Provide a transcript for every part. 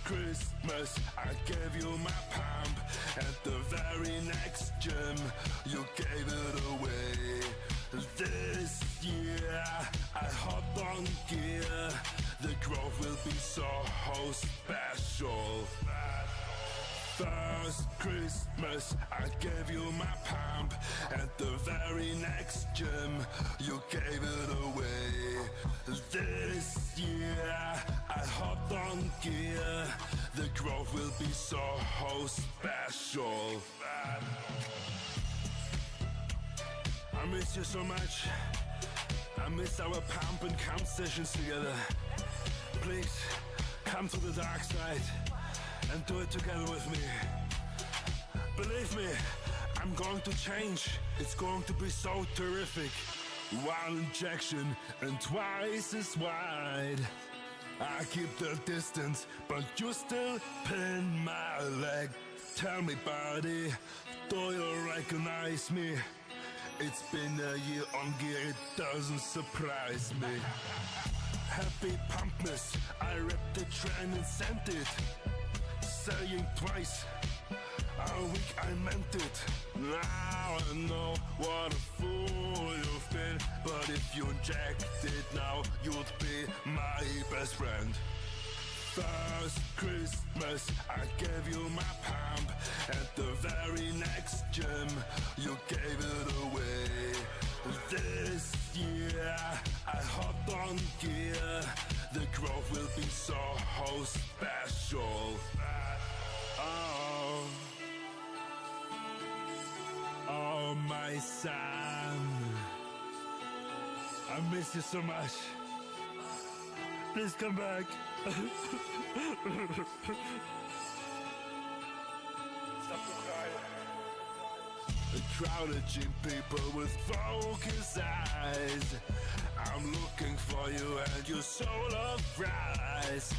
Christmas I gave you my pump. At the very next gym you gave it away. This year I hopped on gear. The growth will be so special. First Christmas I gave you my pump. At the very next gym you gave it away. This year I hopped on gear. The growth will be so special. I miss you so much. I miss our pump and count sessions together. Please come to the dark side and do it together with me. Believe me, I'm going to change. It's going to be so terrific. One injection and twice as wide. I keep the distance, but you still pin my leg. Tell me, buddy, do you recognize me? It's been a year on gear, it doesn't surprise me. Happy Pumpmas, I ripped the trend and sent it. Saying twice a week I meant it. Now I know what a fool you've been. But if you inject it now, you'd be my best friend. First Christmas I gave you my pump. At the very next gym you gave it away. This year I hopped on gear. The growth will be so special. Oh my son, I miss you so much. Please come back. Stop to cry. A crowded gym, people with focused eyes. I'm looking for you and your soul of rise.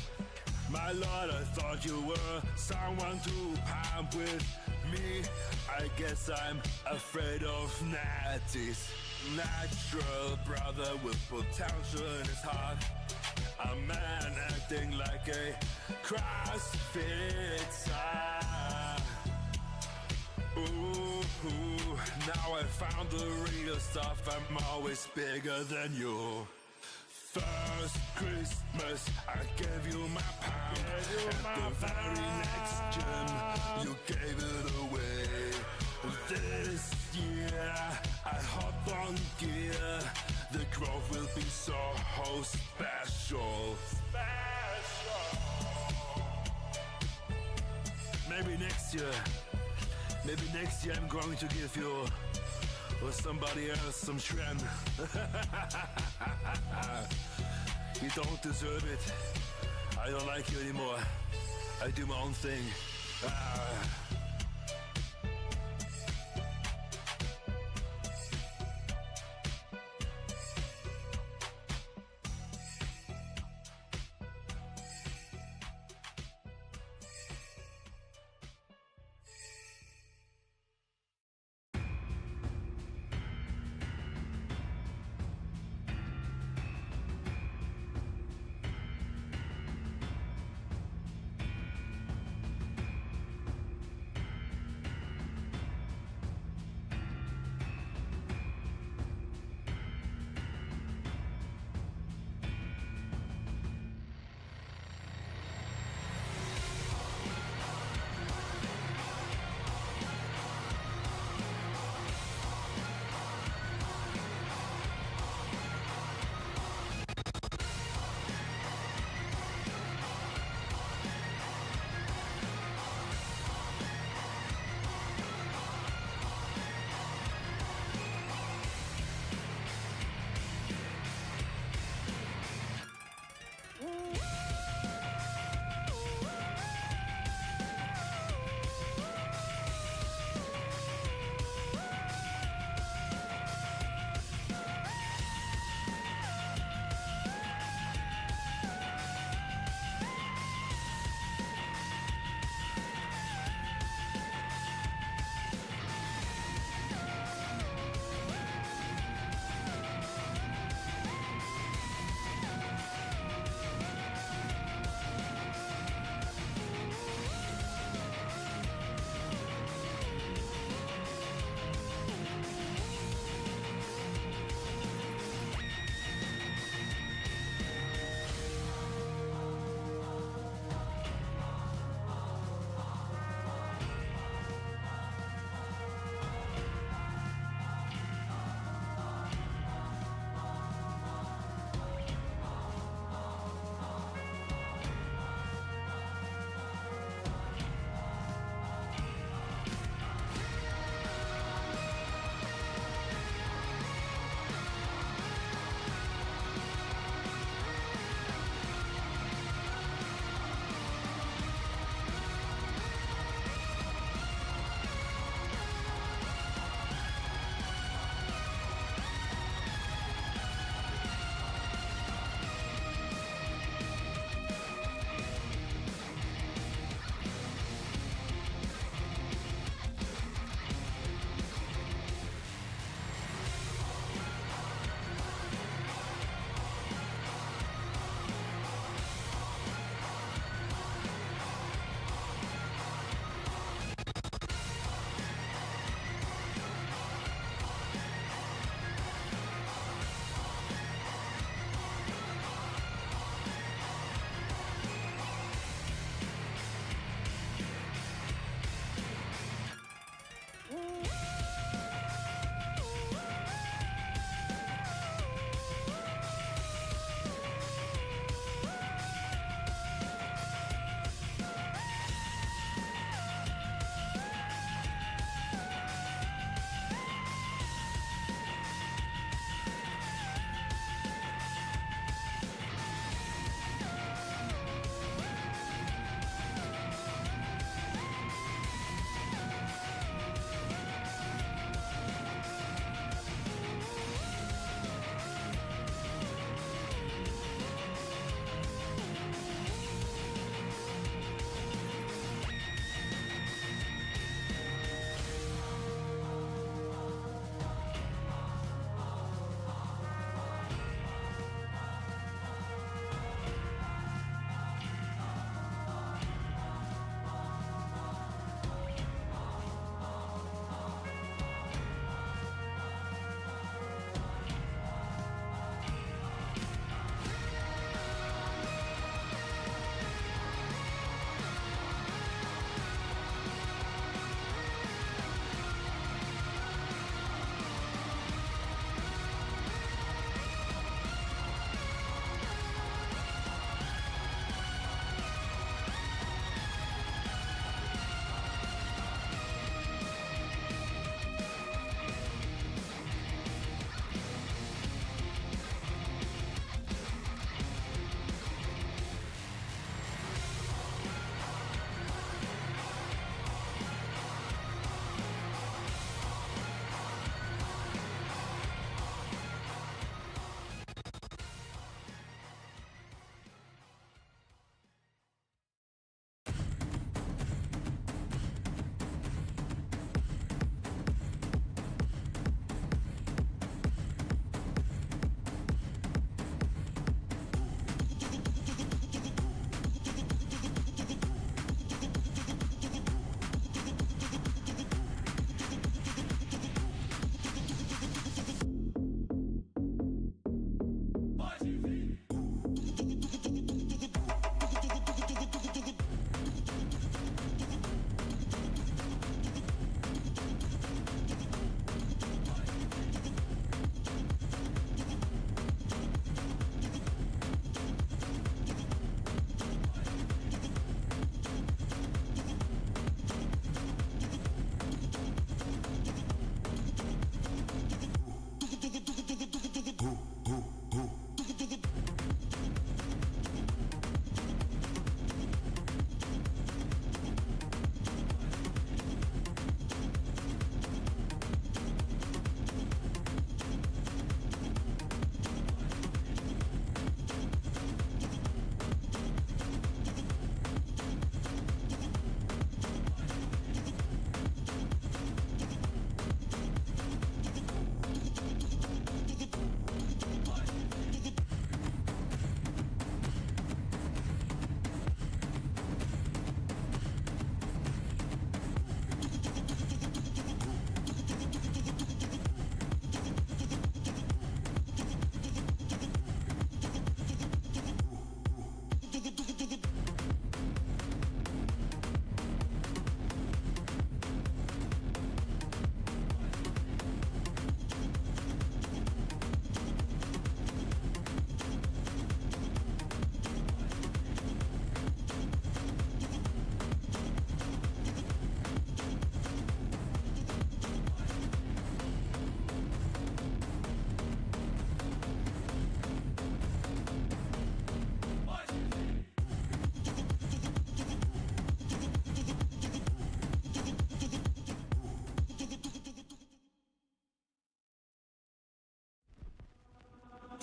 My lord, I thought you were someone to pump with me. I guess I'm afraid of natties. Natural brother with potential in his heart. A man acting like a CrossFit star. Ooh, now I found the real stuff. I'm always bigger than you. First Christmas I gave you my pump. At the very next gym you gave it away. This year I hopped on gear. The growth will be so special. Maybe next year I'm going to give you or somebody else some trend. You don't deserve it. I don't like you anymore. I do my own thing.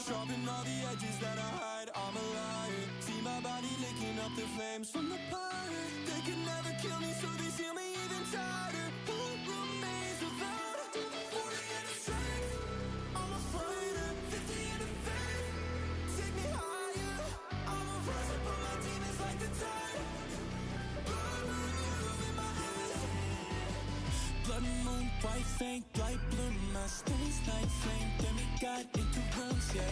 Sharpen all the edges that I hide, I'm a liar. See my body licking up the flames from the fire. They could never kill me, so they seal me even tighter. Who remains without 40 in the strength? I'm a fighter, 50 in the faith. Take me higher. I'm a rise up on my demons like the tide. Blood moon, you in my eyes. Blood moon, white faint, light bloom, my stains, night flame. Then we got into rooms, yeah.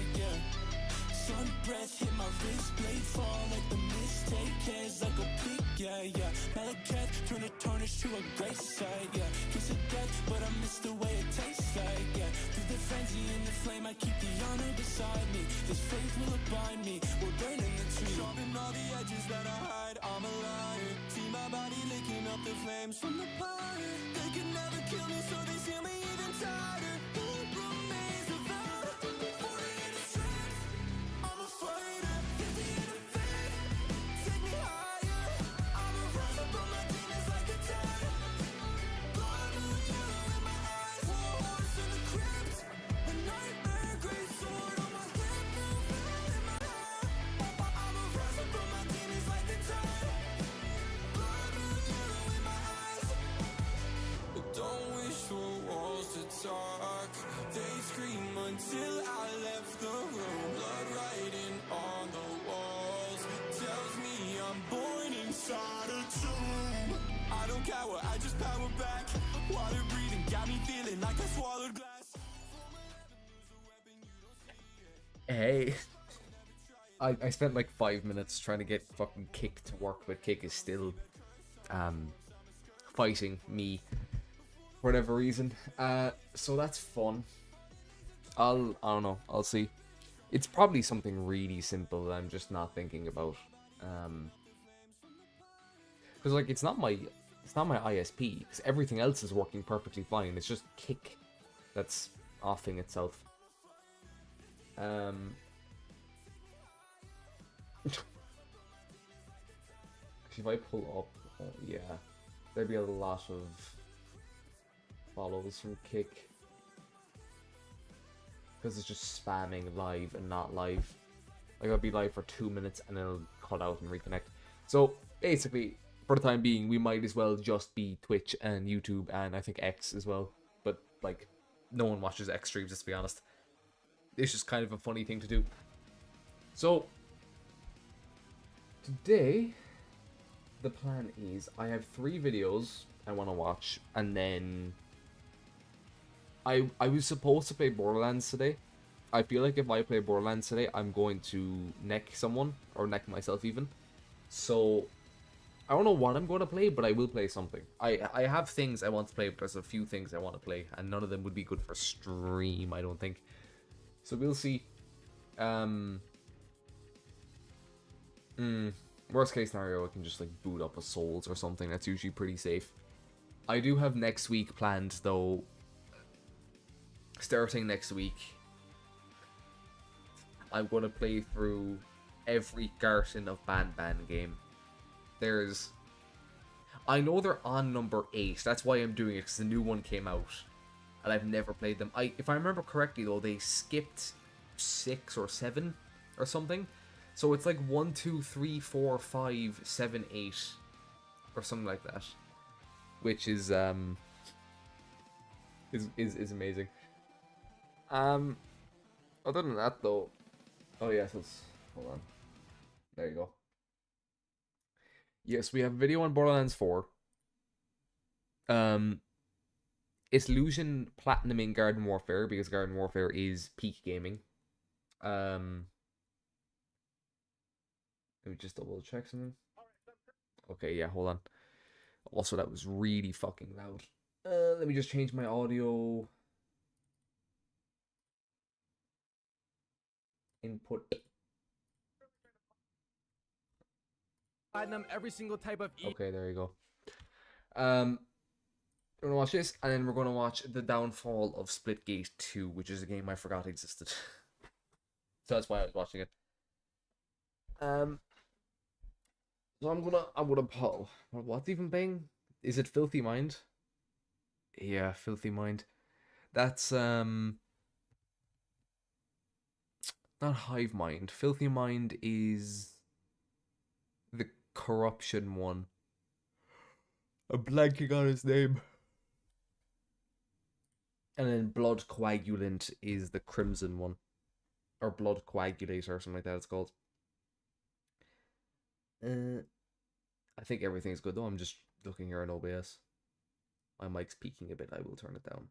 Sun breath hit my wrist, blade fall like the mistake. Cares like a peak, yeah. Malakath, turn a tarnish to a grace side, yeah. Kiss of death, but I miss the way it tastes like, yeah. Through the frenzy and the flame, I keep the honor beside me. This faith will abide me, we're burning the tree. Sharpen all the edges that I hide, I'm a liar. See my body licking up the flames from the fire. They could never kill me, so they seal me even tighter. Who remains without 40 in the strength? I'm a fighter, 50 in the faith. Take me higher. I'm a rise up on my demons like a tide. Blood moon, you in my eyes. War horse in the crypt. A nightmare, great sword on my hip. Moving in my heart. I'm a rise up on my demons like the tide. Blood moon, you in my eyes. But don't wish for walls to talk. They scream until I left the room. Blood writing on the walls tells me I'm born inside a tomb. I don't cower, I just power back. Water breathing got me feeling like I swallowed glass. Hey, I spent like 5 minutes trying to get fucking Kick to work, but Kick is still fighting me for whatever reason. So that's fun. I don't know, I'll see. It's probably something really simple that I'm just not thinking about. Because like it's not my ISP, because everything else is working perfectly fine. It's just Kick that's offing itself. If I pull up, yeah, there'd be a lot of follows from Kick. Because it's just spamming live and not live. Like, I'll be live for 2 minutes and then it'll cut out and reconnect. So, basically, for the time being, we might as well just be Twitch and YouTube and I think X as well. But, like, no one watches X streams, let's be honest. It's just kind of a funny thing to do. So, today, the plan is I have 3 videos I want to watch, and then I was supposed to play Borderlands today. I feel like if I play Borderlands today, I'm going to neck someone, or neck myself even. So, I don't know what I'm going to play, but I will play something. I have things I want to play, but there's a few things I want to play, and none of them would be good for stream, I don't think. So we'll see. Worst case scenario, I can just like boot up a Souls or something. That's usually pretty safe. I do have next week planned though. Starting next week, I'm going to play through every Garten of Banban game. I know they're on number 8. That's why I'm doing it, because the new one came out. And I've never played them. If I remember correctly though, they skipped 6 or 7 or something. So it's like 1, 2, 3, 4, 5, 7, 8 or something like that. Which is amazing. Other than that though, oh yes, hold on. There you go. Yes, we have a video on Borderlands 4. It's losing platinum in Garden Warfare because Garden Warfare is peak gaming. Let me just double check something. Okay, yeah, hold on. Also, that was really fucking loud. Let me just change my audio input. Platinum every single type of Okay, there you go. We're gonna watch this, and then we're gonna watch The Downfall of Splitgate 2, which is a game I forgot existed. So that's why I was watching it. So I'm gonna pull. What's even playing? Is it Filthy Mind? Yeah, Filthy Mind. That's Not Hive Mind. Filthy Mind is the corruption one. I'm blanking on his name. And then Blood Coagulant is the crimson one. Or Blood Coagulator or something like that it's called. I think everything's good though. I'm just looking here on OBS. My mic's peaking a bit. I will turn it down.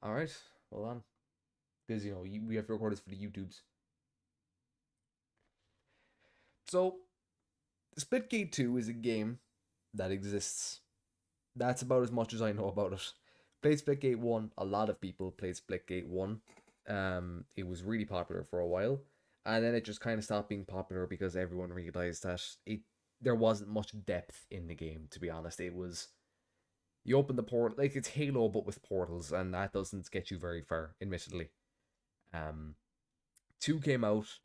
Alright. Well on. Because, you know, we have to record this for the YouTubes. So, Splitgate 2 is a game that exists. That's about as much as I know about it. Played Splitgate 1. A lot of people played Splitgate 1. It was really popular for a while. And then it just kind of stopped being popular because everyone realized that there wasn't much depth in the game, to be honest. It was... You open the portal... Like, it's Halo, but with portals. And that doesn't get you very far, admittedly. 2 came out.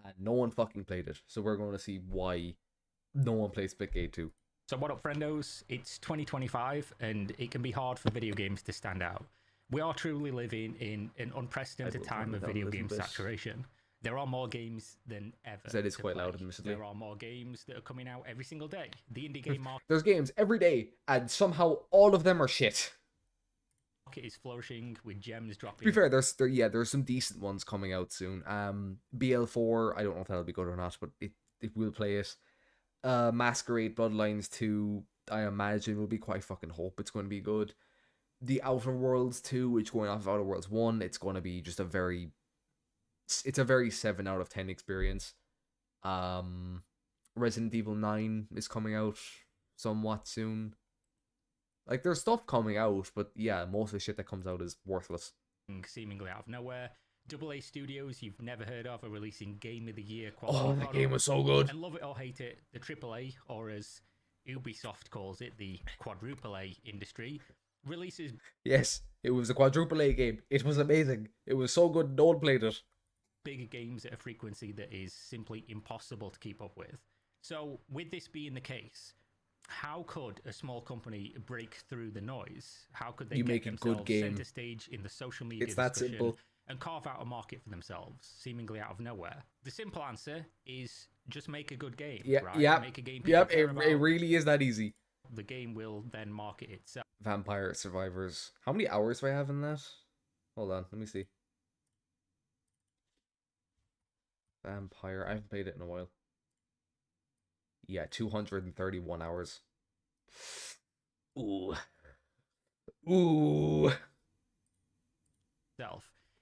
And no one fucking played it. So we're going to see why no one plays Splitgate 2. So what up, friendos? It's 2025, and it can be hard for video games to stand out. We are truly living in an unprecedented time of video game saturation. There are more games than ever. That is quite loud, admittedly. There are more games that are coming out every single day. The indie game market There's games every day, and somehow all of them are shit. is flourishing with gems dropping. To be fair, there's some decent ones coming out soon. BL4, I don't know if that'll be good or not, but it will play it. Masquerade Bloodlines 2, I imagine will be quite fucking hope it's going to be good. The Outer Worlds 2, which going off of Outer Worlds 1, it's going to be just a very 7 out of 10 experience. Resident Evil 9 is coming out somewhat soon. Like, there's stuff coming out, but yeah, most of the shit that comes out is worthless. Seemingly out of nowhere. AA Studios you've never heard of are releasing Game of the Year Oh, quality that game was so good. And love it or hate it, the AAA, or as Ubisoft calls it, the quadruple A industry, releases Yes, it was a quadruple A game. It was amazing. It was so good, no one played it. bigger games at a frequency that is simply impossible to keep up with. So, with this being the case, how could a small company break through the noise? How could they You get make a good themselves game. center stage in the social media It's that discussion simple. and carve out a market for themselves, seemingly out of nowhere? The simple answer is just make a good game, right? Make a game people care about. It really is that easy. The game will then market itself. Vampire Survivors. How many hours do I have in that? Hold on, let me see. Vampire. I haven't played it in a while. Yeah, 231 hours. Ooh. Ooh.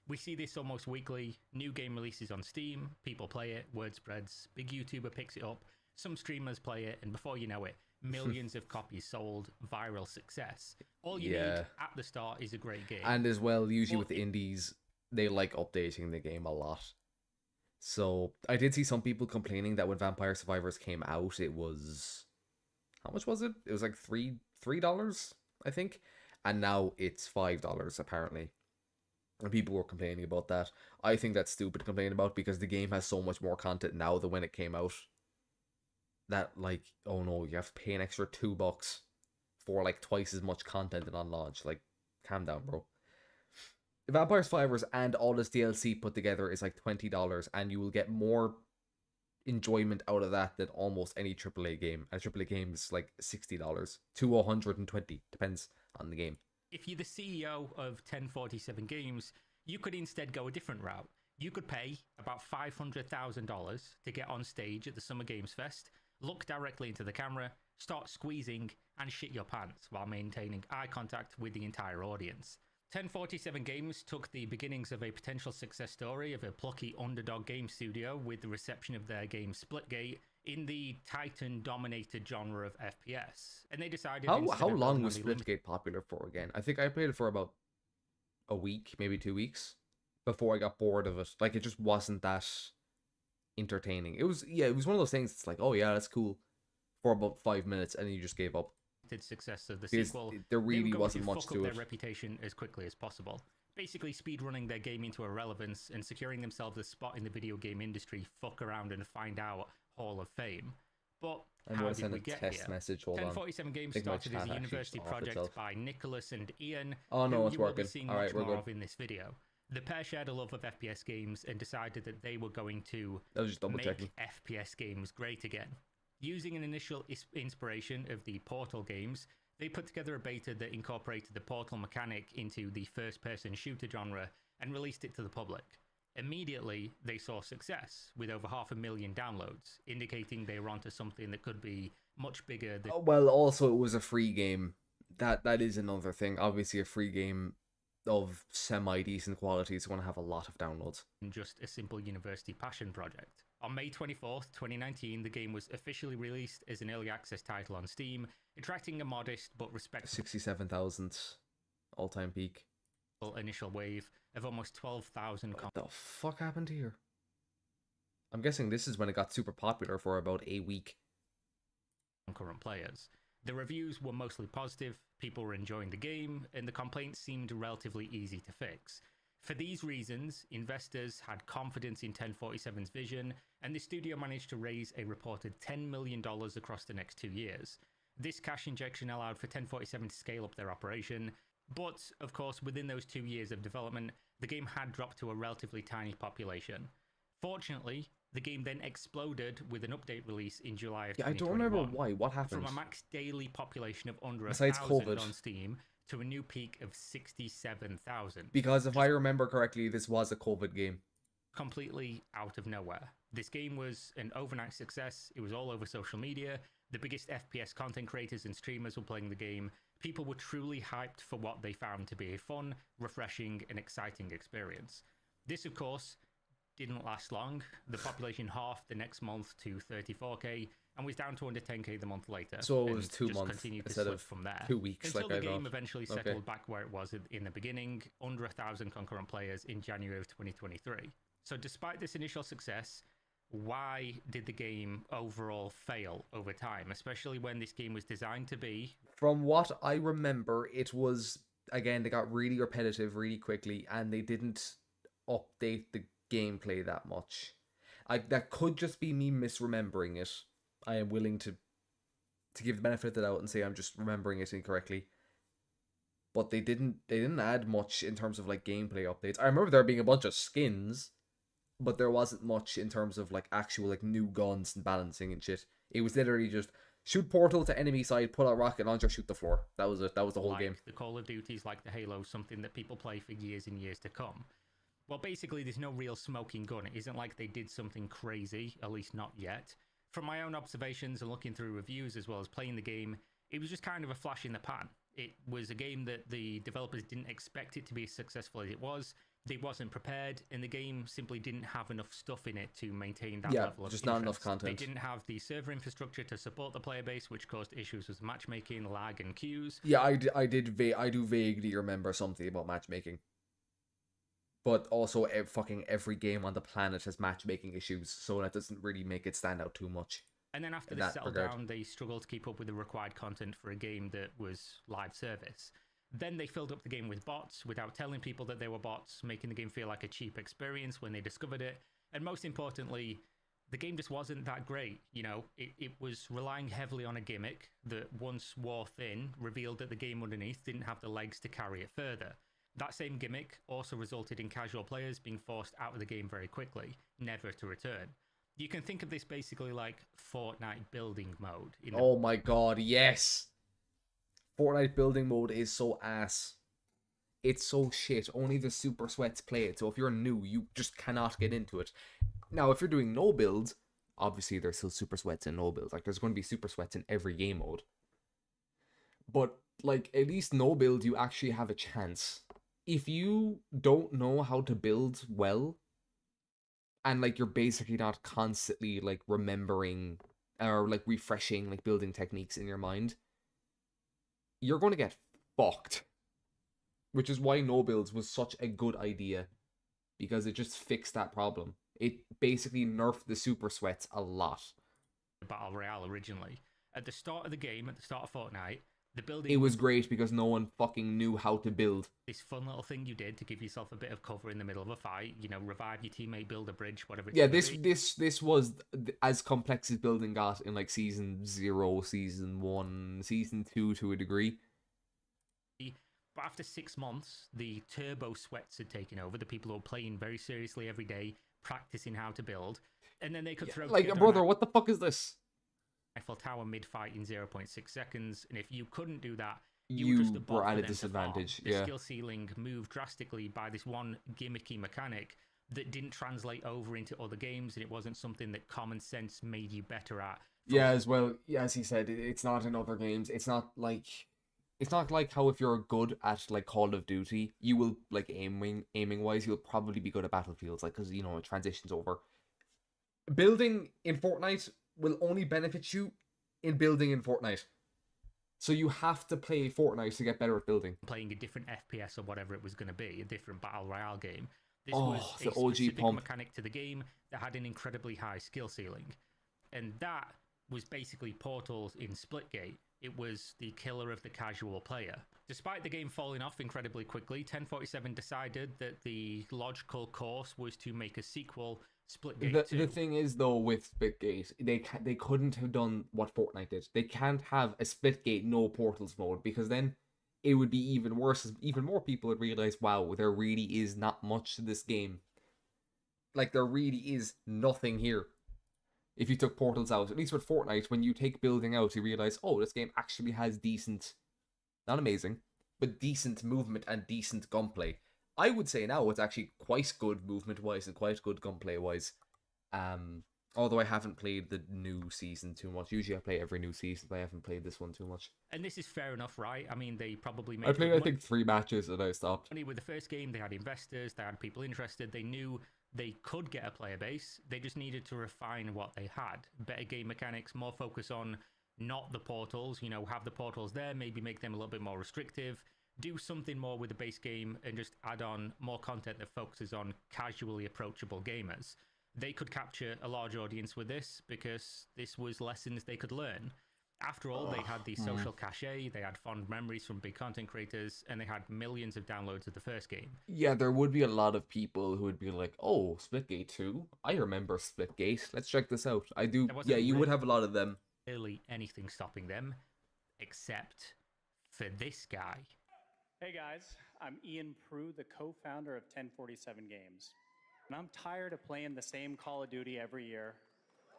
We see this almost weekly. New game releases on Steam, people play it, word spreads, big YouTuber picks it up, some streamers play it, and before you know it, millions of copies sold, viral success. All you need at the start is a great game. And as well, usually with the indies, they like updating the game a lot. So I did see some people complaining that when Vampire Survivors came out, it was... How much was it? It was like $3, I think. And now it's $5, apparently. And people were complaining about that. I think that's stupid to complain about because the game has so much more content now than when it came out. That, like, oh no, you have to pay an extra $2 for, like, twice as much content than on launch. Like, calm down, bro. Vampire Survivors and all this DLC put together is like $20, and you will get more enjoyment out of that than almost any AAA game. A AAA game is like $60 to $120, depends on the game. If you're the CEO of 1047 Games, you could instead go a different route. You could pay about $500,000 to get on stage at the Summer Games Fest, look directly into the camera, start squeezing, and shit your pants while maintaining eye contact with the entire audience. 1047 Games took the beginnings of a potential success story of a plucky underdog game studio with the reception of their game Splitgate in the Titan-dominated genre of FPS, and they decided... How long was Splitgate popular for again? I think I played it for about a week, maybe 2 weeks, before I got bored of it. Like, it just wasn't that entertaining. It was one of those things, it's like, oh yeah, that's cool, for about 5 minutes, and then you just gave up. Success of the Because sequel, there really they were wasn't going much fuck to up it. their reputation as quickly as possible, basically speedrunning their game into irrelevance and securing themselves a spot in the video game industry fuck around and find out Hall of Fame. But I'm how going to did send we a get test here? message. Hold on. 1047 Games think my started as chat a actually university off project itself. by Nicholas and Ian, Oh no, who it's you will be working. seeing All right, much we're more good. of in this video. The pair shared a love of FPS games and decided that they were going to I was just double make checking. FPS games great again. Using an initial inspiration of the Portal games, they put together a beta that incorporated the Portal mechanic into the first-person shooter genre and released it to the public. Immediately, they saw success, with over 500,000 downloads, indicating they were onto something that could be much bigger than Well, also it was a free game. That is another thing. Obviously, a free game of semi-decent quality is going to have a lot of downloads. just a simple university passion project. On May 24th, 2019, the game was officially released as an early access title on Steam, attracting a modest but respectable 67,000 all-time peak. initial wave of almost 12,000 What the fuck happened here? I'm guessing this is when it got super popular for about a week. concurrent players. The reviews were mostly positive, people were enjoying the game, and the complaints seemed relatively easy to fix. For these reasons, investors had confidence in 1047's vision, and the studio managed to raise a reported $10 million across the next 2 years. This cash injection allowed for 1047 to scale up their operation, but, of course, within those 2 years of development, the game had dropped to a relatively tiny population. Fortunately, the game then exploded with an update release in July of 2021. I don't remember why. What happened? From a max daily population of under Besides 1,000 COVID. on Steam to a new peak of 67,000. Because if I remember correctly, this was a COVID game. Completely out of nowhere. This game was an overnight success. It was all over social media. The biggest FPS content creators and streamers were playing the game. People were truly hyped for what they found to be a fun, refreshing, and exciting experience. This, of course, didn't last long. The population halved the next month to 34k and was down to under 10k the month later. So it was and 2 just months continued to instead slip of from there 2 weeks, until like the I game thought. eventually Okay. settled back where it was in the beginning, under 1,000 concurrent players in January of 2023. So despite this initial success, why did the game overall fail over time, especially when this game was designed to be From what I remember, it was, again, they got really repetitive really quickly, and they didn't update the gameplay that much. That could just be me misremembering it. I am willing to give the benefit of the doubt and say I'm just remembering it incorrectly. But they didn't add much in terms of like gameplay updates. I remember there being a bunch of skins, but there wasn't much in terms of like actual like new guns and balancing and shit. It was literally just shoot portal to enemy side, pull out rocket launcher, shoot the floor. That was it. That was the whole like game. the Call of Duties, like the Halo, something that people play for years and years to come. Well, basically, there's no real smoking gun. It isn't like they did something crazy, at least not yet. From my own observations and looking through reviews as well as playing the game, it was just kind of a flash in the pan. It was a game that the developers didn't expect it to be as successful as it was. They wasn't prepared, and the game simply didn't have enough stuff in it to maintain that level of just not enough interest. content. They didn't have the server infrastructure to support the player base, which caused issues with matchmaking, lag, and queues. Yeah, I do vaguely remember something about matchmaking. But also, fucking every game on the planet has matchmaking issues, so that doesn't really make it stand out too much. And then after in this that settled regard. down, they struggled to keep up with the required content for a game that was live service. Then they filled up the game with bots without telling people that they were bots, making the game feel like a cheap experience when they discovered it. And most importantly, the game just wasn't that great. You know, it was relying heavily on a gimmick that once wore thin, revealed that the game underneath didn't have the legs to carry it further. That same gimmick also resulted in casual players being forced out of the game very quickly, never to return. You can think of this basically like Fortnite building mode. In the Oh my god, yes! Fortnite building mode is so ass. It's so shit. Only the super sweats play it, so if you're new, you just cannot get into it. Now, if you're doing no builds, obviously there's still super sweats and no builds. Like, there's going to be super sweats in every game mode. But, like, at least no build, you actually have a chance. If you don't know how to build well, and, like, you're basically not constantly, like, remembering or, like, refreshing, like, building techniques in your mind, you're going to get fucked. Which is why no builds was such a good idea, because it just fixed that problem. It basically nerfed the super sweats a lot. Battle Royale originally. At the start of the game, at the start of Fortnite, The building it was great because no one fucking knew how to build. this fun little thing you did to give yourself a bit of cover in the middle of a fight. You know, revive your teammate, build a bridge, whatever. It's Yeah, gonna this was as complex as building got in like season 0, season 1, season 2 to a degree. be. But after 6 months, the turbo sweats had taken over. The people who were playing very seriously every day, practicing how to build, and then they could throw Like, together brother, what the fuck is this? Eiffel Tower mid-fight in 0.6 seconds, and if you couldn't do that, you were just a bot were for at a them to farm. disadvantage. The Yeah. skill ceiling moved drastically by this one gimmicky mechanic that didn't translate over into other games, and it wasn't something that common sense made you better at. Yeah, as well. Yeah, as he said, it's not in other games. It's not like how if you're good at like Call of Duty, you will like aiming wise, you'll probably be good at Battlefields, like because you know it transitions over. Building in Fortnite will only benefit you in building in Fortnite. So you have to play Fortnite to get better at building. Playing a different FPS or whatever it was going to be, a different battle royale game. This Oh, was the a OG specific pump. mechanic to the game that had an incredibly high skill ceiling, and that was basically Portals in Splitgate. It was the killer of the casual player. Despite the game falling off incredibly quickly, 1047 decided that the logical course was to make a sequel, Splitgate 2. The thing is though with Splitgate, they couldn't have done what Fortnite did. They can't have a Splitgate no portals mode because then it would be even worse. As even more people would realize, wow, there really is not much to this game. Like there really is nothing here. If you took portals out, at least with Fortnite, when you take building out, you realize, oh, this game actually has decent, not amazing, but decent movement and decent gunplay. I would say now it's actually quite good movement-wise and quite good gunplay-wise. Although I haven't played the new season too much. Usually I play every new season, but I haven't played this one too much. And this is fair enough, right? I mean, they probably made I played, good I think, 3 matches and I stopped. money with the first game. They had investors, they had people interested. They knew they could get a player base. They just needed to refine what they had. Better game mechanics, more focus on not the portals, you know, have the portals there, maybe make them a little bit more restrictive. Do something more with the base game and just add on more content that focuses on casually approachable gamers. They could capture a large audience with this because this was lessons they could learn. After all, they had the social cachet, they had fond memories from big content creators, and they had millions of downloads of the first game. Yeah, there would be a lot of people who would be like, oh, Splitgate 2? I remember Splitgate. Let's check this out. I do. There wasn't Yeah, you would really- have a lot of them. Barely anything stopping them, except for this guy. Hey guys, I'm Ian Prue, the co-founder of 1047 Games. And I'm tired of playing the same Call of Duty every year.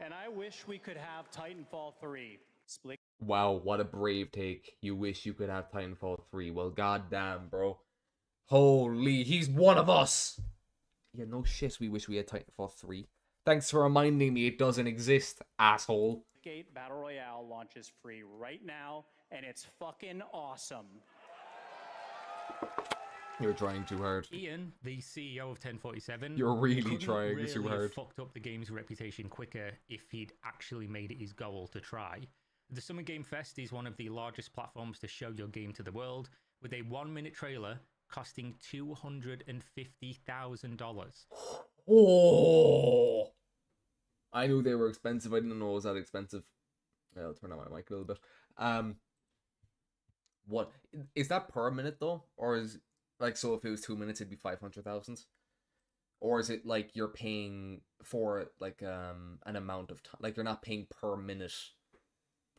And I wish we could have Titanfall 3. Split Wow, what a brave take. You wish you could have Titanfall 3. Well, goddamn, bro. Holy, he's one of us! Yeah, no shit, we wish we had Titanfall 3. Thanks for reminding me it doesn't exist, asshole. Gate Battle Royale launches free right now, and it's fucking awesome. You're trying too hard. Ian, the CEO of 1047, You're really couldn't trying really too have hard. fucked up the game's reputation quicker if he'd actually made it his goal to try. The Summer Game Fest is one of the largest platforms to show your game to the world, with a 1-minute trailer costing $250,000. Oh! I knew they were expensive. I didn't know it was that expensive. I'll turn on my mic a little bit. What is that per minute though, or is like so if it was 2 minutes it'd be 500,000, or is it like you're paying for like an amount of time, like you're not paying per minute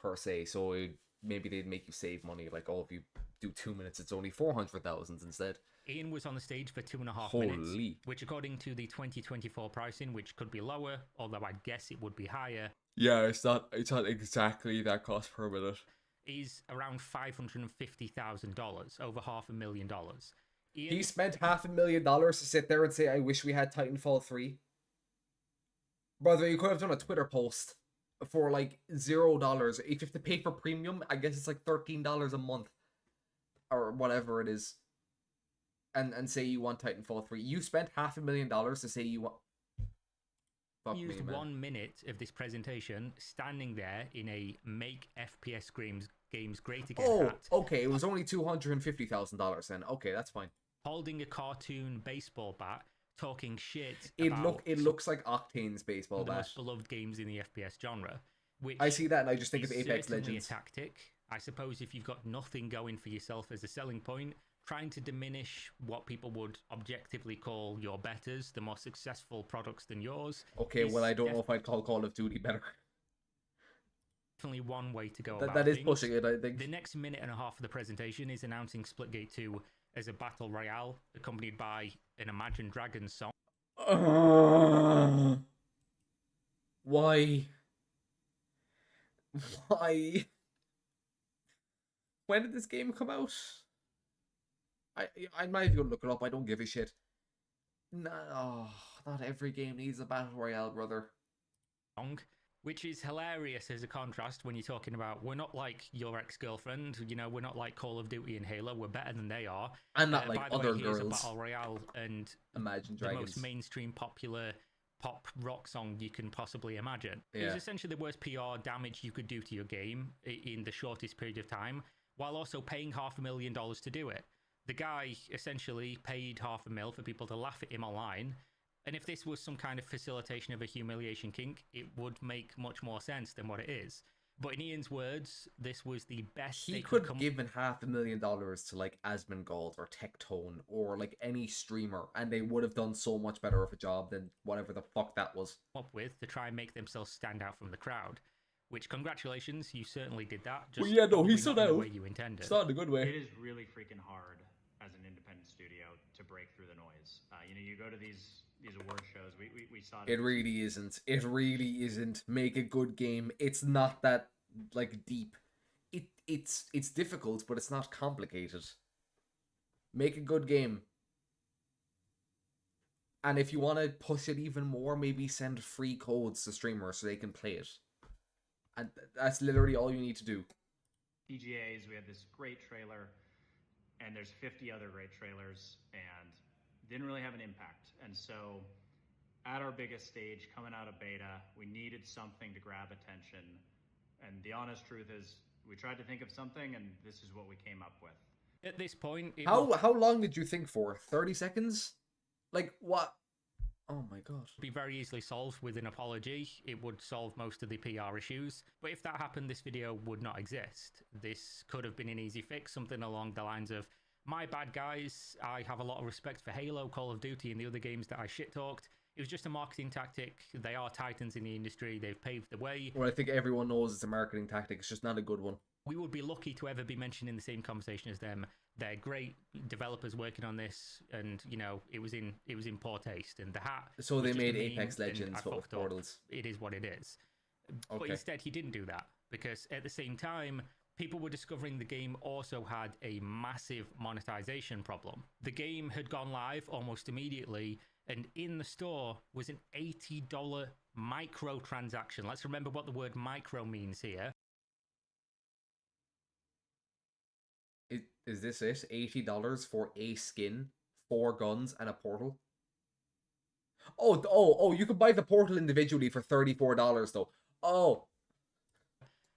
per se? So maybe they'd make you save money, like oh if you do 2 minutes it's only 400,000 instead. Ian was on the stage for 2.5 Holy. minutes, which according to the 2024 pricing, which could be lower, although I guess it would be higher, Yeah, it's not exactly that cost per minute. is around $550,000, over $500,000. Ian, He spent $500,000 to sit there and say, I wish we had Titanfall 3. Brother, you could have done a Twitter post for like $0. If you have to pay for premium, I guess it's like $13 a month. Or whatever it is. And say you want Titanfall 3. You spent $500,000 to say you want... Fuck used me, man. 1 minute of this presentation standing there in a Make FPS Games Great Again Oh, hat, okay. It was only $250,000 then. Okay, that's fine. holding a cartoon baseball bat, talking shit It about looks like Octane's some baseball of the bat. most beloved games in the FPS genre. Which I see that and I just think is of Apex certainly Legends. a tactic, I suppose if you've got nothing going for yourself as a selling point, trying to diminish what people would objectively call your betters, the more successful products than yours. Okay, well, I don't know if I'd call Call of Duty better. Definitely one way to go That, about that is things. pushing it, I think. The next minute and a half of the presentation is announcing Splitgate 2 as a battle royale, accompanied by an Imagine Dragons song. Why? Why? When did this game come out? I might even look it up. I don't give a shit. No, not every game needs a battle royale, brother. Which is hilarious as a contrast when you're talking about we're not like your ex-girlfriend, you know, we're not like Call of Duty and Halo, we're better than they are. And not like by the other way, here's girls. a battle royale and Imagine the Dragons. most mainstream popular pop rock song you can possibly imagine. It Yeah. was essentially the worst PR damage you could do to your game in the shortest period of time, while also paying $500,000 to do it. The guy essentially paid $500,000 for people to laugh at him online. And if this was some kind of facilitation of a humiliation kink, it would make much more sense than what it is. But in Ian's words, this was the best He they could could come give $500,000 to like Asmongold or Tectone or like any streamer, and they would have done so much better of a job than whatever the fuck that was. up with to try and make themselves stand out from the crowd. Which, congratulations, you certainly did that. Well, Just yeah, no, he probably stood not in the out. way you intended. It's not in a good It way. is really freaking hard as an independent studio to break through the noise. You go to these award shows. We saw it. It really isn't. It really isn't. Make a good game. It's not that like deep. It's difficult, but it's not complicated. Make a good game. And if you want to push it even more, maybe send free codes to streamers so they can play it. And that's literally all you need to do. PGAs. We had this great trailer, and there's 50 other great trailers, and didn't really have an impact. And so, at our biggest stage, coming out of beta, we needed something to grab attention. And the honest truth is, we tried to think of something, and this is what we came up with. At this point, it will How long did you think for? 30 seconds? Like what? Oh my god. be very easily solved with an apology. It would solve most of the PR issues. But if that happened, this video would not exist. This could have been an easy fix, something along the lines of, my bad guys, I have a lot of respect for Halo, Call of Duty, and the other games that I shit-talked. It was just a marketing tactic. They are titans in the industry. They've paved the way. Well, I think everyone knows it's a marketing tactic. It's just not a good one. We would be lucky to ever be mentioned in the same conversation as them. They're great developers working on this, and you know it was in poor taste. And the hat. So was they just a made meme, Apex and Legends, I but with fucked up. portals. It is what it is. But Okay. instead, he didn't do that because at the same time, people were discovering the game also had a massive monetization problem. The game had gone live almost immediately, and in the store was an $80 microtransaction. Let's remember what the word micro means here. Is this it? $80 for a skin, 4 guns, and a portal? Oh! You could buy the portal individually for $34 though. Oh,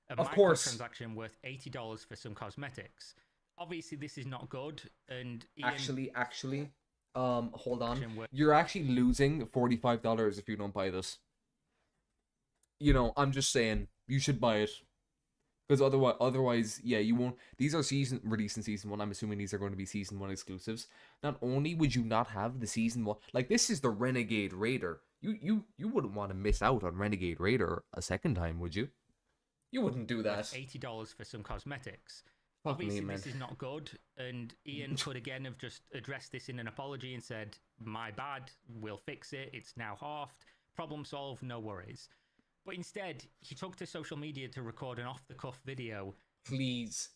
A Of course. microtransaction worth $80 for some cosmetics. Obviously, this is not good, and Ian, actually, hold on. Action work. You're actually losing $45 if you don't buy this. You know, I'm just saying you should buy it. Because otherwise, yeah, you won't. These are released in season 1. I'm assuming these are going to be season 1 exclusives. Not only would you not have the season 1, like this is the Renegade Raider. You wouldn't want to miss out on Renegade Raider a second time, would you? You wouldn't do that. worth $80 for some cosmetics. Fuck me, Obviously, man. this is not good, and Ian could again have just addressed this in an apology and said, my bad, we'll fix it, it's now halved, problem solved, no worries. But instead, he took to social media to record an off-the-cuff video. Please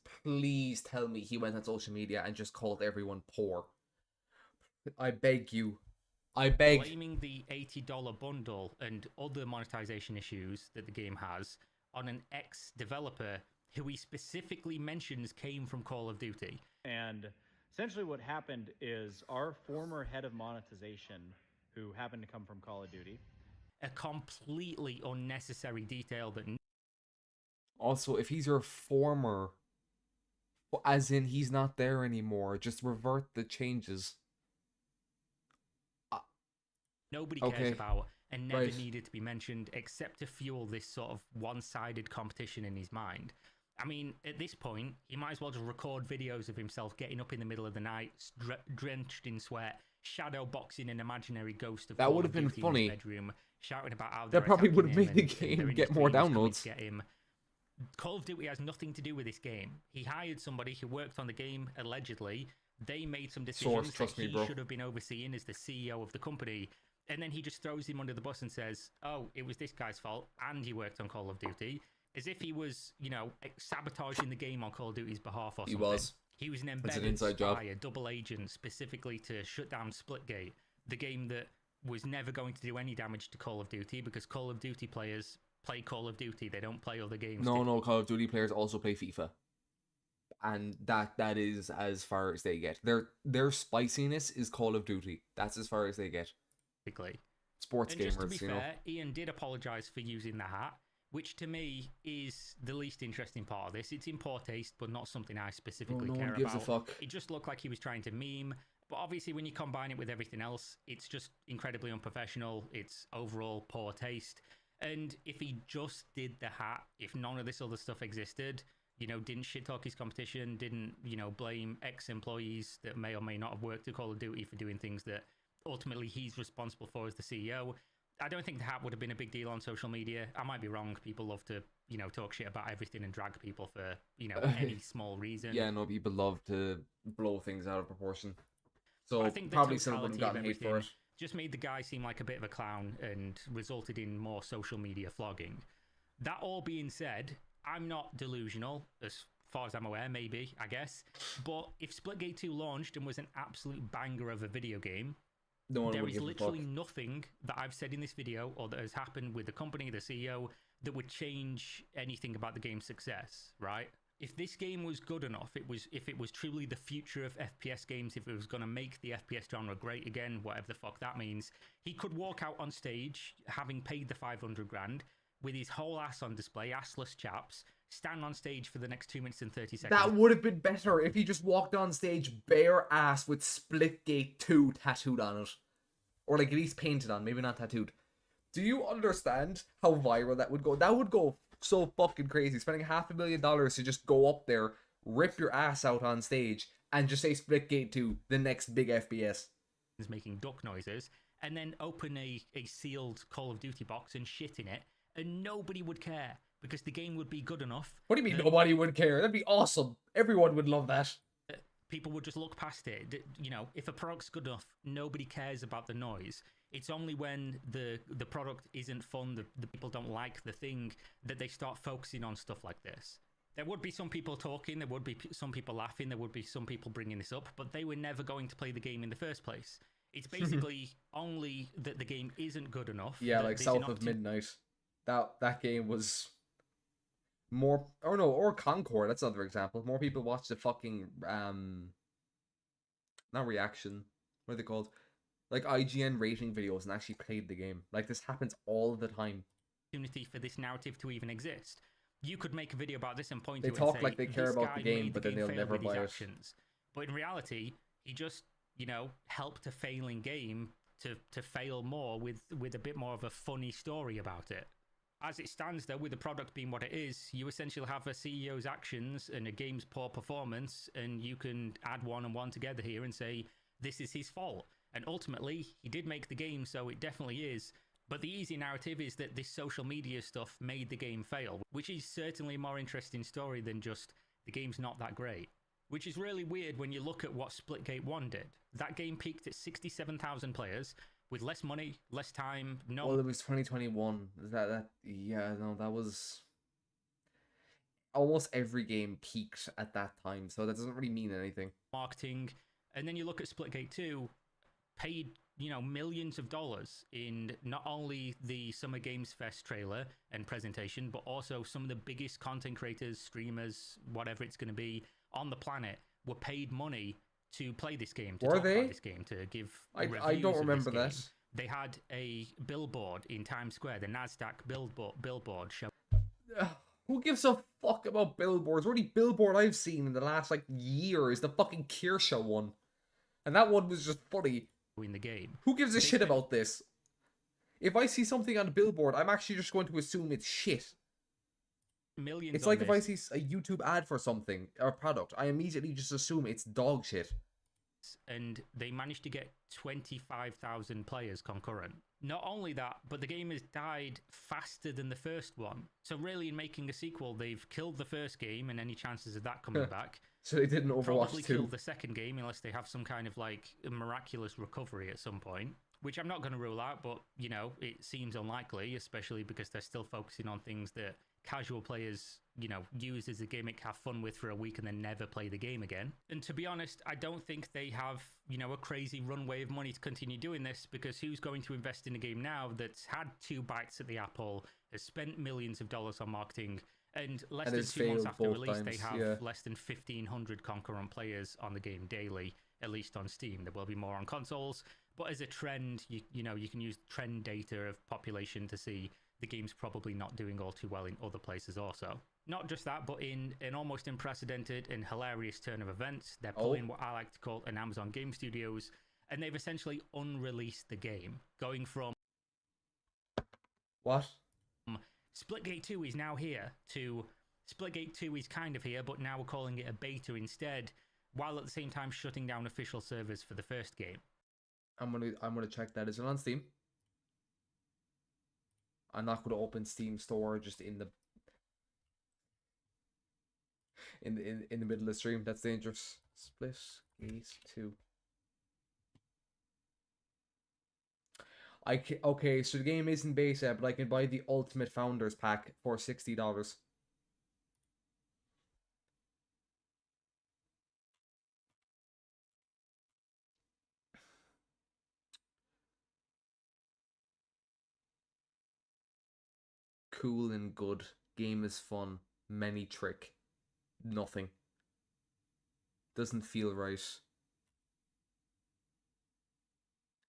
tell me he went on social media and just called everyone poor. I beg you. I beg. Blaming the $80 bundle and other monetization issues that the game has on an ex-developer who he specifically mentions came from Call of Duty. And essentially what happened is our former head of monetization, who happened to come from Call of Duty, A completely unnecessary detail that Also, if he's your former, as in he's not there anymore, just revert the changes. nobody cares Okay. about and never Right. needed to be mentioned except to fuel this sort of one-sided competition in his mind. I mean, at this point, he might as well just record videos of himself getting up in the middle of the night, drenched in sweat, shadow boxing an imaginary ghost of That Call would of have been Duty in his funny. bedroom, shouting about how That they're probably would have attacking made him the and they're game in get his more dreams coming downloads. to get him. Call of Duty has nothing to do with this game. He hired somebody who worked on the game, allegedly. They made some decisions trust that me, he bro. should have been overseeing as the CEO of the company. And then he just throws him under the bus and says, oh, it was this guy's fault, and he worked on Call of Duty. As if he was, you know, sabotaging the game on Call of Duty's behalf or something. He was. He was an an embedded inside job. spy, a double agent, specifically to shut down Splitgate, the game that was never going to do any damage to Call of Duty, because Call of Duty players play Call of Duty. They don't play other games. No, Call of Duty players also play FIFA. And that is as far as they get. Their spiciness is Call of Duty. That's as far as they get. Typically. Sports And just to be gamers, you fair, know. Ian did apologise for using the hat, which to me is the least interesting part of this. It's in poor taste, but not something I specifically no care one gives about. a fuck. It just looked like he was trying to meme, but obviously when you combine it with everything else, it's just incredibly unprofessional. It's overall poor taste. And if he just did the hat, if none of this other stuff existed, you know, didn't shit talk his competition, didn't, you know, blame ex-employees that may or may not have worked at Call of Duty for doing things that ultimately he's responsible for as the CEO, I don't think the hat would have been a big deal on social media. I might be wrong. People love to, you know, talk shit about everything and drag people for, you know, any small reason. Yeah, no, people love to blow things out of proportion. So I think the probably someone would have totality of gotten hate for it. everything just made the guy seem like a bit of a clown and resulted in more social media flogging. That all being said, I'm not delusional, as far as I'm aware, maybe, I guess. But if Splitgate 2 launched and was an absolute banger of a video game, No one there would is give a literally fuck. nothing that I've said in this video or that has happened with the company, the CEO, that would change anything about the game's success, right? If this game was good enough, if it was truly the future of FPS games, if it was going to make the FPS genre great again, whatever the fuck that means, he could walk out on stage, having paid the 500 grand, with his whole ass on display, assless chaps, stand on stage for the next 2 minutes and 30 seconds. That would have been better if he just walked on stage bare ass with Splitgate 2 tattooed on it. Or like at least painted on, maybe not tattooed. Do you understand how viral that would go? That would go so fucking crazy. Spending $500,000 to just go up there, rip your ass out on stage, and just say Splitgate 2, the next big FPS. Making duck noises, and then open a sealed Call of Duty box and shit in it, and nobody would care because the game would be good enough. What do you mean that nobody would care? That'd be awesome. Everyone would love that. people would just look past it. You know, if a product's good enough, nobody cares about the noise. It's only when the product isn't fun, the people don't like the thing, that they start focusing on stuff like this. There would be some people talking, there would be some people laughing, there would be some people bringing this up, but they were never going to play the game in the first place. It's basically only that the game isn't good enough. Yeah, that like this South of Midnight. That game was more, or no, or Concord. That's another example. More people watch the fucking not reaction. What are they called? Like IGN rating videos and actually played the game. Like this happens all the time. Opportunity for this narrative to even exist. You could make a video about this and point They to it talk and say, like they care "This about the guy game, made but then they'll fail never with his buy it." actions." But in reality, he just, you know, helped a failing game to fail more with a bit more of a funny story about it. As it stands, though, with the product being what it is, you essentially have a CEO's actions and a game's poor performance, and you can add one and one together here and say, this is his fault. And ultimately, he did make the game, so it definitely is. But the easy narrative is that this social media stuff made the game fail, which is certainly a more interesting story than just the game's not that great. Which is really weird when you look at what Splitgate 1 did. That game peaked at 67,000 players, with less money, less time, no... Well, it was 2021. Yeah, no, that was... Almost every game peaked at that time, so that doesn't really mean anything. Marketing. And then you look at Splitgate 2, paid, you know, millions of dollars in not only the Summer Games Fest trailer and presentation, but also some of the biggest content creators, streamers, whatever it's going to be on the planet were paid money to play this game, to Were talk they? about this game, to give I reviews don't of remember this game. that. They had a billboard in Times Square, the NASDAQ billboard show. Who gives a fuck about billboards? The only billboard I've seen in the last, like, year is the fucking Kirsha one. And that one was just funny. In the game. Who gives a They shit spent- about this? If I see something on a billboard, I'm actually just going to assume it's shit. millions. It's on like if I this. see a YouTube ad for something or a product, I immediately just assume it's dog shit. And they managed to get 25,000 players concurrent. Not only that, but the game has died faster than the first one. So really, in making a sequel, they've killed the first game and any chances of that coming back. So they didn't Probably Overwatch 2. killed the second game unless they have some kind of like miraculous recovery at some point, which I'm not going to rule out, but you know, it seems unlikely, especially because they're still focusing on things that casual players, you know, use as a gimmick, have fun with for a week and then never play the game again. And to be honest, I don't think they have, you know, a crazy runway of money to continue doing this, because who's going to invest in a game now that's had 2 bites at the apple, has spent millions of dollars on marketing, and less And than has 2 months failed after both release, they times, have yeah. less than 1,500 concurrent players on the game daily, at least on Steam. There will be more on consoles, but as a trend, you know, you can use trend data of population to see the game's probably not doing all too well in other places also. Not just that, but in an almost unprecedented and hilarious turn of events, they're pulling what I like to call an Amazon Game Studios, and they've essentially unreleased the game, going from What? Splitgate 2 is now here to Splitgate 2 is kind of here, but now we're calling it a beta instead, while at the same time shutting down official servers for the first game. I'm gonna check that. Is it on Steam? I'm not gonna open Steam Store just in the middle of the stream. That's dangerous. Splitgate 2. Okay, so the game isn't beta, but I can buy the Ultimate Founders Pack for $60. Cool and good. Game is fun. Many trick. Nothing. Doesn't feel right.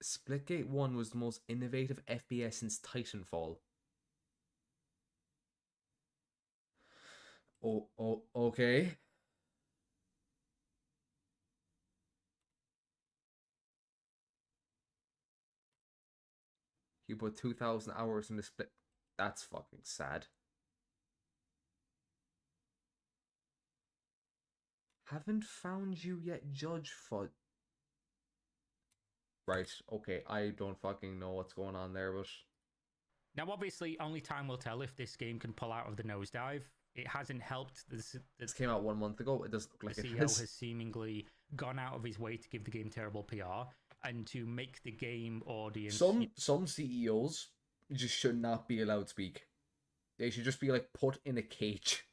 Splitgate 1 was the most innovative FPS since Titanfall. Oh, okay. You put 2,000 hours in the split. That's fucking sad. Haven't found you yet, Judge Fud. Right, okay, I don't fucking know what's going on there, but... Now, obviously, only time will tell if this game can pull out of the nosedive. It hasn't helped. This came out 1 month ago. It doesn't look like the it CEO has. has seemingly gone out of his way to give the game terrible PR and to make the game audience... Some CEOs just should not be allowed to speak. They should just be, like, put in a cage.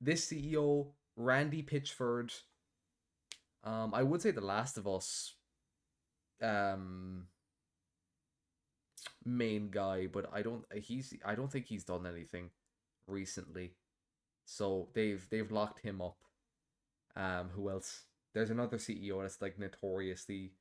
This CEO, Randy Pitchford, I would say The Last of Us main guy, but I don't think he's done anything recently. So they've locked him up. Who else? There's another CEO that's like notoriously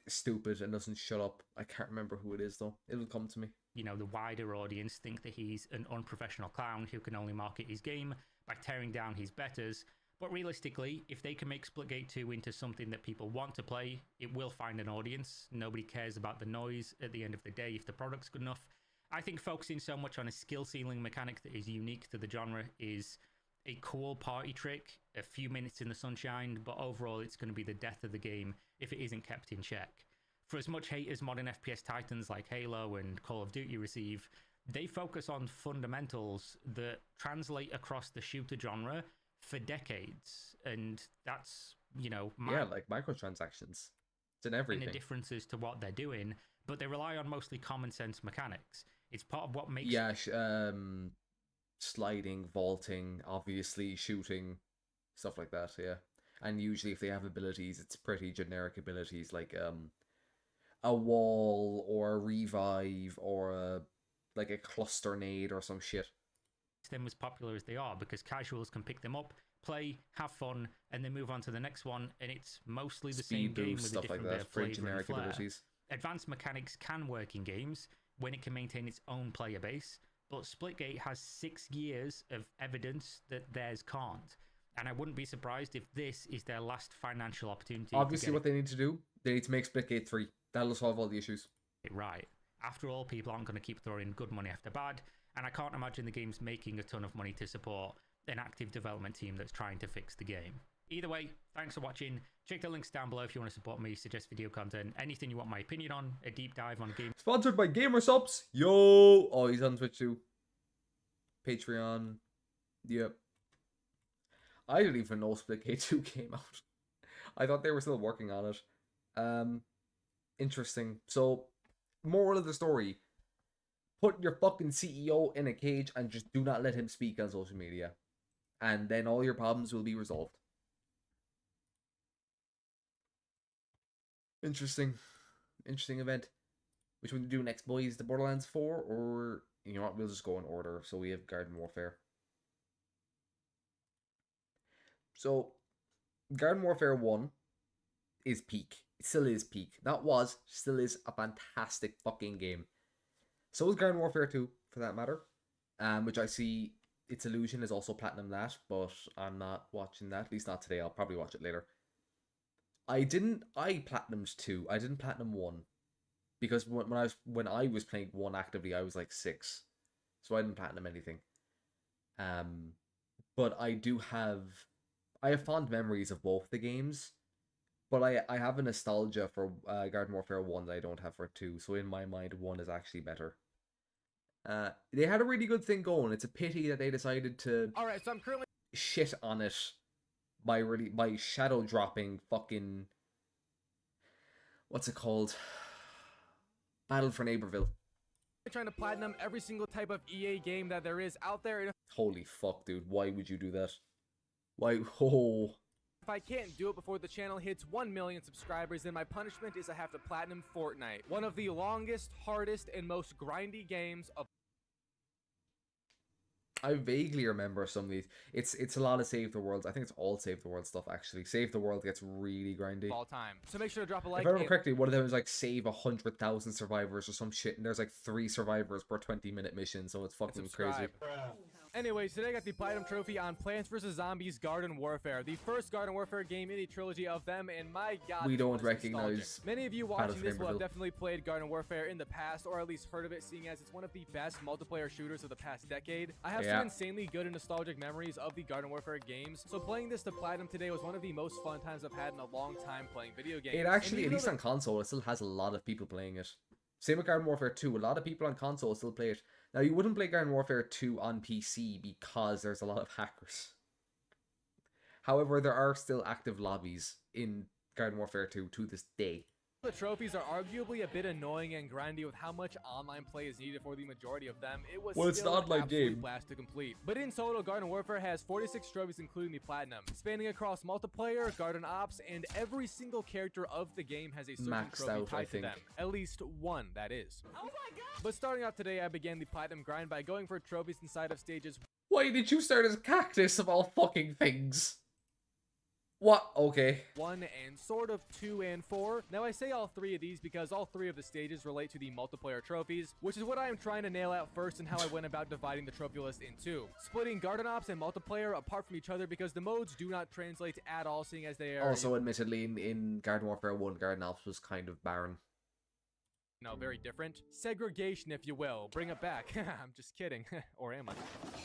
stupid and doesn't shut up. I can't remember who it is though. It'll come to me. You know, the wider audience think that he's an unprofessional clown who can only market his game by tearing down his betters. But realistically, if they can make Splitgate 2 into something that people want to play, it will find an audience. Nobody cares about the noise at the end of the day if the product's good enough. I think focusing so much on a skill ceiling mechanic that is unique to the genre is a cool party trick, a few minutes in the sunshine, but overall it's going to be the death of the game if it isn't kept in check. For as much hate as modern FPS titans like Halo and Call of Duty receive, they focus on fundamentals that translate across the shooter genre for decades, and that's, you know, like microtransactions. It's in everything. And the differences to what they're doing, but they rely on mostly common sense mechanics. It's part of what makes sliding, vaulting, obviously shooting, stuff like that. Yeah, and usually if they have abilities, it's pretty generic abilities like a wall or a revive or like a cluster nade or some shit. Them as popular as they are, because casuals can pick them up, play, have fun, and then move on to the next one, and it's mostly the same game with a different bit of flavor and flair. Advanced mechanics can work in games when it can maintain its own player base, but Splitgate has 6 years of evidence that theirs can't, and I wouldn't be surprised if this is their last financial opportunity. Obviously, what they need to do, they need to make Splitgate 3. That'll solve all the issues. Right. After all, people aren't going to keep throwing good money after bad, and I can't imagine the game's making a ton of money to support an active development team that's trying to fix the game. Either way, thanks for watching. Check the links down below if you want to support me, suggest video content, anything you want my opinion on, a deep dive on games. Sponsored by GamerSupps. Yo! Oh, he's on Twitch too. Patreon. Yep. I didn't even know Splitgate 2 came out. I thought they were still working on it. Interesting. So, moral of the story. Put your fucking CEO in a cage and just do not let him speak on social media. And then all your problems will be resolved. Interesting. Interesting event. Which one to do next, boys? The Borderlands 4? Or, you know what, we'll just go in order. So we have Garden Warfare. So, Garden Warfare 1 is peak. It still is peak. That was, still is a fantastic fucking game. So is Garden Warfare 2, for that matter. Which I see its Illusion is also platinum that, but I'm not watching that. At least not today. I'll probably watch it later. I platinumed 2. I didn't platinum 1. Because when I was playing 1 actively, I was like 6. So I didn't platinum anything. But I have fond memories of both the games. But I have a nostalgia for Garden Warfare 1 that I don't have for 2. So in my mind, 1 is actually better. They had a really good thing going. It's a pity that they decided to Alright, so I'm currently shit on it by shadow dropping fucking, what's it called? Battle for Neighborville. trying to platinum every single type of EA game that there is out there. And Holy fuck, dude. Why would you do that? Why? Oh. if I can't do it before the channel hits 1 million subscribers, then my punishment is I have to platinum Fortnite. One of the longest, hardest, and most grindy games of I vaguely remember some of these. It's a lot of Save the Worlds. I think it's all Save the World stuff, actually. Save the World gets really grindy. all time. So make sure to drop a like. If I remember correctly, one of them is like save 100,000 survivors or some shit, and there's like 3 survivors per 20-minute mission, so it's fucking crazy. Anyways, today I got the Platinum Trophy on Plants vs. Zombies Garden Warfare, the first Garden Warfare game in the trilogy of them, and my god, We this don't one is recognize nostalgic. Many of you Battle watching for this will have Neighborville. definitely played Garden Warfare in the past, or at least heard of it, seeing as it's one of the best multiplayer shooters of the past decade. I have some insanely good and nostalgic memories of the Garden Warfare games, so playing this to Platinum today was one of the most fun times I've had in a long time playing video games. It actually, at least on console, it still has a lot of people playing it. Same with Garden Warfare 2. A lot of people on console still play it. Now, you wouldn't play Garden Warfare 2 on PC because there's a lot of hackers. However, there are still active lobbies in Garden Warfare 2 to this day. The trophies are arguably a bit annoying and grindy with how much online play is needed for the majority of them. It was It's still not an like absolute game. blast to complete. But in total, Garden Warfare has 46 trophies including the Platinum, spanning across multiplayer, Garden Ops, and every single character of the game has a certain Maxed trophy out, tied I to think. them. At least one, that is. Oh my god! But starting off today, I began the Platinum grind by going for trophies inside of stages Why did you start as Cactus of all fucking things? What? Okay. 1 and sort of 2 and 4. Now I say all 3 of these because all 3 of the stages relate to the multiplayer trophies, which is what I am trying to nail out first and how I went about dividing the trophy list in 2. Splitting Garden Ops and multiplayer apart from each other because the modes do not translate at all, seeing as they are Also, admittedly, in Garden Warfare 1, Garden Ops was kind of barren. very different. Segregation, if you will. Bring it back. I'm just kidding. Or am I?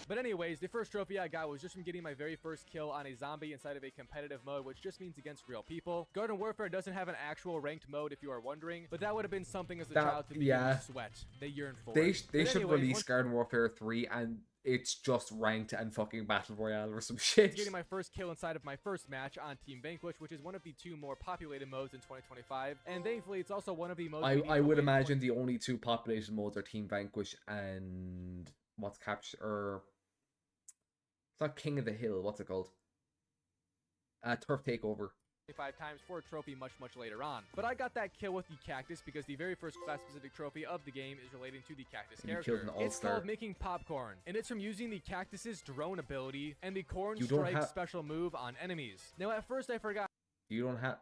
But anyways, the first trophy I got was just from getting my very first kill on a zombie inside of a competitive mode, which just means against real people. Garden Warfare doesn't have an actual ranked mode, if you are wondering, but that would have been something as a child to be sweat. They yearn for. They it. should But anyways, release once Garden Warfare 3 and it's just ranked and fucking Battle Royale or some shit. getting my first kill inside of my first match on Team Vanquish, which is one of the 2 more populated modes in 2025, and thankfully it's also one of the modes I would imagine the only 2 population modes are Team Vanquish and what's capture or it's not King of the Hill, what's it called? Turf Takeover. 5 times for a trophy much later on. But I got that kill with the Cactus because the very first class-specific trophy of the game is relating to the Cactus You character. killed an It's all-star. called Making Popcorn, and it's from using the Cactus's drone ability and the Corn You don't Strike have- special move on enemies. Now at first I forgot You don't have...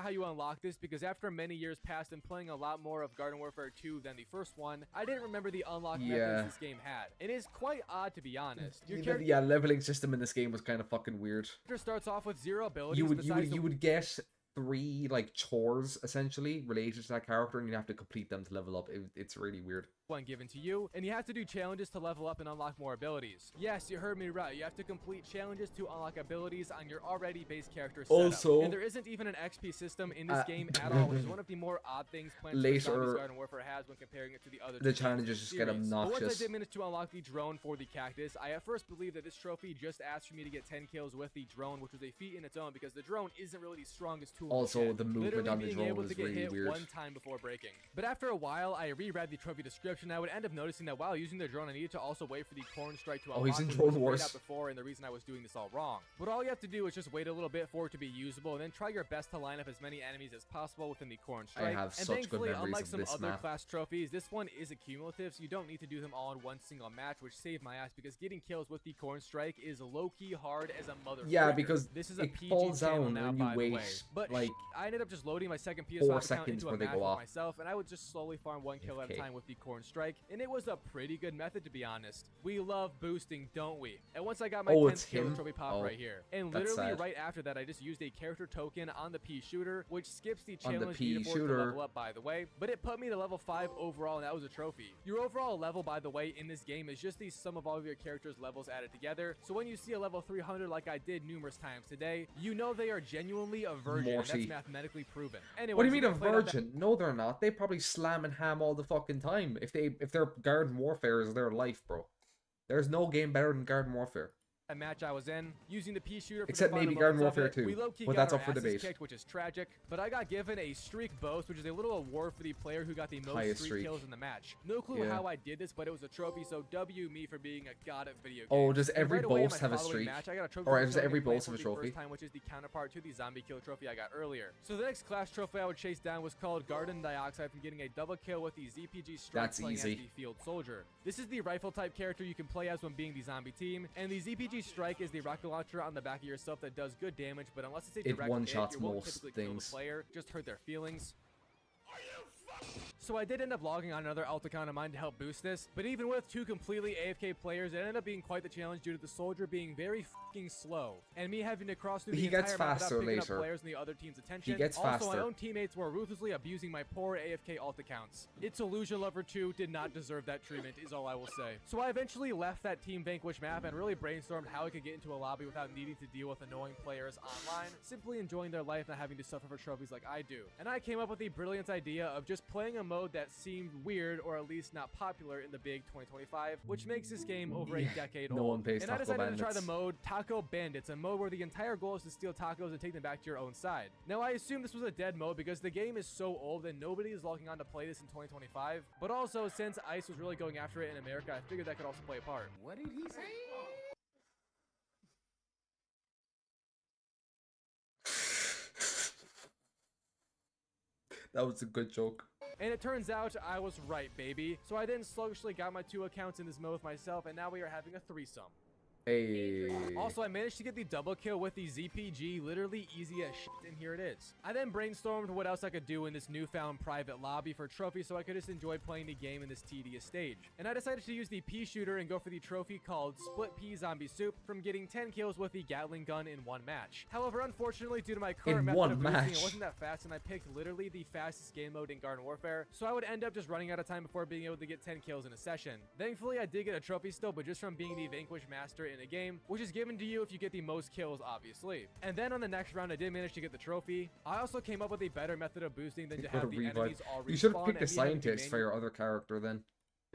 how you unlock this because after many years passed and playing a lot more of Garden Warfare 2 than the first one, I didn't remember the unlock methods this game had. It is quite odd, to be honest. Your character Yeah, leveling system in this game was kind of fucking weird. starts off with 0 abilities You besides the would get 3 like chores essentially related to that character, and you have to complete them to level up. It's really weird. One given to you, and you have to do challenges to level up and unlock more abilities. Yes, you heard me right. You have to complete challenges to unlock abilities on your already base character setup. Also, and there isn't even an XP system in this game at all, which is one of the more odd things Plants vs. Zombies Garden Warfare has when comparing it to the other. The challenges just get obnoxious. But once I did manage to unlock the drone for the cactus, I at first believed that this trophy just asked for me to get 10 kills with the drone, which was a feat in its own because the drone isn't really the strongest tool. Also, the movement on the being drone able is to get really hit weird. one time before breaking. But after a while, I reread the trophy description. I would end up noticing that while using the drone, I needed to also wait for the corn strike to unlock. He's in which Drone was Wars. out before, and the reason I was doing this all wrong. But all you have to do is just wait a little bit for it to be usable, and then try your best to line up as many enemies as possible within the corn strike. I have and such good thankfully, memories unlike of some this other map. class trophies, this one is accumulative, so you don't need to do them all in one single match, which saved my ass because getting kills with the corn strike is low-key hard as a mother. Yeah, because this is a it PG falls channel down now, when you by the wait, way. But like, I ended up just loading my second 4 PS5 account seconds into a before they match go with off. myself, and I would just slowly farm 1 kill at a Okay. time with the corn strike, and it was a pretty good method, to be honest. We love boosting, don't we? And once I got my 10th kill, the trophy popped right here. And That's literally sad. right after that, I just used a character token on the pea shooter, which skips the On the challenge pea needed for it to shooter. level up, by the way. But it put me to level 5 overall, and that was a trophy. Your overall level, by the way, in this game is just the sum of all of your character's levels added together. So when you see a level 300 like I did numerous times today, you know they are genuinely a virgin, and Morty. that's mathematically proven. Anyways, What do you mean we a played out that virgin? No, they're not. They probably slam and ham all the fucking time. If their Garden Warfare is their life, bro. There's no game better than Garden Warfare. a match I was in, using the pea shooter for Except the final maybe Garden moments of Warfare it. 2, We low-key but got that's our up for asses debate. kicked, which is tragic, but I got given a streak boast, which is a little award for the player who got the most Highest streak streak. kills in the match. No clue Yeah. how I did this, but it was a trophy, so W me for being a god at video games. Oh, does And every right away in boss my have a following streak? Match, I got a trophy Or for does showing every it playing boss have a for the trophy? First time, which is the counterpart to the zombie kill trophy I got earlier. So the next class trophy I would chase down was called Garden Dioxide from getting a double kill with the ZPG strike That's playing easy. as the field soldier. This is the rifle type character you can play as when being the zombie team, and the ZPG strike is the rocket launcher on the back of yourself that does good damage, but unless it's a It direct one-shots hit, you won't most typically kill the things. player, just hurt their feelings. So I did end up logging on another alt account of mine to help boost this, but even with two completely AFK players, it ended up being quite the challenge due to the soldier being very fucking slow, and me having to cross through the He gets entire map faster without picking later. up players in the other team's attention. gets also, faster. my own teammates were ruthlessly abusing my poor AFK alt accounts. It's Illusion Lover 2 did not deserve that treatment, is all I will say. So I eventually left that Team Vanquish map and really brainstormed how I could get into a lobby without needing to deal with annoying players online, simply enjoying their life, not having to suffer for trophies like I do. And I came up with the brilliant idea of just playing a mode that seemed weird, or at least not popular in the big 2025, which makes this game over a decade no old. one plays And I Taco decided to try the Bandits. mode Taco Bandits, a mode where the entire goal is to steal tacos and take them back to your own side. Now I assume this was a dead mode because the game is so old that nobody is logging on to play this in 2025, but also since ICE was really going after it in America, I figured that could also play a part. What did he say? That was a good joke. And it turns out I was right, baby. So I then sluggishly got my 2 accounts in this mode with myself, and now we are having a threesome. Hey. Also, I managed to get the double kill with the ZPG, literally easy as shit, and here it is. I then brainstormed what else I could do in this newfound private lobby for trophies so I could just enjoy playing the game in this tedious stage. And I decided to use the pea shooter and go for the trophy called Split Pea Zombie Soup from getting 10 kills with the Gatling gun in 1 match. However, unfortunately, due to my current In method one of boosting, match. it wasn't that fast, and I picked literally the fastest game mode in Garden Warfare, so I would end up just running out of time before being able to get 10 kills in a session. Thankfully, I did get a trophy still, but just from being the Vanquish Master in a game, which is given to you if you get the most kills, obviously. And then on the next round, I did manage to get the trophy. I also came up with a better method of boosting than to have the enemies all respawn. You should have picked a and me having to scientist for your other character then.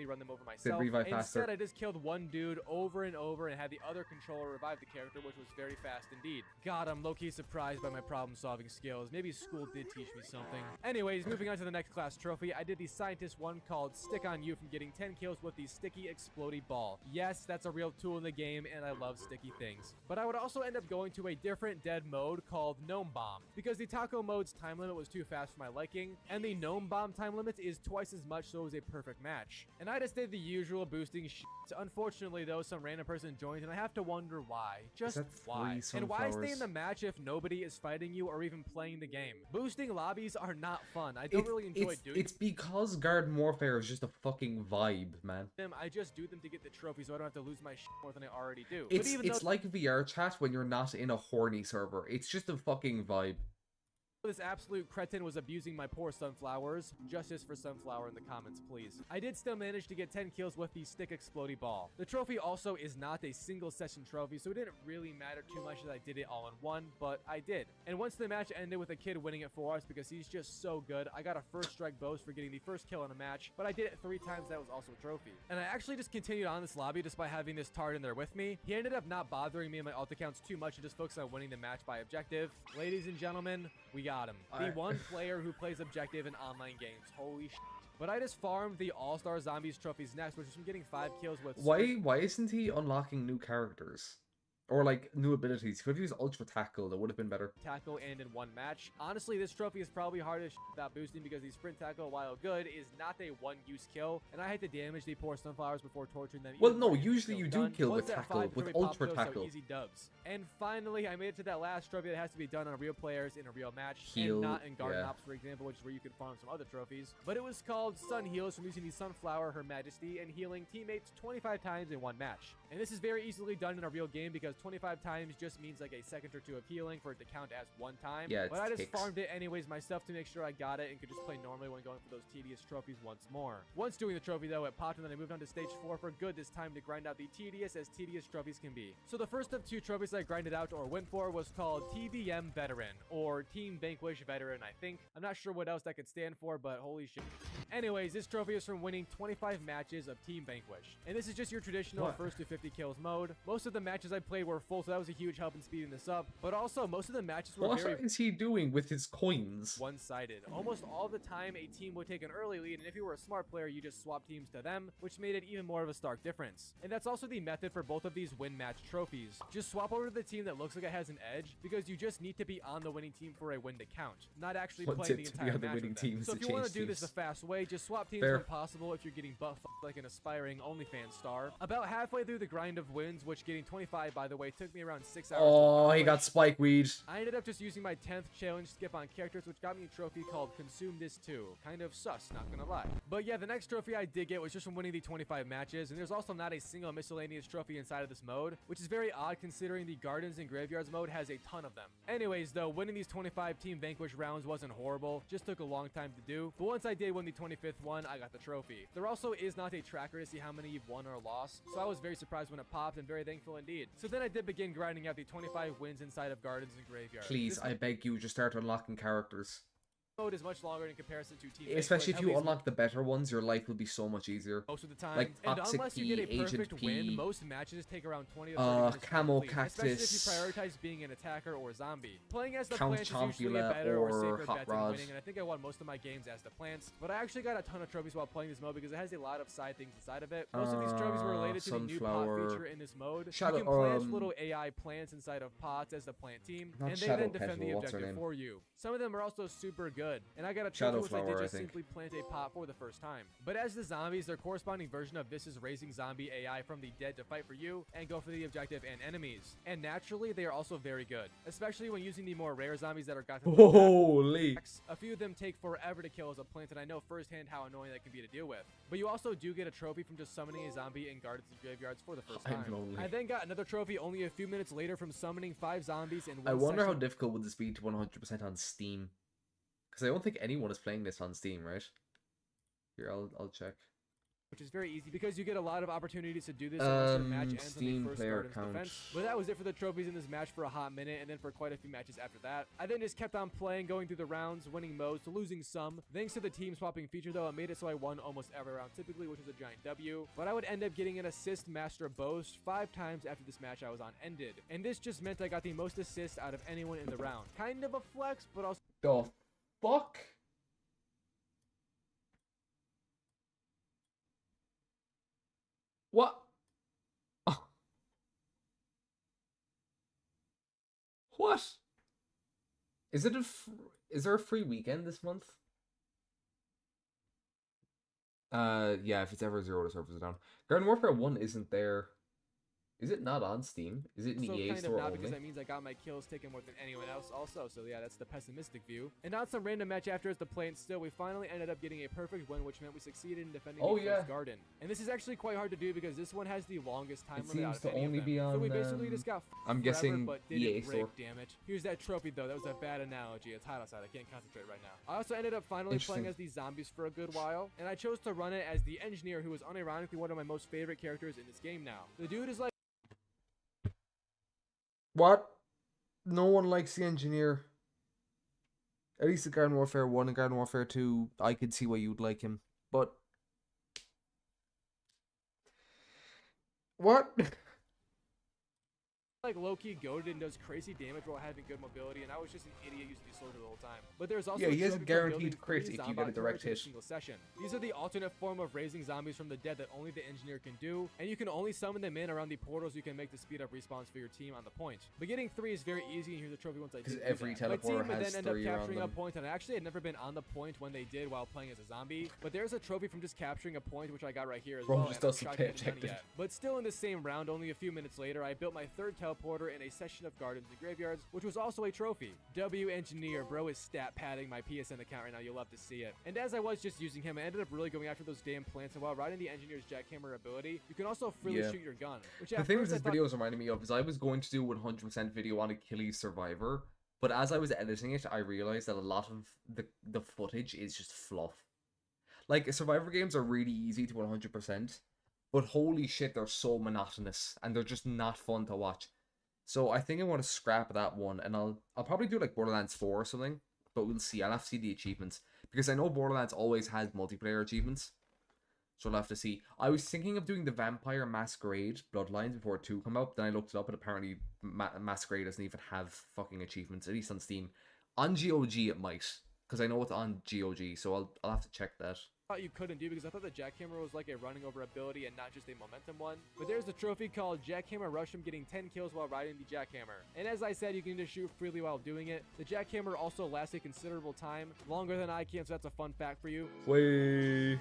run them over myself. revive faster. Instead, I just killed one dude over and over and had the other controller revive the character, which was very fast indeed. God, I'm low-key surprised by my problem-solving skills. Maybe school did teach me something. Anyways, moving on to the next class trophy, I did the scientist one called Stick on You from getting 10 kills with the sticky explodey ball. Yes, that's a real tool in the game, and I love sticky things. But I would also end up going to a different dead mode called Gnome Bomb, because the taco mode's time limit was too fast for my liking, and the Gnome Bomb time limit is twice as much, so it was a perfect match. And I just did the usual boosting shit. Unfortunately, though, some random person joined, and I have to wonder why. Just that why? 3 And why stay in sunflowers? the match if nobody is fighting you or even playing the game? Boosting lobbies are not fun. I don't really enjoy doing It's because Garden Warfare is just a fucking vibe, man. them. I just do them to get the trophy so I don't have to lose my shit more than I already do. But It's even though like VR chat when you're not in a horny server. It's just a fucking vibe. This absolute cretin was abusing my poor sunflowers. Justice for Sunflower in the comments, please. I did still manage to get 10 kills with the stick explodey ball. The trophy also is not a single session trophy, so it didn't really matter too much that I did it all in one, but I did. And once the match ended with a kid winning it for us because he's just so good, I got a first strike boast for getting the first kill in a match, but I did it 3 times, that was also a trophy. And I actually just continued on this lobby despite having this tard in there with me. He ended up not bothering me and my alt accounts too much and just focused on winning the match by objective. Ladies and gentlemen, we got him. The one player who plays objective in online games. Holy shit. But I just farmed the All-Star Zombies trophies next, which is from getting 5 kills with... Why isn't he unlocking new characters? Or, like, new abilities? He could have used Ultra Tackle. That would have been better. Tackle and in one match. Honestly, this trophy is probably hard as without boosting because the Sprint Tackle, while good, is not a one-use kill. And I had to damage the poor sunflowers before torturing them. Well, no, usually you do kill with Tackle, with Ultra Tackle. So easy dubs. And finally, I made it to that last trophy that has to be done on real players in a real match. Heal, and not in Garden Ops, for example, which is where you can farm some other trophies. But it was called Sun Heals from using the Sunflower, Her Majesty, and healing teammates 25 times in one match. And this is very easily done in a real game because 25 times just means like a second or two of healing for it to count as one time. Yeah, but I just farmed it anyways myself to make sure I got it and could just play normally when going for those tedious trophies once more. Once doing the trophy though, it popped and then I moved on to stage 4 for good this time to grind out the tedious trophies can be. So the first of 2 trophies I grinded out or went for was called TVM Veteran or Team Vanquish Veteran, I think. I'm not sure what else that could stand for, but holy shit. Anyways, this trophy is from winning 25 matches of Team Vanquish. And this is just your traditional first to 50 kills mode. Most of the matches I played were full, so that was a huge help in speeding this up. But also, most of the matches were What is he doing with his coins? One-sided. Almost all the time, a team would take an early lead, and if you were a smart player, you just swap teams to them, which made it even more of a stark difference. And that's also the method for both of these win match trophies. Just swap over to the team that looks like it has an edge, because you just need to be on the winning team for a win to count, not actually playing the entire match with them. So if you want to do this the fast way, just swap teams when possible if you're getting butt-fucked like an aspiring OnlyFans star. About halfway through the grind of wins, which getting 25, by the way, took me around 6 hours. Oh, he got spike weed. I ended up just using my 10th challenge skip on characters, which got me a trophy called Consume This Too. Kind of sus, not gonna lie. But yeah, the next trophy I did get was just from winning the 25 matches, and there's also not a single miscellaneous trophy inside of this mode, which is very odd considering the Gardens and Graveyards mode has a ton of them. Anyways, though, winning these 25 Team Vanquish rounds wasn't horrible, just took a long time to do, but once I did win the 25th one, I got the trophy. There also is not a tracker to see how many you've won or lost, so I was very surprised when it popped and very thankful indeed. So then I did begin grinding out the 25 wins inside of Gardens and Graveyards. Please, I beg you, just start unlocking characters. Mode is much longer in comparison to Team Especially if you unlock the better ones, your life will be so much easier. Most of the time, like and Toxic unless P, you get a perfect Agent P, win, most matches take around 20 to 30 minutes to Camel complete, especially if you Cactus, prioritize being an attacker or zombie. Playing as the Count plants is usually a Chompula better or or safer Hot bet than Rod. winning, and I think I won most of my games as the plants. But I actually got a ton of trophies while playing this mode because it has a lot of side things inside of it. Most of these trophies were related to the new pot Sunflower. feature in this mode. Shadow- you can plant little AI plants inside of pots as the plant team, Not and they Shadow then defend the Petal, what's her objective name? for you. Some of them are also super good, and I got a Shadow trophy which I Flower, did I just think. simply plant a pot for the first time. But as the zombies, their corresponding version of this is raising zombie AI from the dead to fight for you and go for the objective and enemies. And naturally, they are also very good, especially when using the more rare zombies that are gotten. Holy! A few of them take forever to kill as a plant, and I know firsthand how annoying that can be to deal with. But you also do get a trophy from just summoning a zombie in Gardens and Graveyards for the first time. I'm lonely. I then got another trophy only a few minutes later from summoning 5 zombies in one I wonder how session. difficult would this be to 100% on Steam? Because I don't think anyone is playing this on Steam, right? Here, I'll check. Which is very easy because you get a lot of opportunities to do this unless your match ends on the Steam first player Gardens count. defense. But that was it for the trophies in this match for a hot minute, and then for quite a few matches after that. I then just kept on playing, going through the rounds, winning most, losing some. Thanks to the team swapping feature though, it made it so I won almost every round typically, which was a giant W. But I would end up getting an assist master boast 5 times after this match I was on ended. And this just meant I got the most assists out of anyone in the round. Kind of a flex, but also... The fuck? What? Oh. What? Is it is there a free weekend this month? Yeah, if it's ever 0, the servers are down. Garden Warfare 1 isn't there. Is it not on Steam? Is it in the So EA kind of store not, only? because that means I got my kills taken more than anyone else also. So yeah, that's the pessimistic view. And on some random match after the play, and still, we finally ended up getting a perfect win, which meant we succeeded in defending Oh, the yeah. first garden. And this is actually quite hard to do because this one has the longest time It limit out seems of to any only of them. be So we on, basically just got I'm forever, guessing but didn't EA break store. damage. Here's that trophy though. That was a bad analogy. It's hot outside. I can't concentrate right now. I also ended up finally playing Interesting. as these zombies for a good while, and I chose to run it as the engineer, who is unironically one of my most favorite characters in this game now. The dude is like What? No one likes the engineer. At least in Garden Warfare 1 and Garden Warfare 2, I could see why you'd like him. But... What? low-key goated and does crazy damage while having good mobility, and I was just an idiot using these soldiers the whole time. But there's also Yeah, he has a trophy for guaranteed building crit 3 if you zombie get a direct turrets in hit. single session. These are the alternate form of raising zombies from the dead that only the engineer can do, and you can only summon them in around the portals you can make to speed up respawns for your team on the point. But getting 3 is very easy, and here's the trophy once I did Because do every that. My team teleporter would has then end up 3 around capturing a them. point, and I actually had never been on the point when they did while playing as a zombie, but there's a trophy from just capturing a point, which I got right here as Bro well, just and I'm does the shocked pit I hadn't done it objective. yet. But still in the same round, only a few minutes later, I built my 3rd teleporter in a session of Gardens and Graveyards, which was also a trophy. W Engineer, bro is stat padding my PSN account right now, you'll love to see it. And as I was just using him, I ended up really going after those damn plants, and while riding the Engineer's jackhammer ability, you can also freely Yeah. shoot your gun. Which The at thing first with I this thought video is reminding me of is I was going to do 100% video on Achilles Survivor, but as I was editing it, I realized that a lot of the footage is just fluff. Like, Survivor games are really easy to 100%, but holy shit, they're so monotonous, and they're just not fun to watch. So I think I want to scrap that one, and I'll probably do like Borderlands 4 or something, but we'll see. I'll have to see the achievements, because I know Borderlands always has multiplayer achievements. So I'll have to see. I was thinking of doing the Vampire Masquerade Bloodlines before 2 come out. Then I looked it up, and apparently Masquerade doesn't even have fucking achievements, at least on Steam. On GOG it might, because I know it's on GOG, so I'll have to check that. you couldn't do because I thought the jackhammer was like a running over ability and not just a momentum one. But there's a trophy called Jackhammer Rush from getting 10 kills while riding the jackhammer. And as I said, you can just shoot freely while doing it. The jackhammer also lasts a considerable time, longer than I can, so that's a fun fact for you. Wait.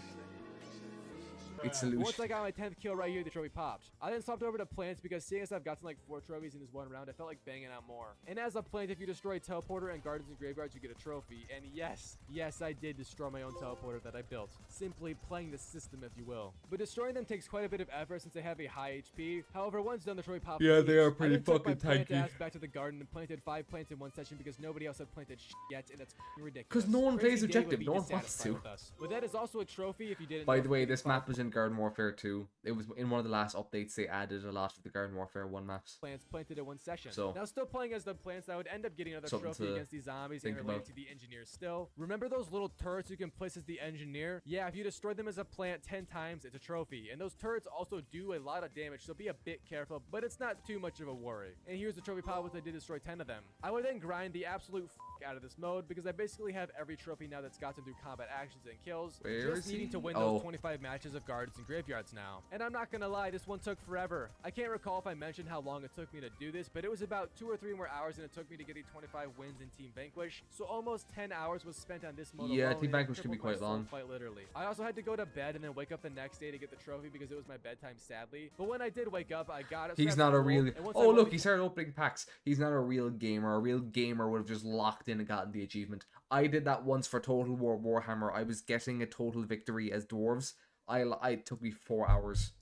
It's But illusion. once I got my 10th kill right here, the trophy popped. I then swapped over to plants because seeing as I've gotten like 4 trophies in this one round, I felt like banging out more. And as a plant, if you destroy teleporter and gardens and graveyards, you get a trophy. And yes, I did destroy my own teleporter that I built. Simply playing the system, if you will. But destroying them takes quite a bit of effort since they have a high HP. However, once done, the trophy pops. Yeah, they are I pretty then took my fucking plant tanky. ass back to the garden and planted 5 plants in one session because nobody else had planted yet, and that's ridiculous. 'Cause no one Crazy plays Dave would objective, be no one wants dissatisfied to. with us. But that is also a trophy if you didn't By know. the way, this map was in Garden Warfare 2. It was in one of the last updates. They added a lot of the Garden Warfare 1 maps. Plants planted in one session. So- now still playing as the plants, I would end up getting another Something trophy to against these zombies and think related about. to the engineers still. Remember those little turrets you can place as the engineer? Yeah, if you destroy them as a plant 10 times, it's a trophy. And those turrets also do a lot of damage, so be a bit careful, but it's not too much of a worry. And here's the trophy pile once I did destroy 10 of them. I would then grind the absolute out of this mode because I basically have every trophy now that's gotten through combat actions and kills. Where just is needing he? to win Oh. those 25 matches of gardens and graveyards now. And I'm not gonna lie, this one took forever. I can't recall if I mentioned how long it took me to do this, but it was about 2 or 3 more hours than it took me to get the 25 wins in Team Vanquish. So almost 10 hours was spent on this mode Yeah, alone, Team and it Vanquish can be tripled my quite long. soul quite literally. I also had to go to bed and then wake up the next day to get the trophy because it was my bedtime, sadly. But when I did wake up, I got it. So He's that's not a cool. real. And once I Oh, won look, the he started opening packs. He's not a real gamer. A real gamer would have just locked in and gotten the achievement. I did that once for Total War Warhammer. I was getting a total victory as dwarves. It took me 4 hours.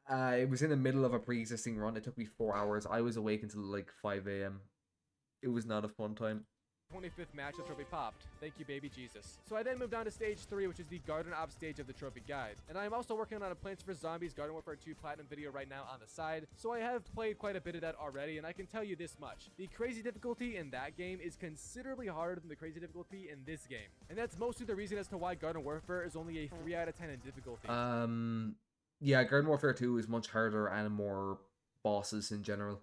It was in the middle of a pre-existing run. It took me 4 hours. I was awake until like 5 a.m. It was not a fun time. 25th match, the trophy popped. Thank you, baby Jesus. So I then moved on to stage 3, which is the Garden Op stage of the trophy guide. And I am also working on a Plants vs. Zombies Garden Warfare 2 Platinum video right now on the side. So I have played quite a bit of that already, and I can tell you this much. The crazy difficulty in that game is considerably harder than the crazy difficulty in this game. And that's mostly the reason as to why Garden Warfare is only a 3 out of 10 in difficulty. Yeah, Garden Warfare 2 is much harder and more bosses in general.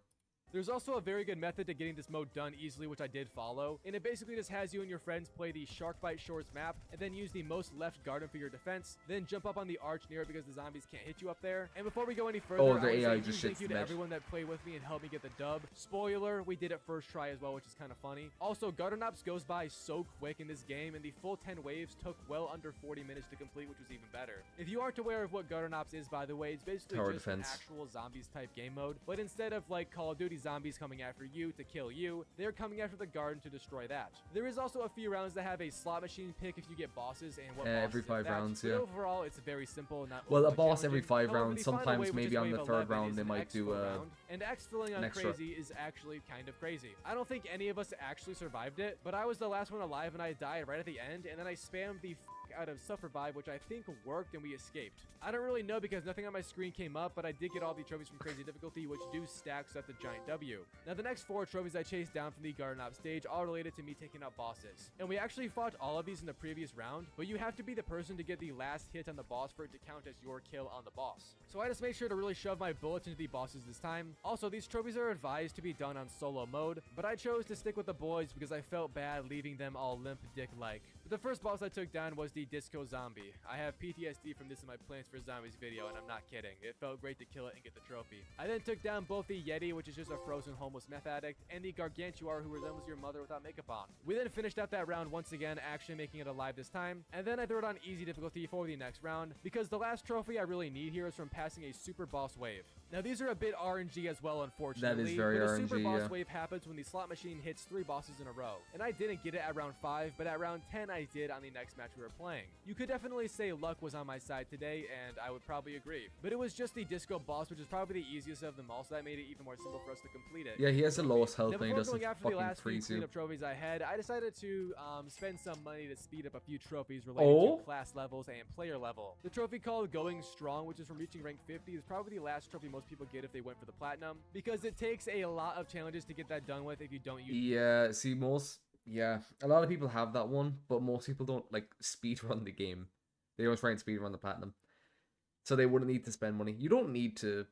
There's also a very good method to getting this mode done easily, which I did follow, and it basically just has you and your friends play the Sharkbite Shores map, and then use the most left garden for your defense, then jump up on the arch near it because the zombies can't hit you up there. And before we go any further, Oh, I the wanna AI say just huge shits thank you the to bed. everyone that played with me and helped me get the dub. Spoiler, we did it first try as well, which is kind of funny. Also, Garden Ops goes by so quick in this game, and the full 10 waves took well under 40 minutes to complete, which was even better. If you aren't aware of what Garden Ops is, by the way, it's basically Tower just defense. an actual zombies type game mode, but instead of like Call of Duty zombies coming after you to kill you, they're coming after the garden to destroy that. There is also a few rounds that have a slot machine pick if you get bosses and what bosses every at 5 that, rounds, but yeah. overall it's very simple and not Well, a overly boss every challenging. 5 However, rounds. the final Sometimes wave, which maybe is on the wave 3rd 11, round is they an might do exfil round, and exfilling on extra. crazy is actually kind of crazy. I don't think any of us actually survived it, but I was the last one alive and I died right at the end, and then I spammed the out of Suffer Vibe, which I think worked, and we escaped. I don't really know because nothing on my screen came up, but I did get all the trophies from Crazy Difficulty, which do stack, so that's a giant W. Now, the next 4 trophies I chased down from the Garden Ops stage all related to me taking out bosses. And we actually fought all of these in the previous round, but you have to be the person to get the last hit on the boss for it to count as your kill on the boss. So I just made sure to really shove my bullets into the bosses this time. Also, these trophies are advised to be done on solo mode, but I chose to stick with the boys because I felt bad leaving them all limp dick-like. The first boss I took down was the Disco Zombie. I have PTSD from this in my Plants vs. Zombies video, and I'm not kidding. It felt great to kill it and get the trophy. I then took down both the Yeti, which is just a frozen homeless meth addict, and the Gargantuar, who resembles your mother without makeup on. We then finished out that round once again, actually making it alive this time, and then I threw it on easy difficulty for the next round, because the last trophy I really need here is from passing a super boss wave. Now, these are a bit RNG as well, unfortunately. That is very but a RNG, super boss yeah. wave happens when the slot machine hits 3 bosses in a row. And I didn't get it at round 5, but at round 10 I did on the next match we were playing. You could definitely say luck was on my side today, and I would probably agree. But it was just the disco boss, which is probably the easiest of them all, so that made it even more simple for us to complete it. Yeah, he has the lowest health Now, and he before doesn't going after the fucking last few freeze you. cleanup trophies I had, I decided to spend some money to speed up a few trophies related Oh? to class levels and player level. The trophy called Going Strong, which is from reaching rank 50, is probably the last trophy most people get if they went for the platinum, because it takes a lot of challenges to get that done with if you don't use Yeah, see, yeah, a lot of people have that one, but most people don't, like, speedrun the game. They don't try and speedrun the platinum. So they wouldn't need to spend money. You don't need to...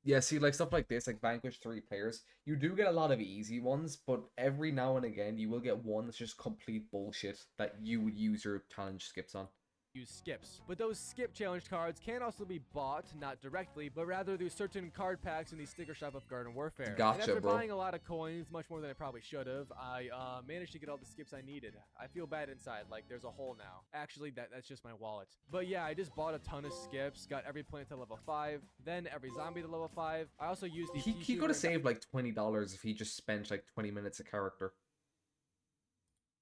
Yeah, see, like, stuff like this, like Vanquish 3 players, you do get a lot of easy ones, but every now and again, you will get one that's just complete bullshit that you would use your challenge skips on. use skips. But those skip challenge cards can also be bought, not directly, but rather through certain card packs in the sticker shop of Garden Warfare. Gotcha, and after bro. buying a lot of coins, much more than I probably should have, I managed to get all the skips I needed. I feel bad inside, like there's a hole now. Actually, that's just my wallet. But yeah, I just bought a ton of skips, got every plant to level 5, then every zombie to level 5. I also used the He could have saved like $20 if he just spent like 20 minutes a character.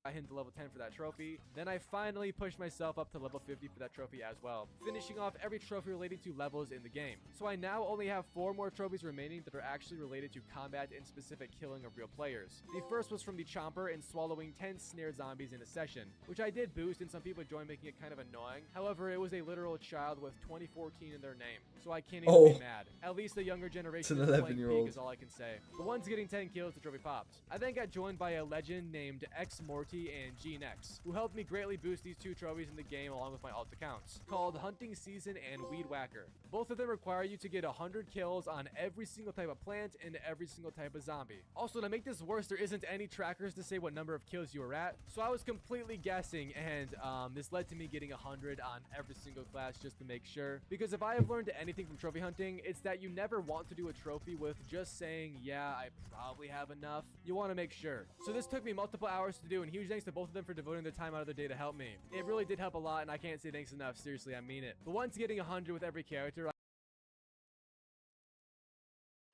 I hit to level 10 for that trophy. Then I finally pushed myself up to level 50 for that trophy as well, finishing off every trophy related to levels in the game. So I now only have 4 more trophies remaining that are actually related to combat and specific killing of real players. The first was from the Chomper and swallowing 10 snared zombies in a session, which I did boost and some people joined, making it kind of annoying. However, it was a literal child with 2014 in their name, so I can't even be mad. At least the younger generation It's is an playing 11-year-old. peak is all I can say. The one's getting 10 kills, the trophy popped. I then got joined by a legend named X Morty and GeneX, who helped me greatly boost these 2 trophies in the game along with my alt accounts, called Hunting Season and Weed Whacker. Both of them require you to get 100 kills on every single type of plant and every single type of zombie. Also, to make this worse, there isn't any trackers to say what number of kills you were at, so I was completely guessing, and this led to me getting 100 on every single class just to make sure, because if I have learned anything from trophy hunting, it's that you never want to do a trophy with just saying, yeah, I probably have enough. You want to make sure. So this took me multiple hours to do, and huge thanks to both of them for devoting their time out of their day to help me. It really did help a lot, and I can't say thanks enough. Seriously, I mean it. But once getting 100 with every character,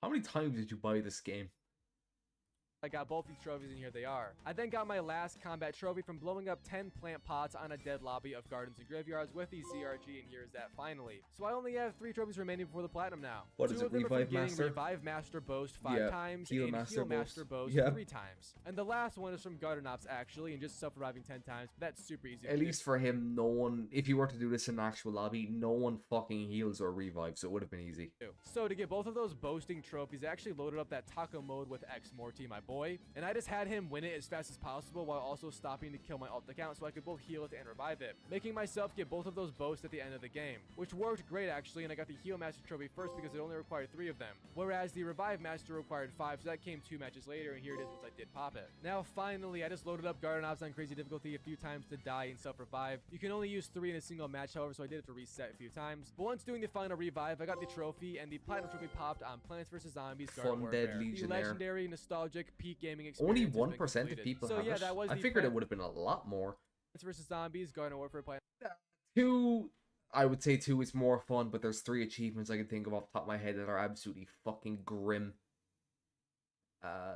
How many times did you buy this game? I got both these trophies, and here they are. I then got my last combat trophy from blowing up 10 plant pots on a dead lobby of gardens and graveyards with the ZRG, and here's that finally. So I only have 3 trophies remaining before the platinum now. What 2 is it, of them are Revive from getting Master? Revive Master Boast 5 Yeah, times Heal and Master Heal Boast. Master Boast Yeah. 3 times. And the last one is from Garden Ops actually, and just self-reviving 10 times, but that's super easy. At to do. least for him, no one, if you were to do this in an actual lobby, no one fucking heals or revives, so it would have been easy. So to get both of those boasting trophies, I actually loaded up that taco mode with X Morty, my boy. boy, and I just had him win it as fast as possible while also stopping to kill my alt account so I could both heal it and revive it, making myself get both of those boasts at the end of the game, which worked great actually, and I got the heal master trophy first because it only required 3 of them, whereas the revive master required 5, so that came 2 matches later, and here it is once I did pop it. Now finally, I just loaded up Garden Ops on crazy difficulty a few times to die and self-revive. You can only use 3 in a single match, however, so I did have to reset a few times, but once doing the final revive, I got the trophy, and the platinum trophy popped on Plants vs. Zombies Garden Warfare. Dead The Legionnaire. legendary, nostalgic, peak gaming experience. Only 1% of people so have yeah, it. that was I the figured it Plants would have been a lot more. vs. Zombies Garden Warfare plan. 2, I would say 2 is more fun, but there's 3 achievements I can think of off the top of my head that are absolutely fucking grim.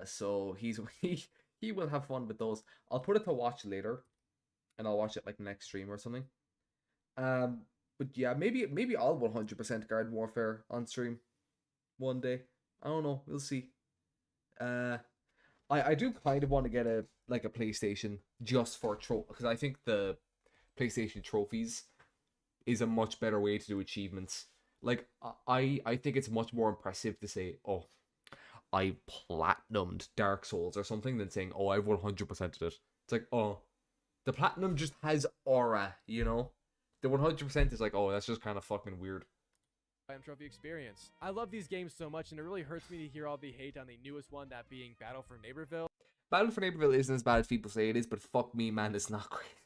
So he will have fun with those. I'll put it to watch later, and I'll watch it like next stream or something. But yeah, maybe I'll 100% Garden Warfare on stream one day. I don't know. We'll see. I do kind of want to get a PlayStation just for because I think the PlayStation trophies is a much better way to do achievements. Like I think it's much more impressive to say, oh, I platinumed Dark Souls or something than saying, oh, I've 100%ed it. It's like, oh, the platinum just has aura, you know? The 100% is like, oh, that's just kind of fucking weird. Trophy experience. I love these games so much, and it really hurts me to hear all the hate on the newest one, that being Battle for Neighborville. Battle for Neighborville isn't as bad as people say it is, but fuck me, man, it's not great.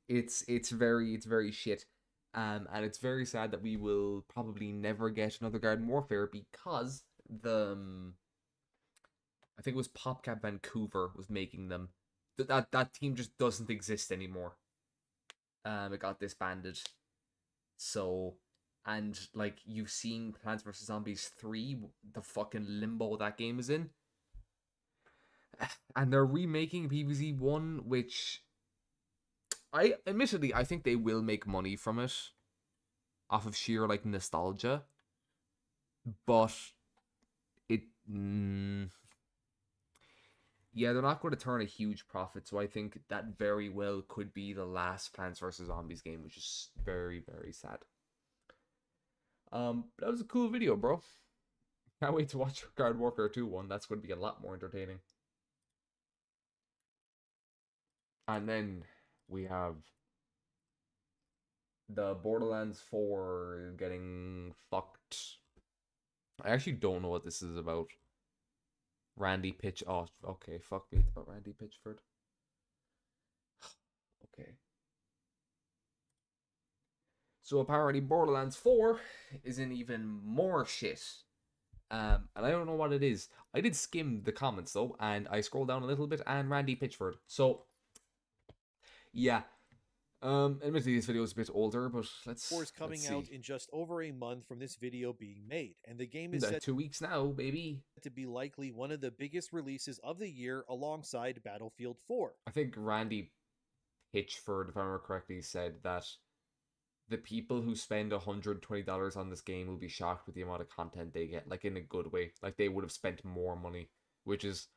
It's very shit. And it's very sad that we will probably never get another Garden Warfare because I think it was PopCap Vancouver was making them. That team just doesn't exist anymore. It got disbanded. So, and like you've seen Plants vs. Zombies 3, the fucking limbo that game is in. And they're remaking PvZ 1, which I think they will make money from it off of sheer like nostalgia. But yeah, they're not going to turn a huge profit, so I think that very well could be the last Plants vs. Zombies game, which is very, very sad. That was a cool video, bro. Can't wait to watch Garden Warfare 2 one. That's going to be a lot more entertaining. And then we have the Borderlands 4 getting fucked. I actually don't know what this is about. Randy Pitch. Oh, okay. Fuck me. It's about Randy Pitchford. Okay. So apparently Borderlands 4 is in even more shit. And I don't know what it is. I did skim the comments though, and I scrolled down a little bit, and Randy Pitchford. So, yeah. Admittedly, this video is a bit older, but let's. 4 is coming out in just over a month from this video being made, and the game is set 2 weeks now, baby. to be likely one of the biggest releases of the year alongside Battlefield 4. I think Randy Pitchford, if I remember correctly, said that the people who spend $120 on this game will be shocked with the amount of content they get, like in a good way. Like they would have spent more money, which is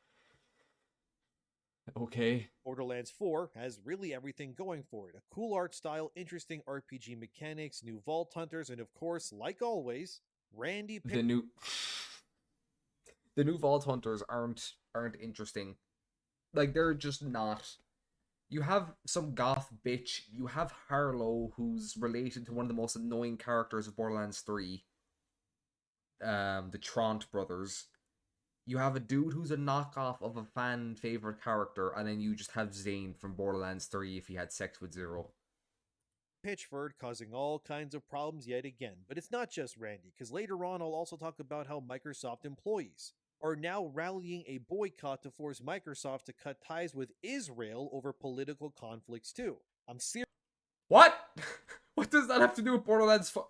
okay. Borderlands 4 has really everything going for it. A cool art style, interesting RPG mechanics, new Vault Hunters, and of course, like always, Randy The new Vault Hunters aren't interesting. Like they're just not. You have some goth bitch. You have Harlow, who's related to one of the most annoying characters of Borderlands 3. The Trant brothers. You have a dude who's a knockoff of a fan favorite character, and then you just have Zane from Borderlands 3 if he had sex with Zero. Pitchford causing all kinds of problems yet again. But it's not just Randy, because later on I'll also talk about how Microsoft employees are now rallying a boycott to force Microsoft to cut ties with Israel over political conflicts too. I'm What? What does that have to do with Borderlands 4?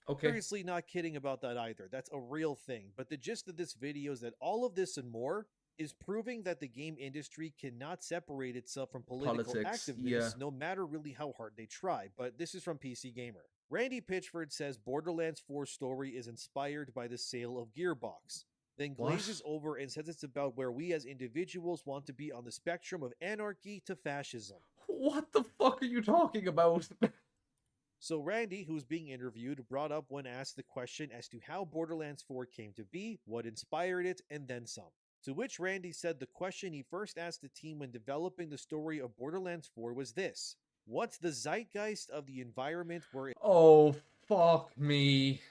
Okay. seriously not kidding about that either. That's a real thing. But the gist of this video is that all of this and more is proving that the game industry cannot separate itself from political activists, no matter really how hard they try. But this is from PC Gamer. Randy Pitchford says Borderlands 4's story is inspired by the sale of Gearbox. Then glazes over and says it's about where we as individuals want to be on the spectrum of anarchy to fascism. What the fuck are you talking about? So Randy, who's being interviewed, brought up when asked the question as to how Borderlands 4 came to be, what inspired it, and then some. To which Randy said the question he first asked the team when developing the story of Borderlands 4 was this: what's the zeitgeist of the environment we're in? Oh, fuck me.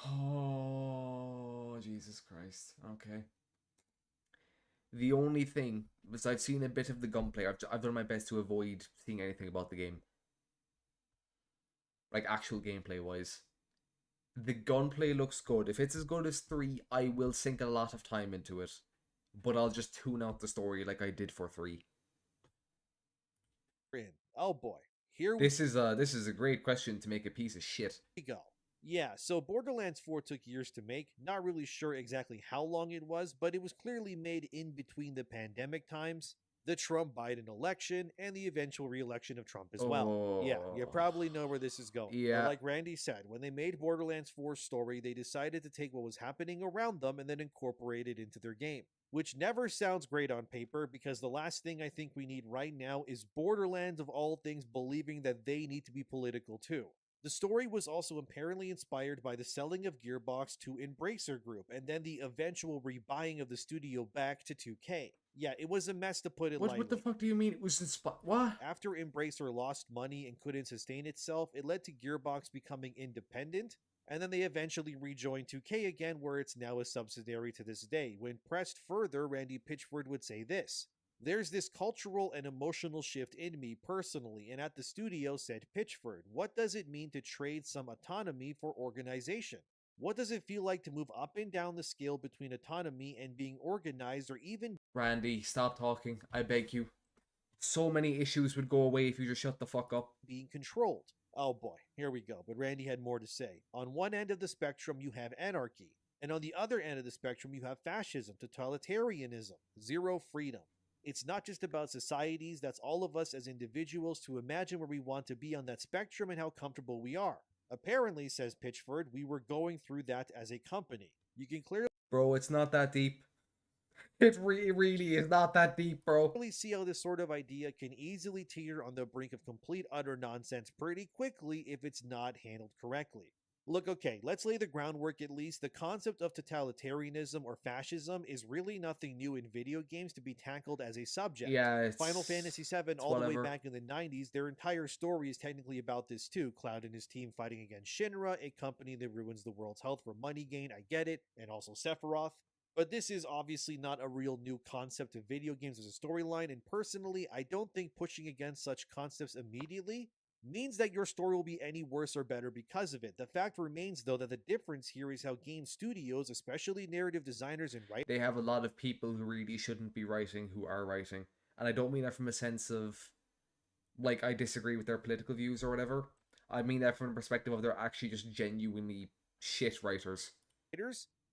Oh, Jesus Christ. Okay. The only thing was I've seen a bit of the gunplay. I've done my best to avoid seeing anything about the game. Like, actual gameplay wise. The gunplay looks good. If it's as good as 3, I will sink a lot of time into it. But I'll just tune out the story like I did for 3. Oh boy. This is a great question to make a piece of shit. We go. Yeah, so Borderlands 4 took years to make. Not really sure exactly how long it was, but it was clearly made in between the pandemic times, the Trump-Biden election, and the eventual re-election of Trump as well. Yeah, you probably know where this is going. Yeah. But like Randy said, when they made Borderlands 4's story, they decided to take what was happening around them and then incorporate it into their game. Which never sounds great on paper, because the last thing I think we need right now is Borderlands of all things believing that they need to be political too. The story was also apparently inspired by the selling of Gearbox to Embracer Group, and then the eventual rebuying of the studio back to 2K. Yeah, it was a mess, to put it lightly. What the fuck do you mean it was inspired? What? After Embracer lost money and couldn't sustain itself, it led to Gearbox becoming independent, and then they eventually rejoined 2K again, where it's now a subsidiary to this day. When pressed further, Randy Pitchford would say this: "There's this cultural and emotional shift in me personally, and at the studio," said Pitchford, "what does it mean to trade some autonomy for organization? What does it feel like to move up and down the scale between autonomy and being organized, or even..." Randy, stop talking. I beg you. So many issues would go away if you just shut the fuck up. "being controlled." Oh boy, here we go. But Randy had more to say. On one end of the spectrum, you have anarchy. And on the other end of the spectrum, you have fascism, totalitarianism, zero freedom. It's not just about societies, that's all of us as individuals to imagine where we want to be on that spectrum and how comfortable we are. Apparently, says Pitchford, we were going through that as a company. You can clearly... Bro, it's not that deep. It really is not that deep, bro. Really see how this sort of idea can easily teeter on the brink of complete utter nonsense pretty quickly if it's not handled correctly. Look, okay, let's lay the groundwork at least. The concept of totalitarianism or fascism is really nothing new in video games to be tackled as a subject. Yeah, Final Fantasy VII, all the way back in the 90s, their entire story is technically about this too. Cloud and his team fighting against Shinra, a company that ruins the world's health for money gain, I get it, and also Sephiroth. But this is obviously not a real new concept of video games as a storyline, and personally, I don't think pushing against such concepts immediately means that your story will be any worse or better because of it. The fact remains, though, that the difference here is how game studios, especially narrative designers and writers, they have a lot of people who really shouldn't be writing who are writing. And I don't mean that from a sense of, like, I disagree with their political views or whatever. I mean that from the perspective of they're actually just genuinely shit writers.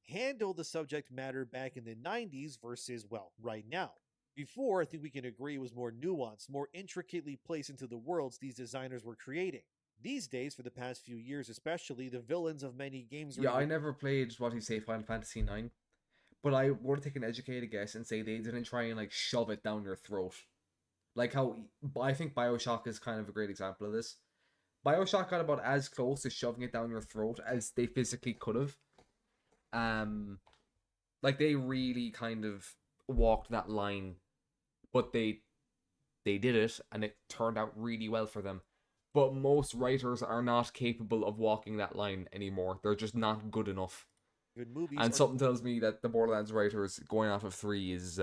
Handle the subject matter back in the 90s versus, well, right now. Before, I think we can agree it was more nuanced, more intricately placed into the worlds these designers were creating. These days, for the past few years especially, the villains of many games... Yeah, I never played, Final Fantasy IX. But I want to take an educated guess and say they didn't try and, like, shove it down your throat. Like how, I think BioShock is kind of a great example of this. BioShock got about as close to shoving it down your throat as they physically could have. Like, they really kind of walked that line, but they did it, and it turned out really well for them. But most writers are not capable of walking that line anymore. They're just not good enough. And something tells me that the Borderlands writers going out of 3 is,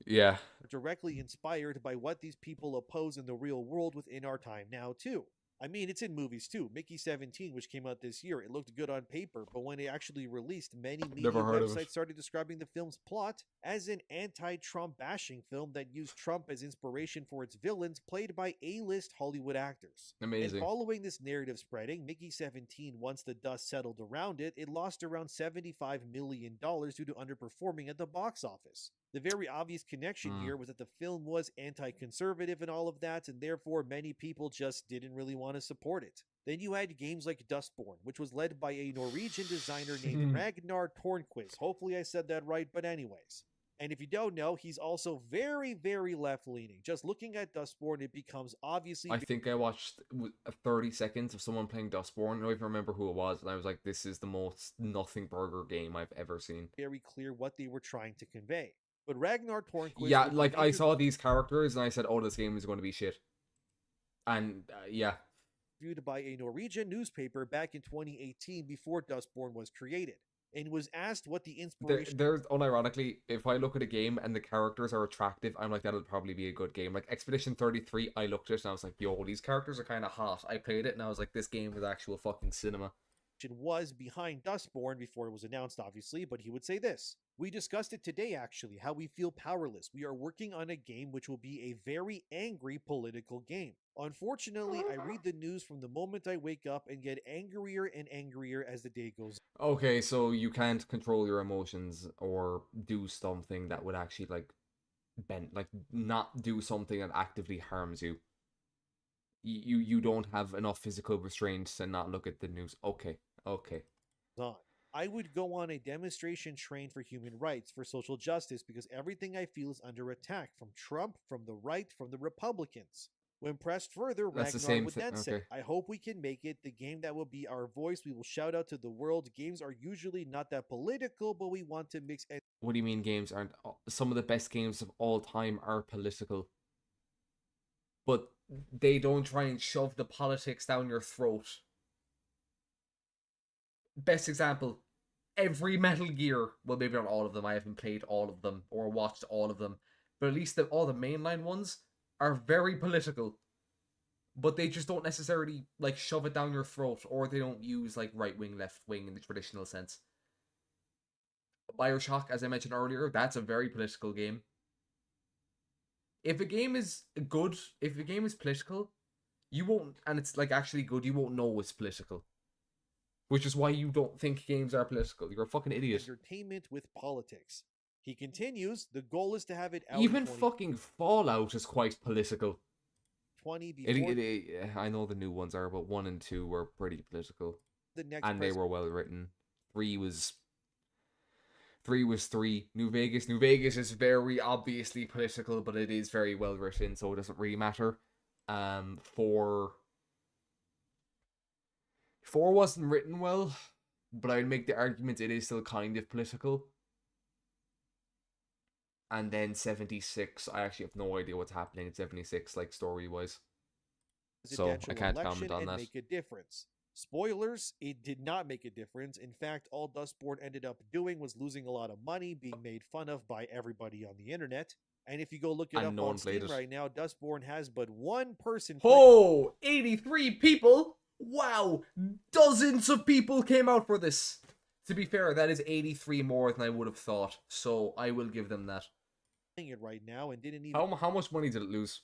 yeah. directly inspired by what these people oppose in the real world within our time now, too. I mean, it's in movies too. Mickey 17, which came out this year, it looked good on paper, but when it actually released, many media websites started describing the film's plot as an anti-Trump bashing film that used Trump as inspiration for its villains, played by A-list Hollywood actors. Amazing. And following this narrative spreading, Mickey 17, once the dust settled around it, it lost around $75 million due to underperforming at the box office. The very obvious connection here was that the film was anti-conservative and all of that, and therefore many people just didn't really want to support it. Then you had games like Dustborn, which was led by a Norwegian designer named Ragnar Tornquist. Hopefully I said that right, but anyways. And if you don't know, he's also very, very left-leaning. Just looking at Dustborn, it becomes obviously... I think I watched 30 seconds of someone playing Dustborn. I don't even remember who it was. And I was like, this is the most nothing burger game I've ever seen. Very clear what they were trying to convey. But Ragnar Tornquist... Yeah, like, I saw these characters and I said, oh, this game is going to be shit. And, yeah. Viewed by a Norwegian newspaper back in 2018 before Dustborn was created. And was asked what the inspiration... There's unironically, if I look at a game and the characters are attractive, I'm like, that'll probably be a good game. Like Expedition 33, I looked at it and I was like, yo, these characters are kind of hot. I played it and I was like, this game is actual fucking cinema. Was behind Dustborn before it was announced, obviously, but he would say this. We discussed it today, actually, how we feel powerless. We are working on a game which will be a very angry political game. Unfortunately, I read the news from the moment I wake up and get angrier and angrier as the day goes on. Okay, so you can't control your emotions or do something that would actually, like, not do something that actively harms you. You don't have enough physical restraint to not look at the news. Okay. I would go on a demonstration train for human rights, for social justice, because everything I feel is under attack from Trump, from the right, from the Republicans. When pressed further, Ragnar would then say, I hope we can make it the game that will be our voice. We will shout out to the world. Games are usually not that political, but we want to mix... What do you mean games aren't? Some of the best games of all time are political. But they don't try and shove the politics down your throat. Best example, every Metal Gear, well, maybe not all of them, I haven't played all of them or watched all of them, but at least all the mainline ones are very political, but they just don't necessarily like shove it down your throat, or they don't use like right wing, left wing in the traditional sense. BioShock, as I mentioned earlier, that's a very political game. If a game is good, if a game is political, you won't, and it's like actually good, you won't know it's political. Which is why you don't think games are political. You're a fucking idiot. Entertainment with politics. He continues, the goal is to have it out. Even fucking Fallout is quite political. 20 before... I know the new ones are, but 1 and 2 were pretty political. They were well written. 3 was 3. New Vegas is very obviously political, but it is very well written, so it doesn't really matter. 4 wasn't written well, but I'd make the argument it is still kind of political. And then 76, I actually have no idea what's happening in 76, like story-wise. So I can't comment on that. Make a difference. Spoilers, it did not make a difference. In fact, all Dustborn ended up doing was losing a lot of money, being made fun of by everybody on the internet. And if you go look it up on Steam right now, Dustborn has but one person... 83 people? Wow, dozens of people came out for this. To be fair, that is 83 more than I would have thought, so I will give them that. It right now and didn't even... How much money did it lose?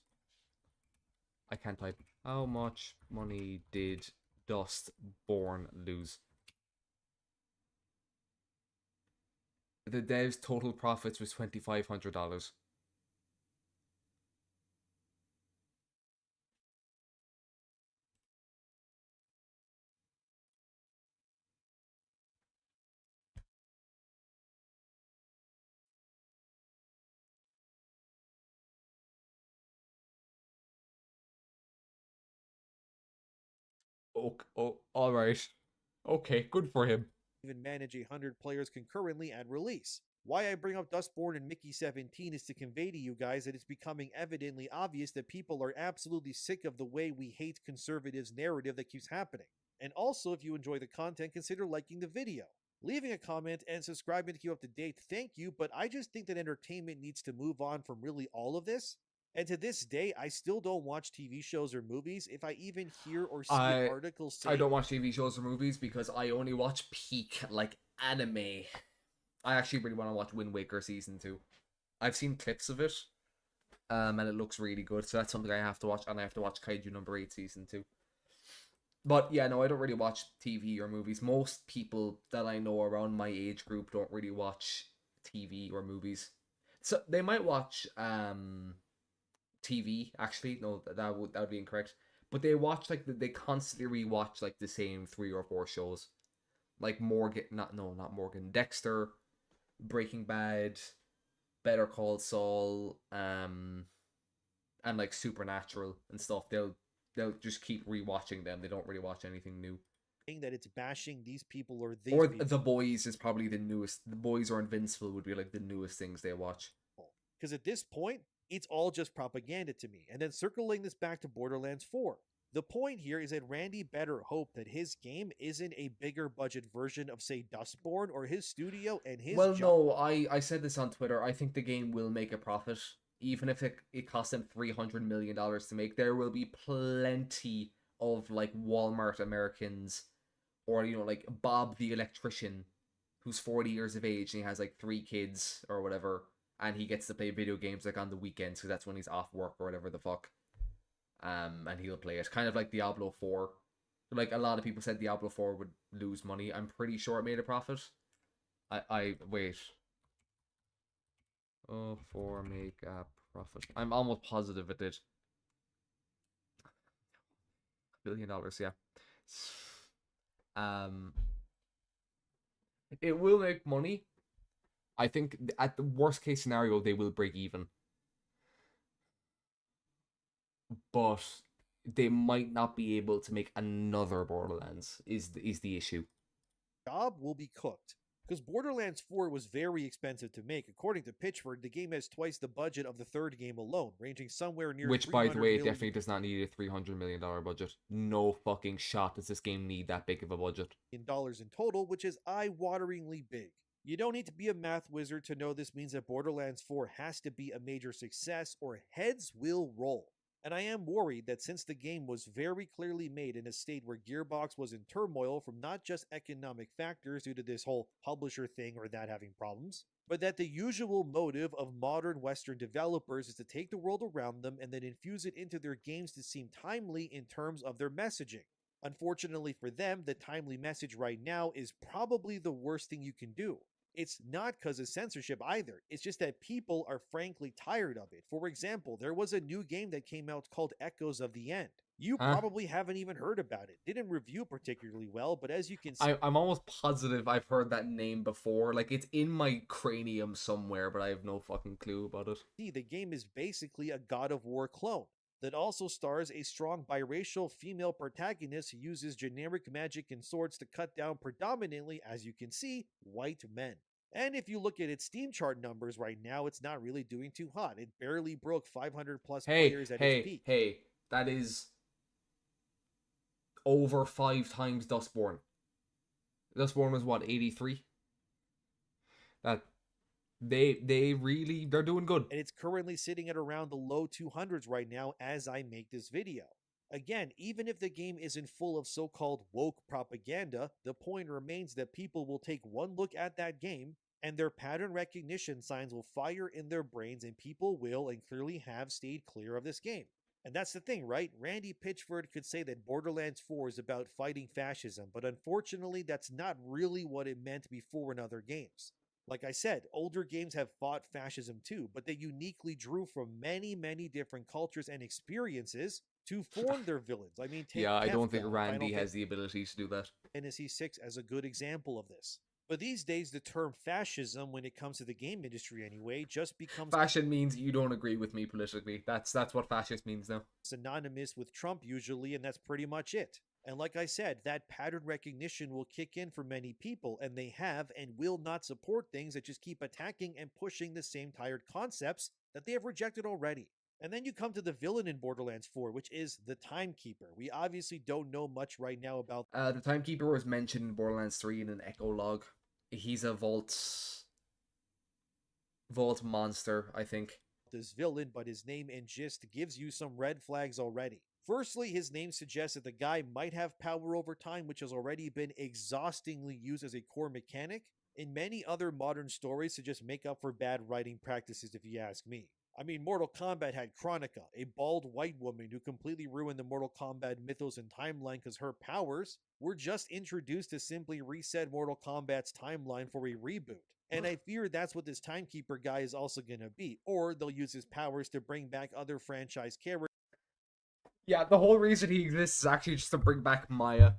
I can't type. How much money did Dustborn lose? The dev's total profits was $2,500. Oh, all right. Okay, good for him. Even manage 100 players concurrently at release. Why I bring up Dustborn and Mickey 17 is to convey to you guys that it's becoming evidently obvious that people are absolutely sick of the way we hate conservatives narrative that keeps happening. And also, if you enjoy the content, consider liking the video, leaving a comment, and subscribing to keep up to date. Thank you, but I just think that entertainment needs to move on from really all of this. And to this day, I still don't watch TV shows or movies. If I even hear or see articles saying... I don't watch TV shows or movies because I only watch peak, like, anime. I actually really want to watch Wind Waker Season 2. I've seen clips of it, and it looks really good, so that's something I have to watch, and I have to watch Kaiju number 8 Season 2. But, yeah, no, I don't really watch TV or movies. Most people that I know around my age group don't really watch TV or movies. So, they might watch, TV, actually. No, that would be incorrect. But they watch, like, they constantly rewatch, like, the same 3 or 4 shows. Like Morgan, not Morgan, Dexter, Breaking Bad, Better Call Saul, and like Supernatural and stuff, they'll just keep rewatching them. They don't really watch anything new. That it's bashing these people or these Or people. The Boys is probably the newest. The Boys or Invincible would be like the newest things they watch. Because at this point, it's all just propaganda to me. And then circling this back to Borderlands 4. The point here is that Randy better hope that his game isn't a bigger budget version of, say, Dustborn, or his studio and his no, I said this on Twitter. I think the game will make a profit. Even if it costs them $300 million to make, there will be plenty of like Walmart Americans, or like Bob the electrician, who's 40 years of age and he has like 3 kids or whatever, and he gets to play video games like on the weekends because that's when he's off work or whatever the fuck. And he'll play it. Kind of like Diablo 4. Like, a lot of people said Diablo 4 would lose money. I'm pretty sure it made a profit. I wait. Oh, 4 make a profit. I'm almost positive it did. $1 billion, yeah. It will make money. I think at the worst case scenario, they will break even. But they might not be able to make another Borderlands, is the issue. Job will be cooked. Because Borderlands 4 was very expensive to make. According to Pitchford, the game has twice the budget of the third game alone, ranging somewhere near Which, by the way, it definitely does not need a $300 million budget. No fucking shot does this game need that big of a budget. In dollars in total, which is eye-wateringly big. You don't need to be a math wizard to know this means that Borderlands 4 has to be a major success or heads will roll. And I am worried that since the game was very clearly made in a state where Gearbox was in turmoil from not just economic factors due to this whole publisher thing or that having problems, but that the usual motive of modern Western developers is to take the world around them and then infuse it into their games to seem timely in terms of their messaging. Unfortunately for them, the timely message right now is probably the worst thing you can do. It's not because of censorship either. It's just that people are frankly tired of it. For example, there was a new game that came out called Echoes of the End. You probably haven't even heard about it. Didn't review particularly well, but as you can see... I'm almost positive I've heard that name before. Like, it's in my cranium somewhere, but I have no fucking clue about it. The game is basically a God of War clone that also stars a strong biracial female protagonist who uses generic magic and swords to cut down predominantly, as you can see, white men. And if you look at its Steam chart numbers right now, it's not really doing too hot. It barely broke 500 plus players at its peak. Hey, that is over 5 times Dustborn. Dustborn was what, 83? They're doing good. And it's currently sitting at around the low 200s right now as I make this video. Again, even if the game isn't full of so-called woke propaganda, the point remains that people will take one look at that game and their pattern recognition signs will fire in their brains and people will and clearly have stayed clear of this game. And that's the thing, right? Randy Pitchford could say that Borderlands 4 is about fighting fascism, but unfortunately that's not really what it meant before in other games. Like I said, older games have fought fascism too, but they uniquely drew from many, many different cultures and experiences to form their villains. I mean, take I don't Kefka, think Randy Final has the ability to do that. Fantasy VI as a good example of this. But these days, the term fascism, when it comes to the game industry anyway, just becomes... Fashion means you don't agree with me politically. That's what fascist means now. Synonymous with Trump usually, and that's pretty much it. And like I said, that pattern recognition will kick in for many people, and they have and will not support things that just keep attacking and pushing the same tired concepts that they have rejected already. And then you come to the villain in Borderlands 4, which is the Timekeeper. We obviously don't know much right now about... The Timekeeper was mentioned in Borderlands 3 in an Echo log. He's a vault monster, I think. This villain, but his name and gist gives you some red flags already. Firstly, his name suggests that the guy might have power over time, which has already been exhaustingly used as a core mechanic in many other modern stories to just make up for bad writing practices, if you ask me. I mean, Mortal Kombat had Kronika, a bald white woman who completely ruined the Mortal Kombat mythos and timeline because her powers were just introduced to simply reset Mortal Kombat's timeline for a reboot. And I fear that's what this Timekeeper guy is also going to be. Or they'll use his powers to bring back other franchise characters. Yeah, the whole reason he exists is actually just to bring back Maya.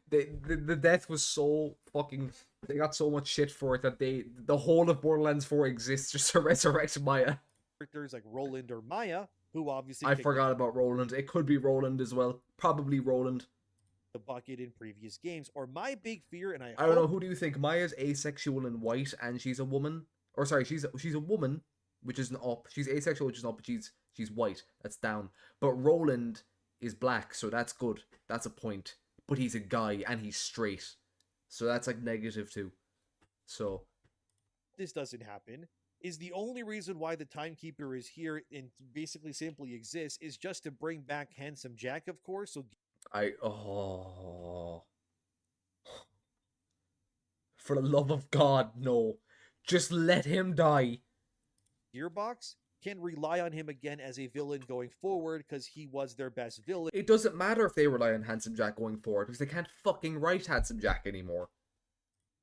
The death was so fucking. They got so much shit for it that the whole of Borderlands 4 exists just to resurrect Maya. Characters like Roland or Maya, who obviously I forgot about Roland. It could be Roland as well. Probably Roland. The bucket in previous games. Or my big fear, and I don't know, who do you think? Maya's asexual and white, and she's a woman. Or sorry, she's a woman, which is an up. She's asexual, which is an up, but she's white. That's down. But Roland is black, so that's good. That's a point. But he's a guy and he's straight. So that's like negative too. So this doesn't happen is the only reason why the Timekeeper is here and basically simply exists is just to bring back Handsome Jack, of course. So for the love of God, no. Just let him die. Gearbox can rely on him again as a villain going forward because he was their best villain. It doesn't matter if they rely on Handsome Jack going forward because they can't fucking write Handsome Jack anymore.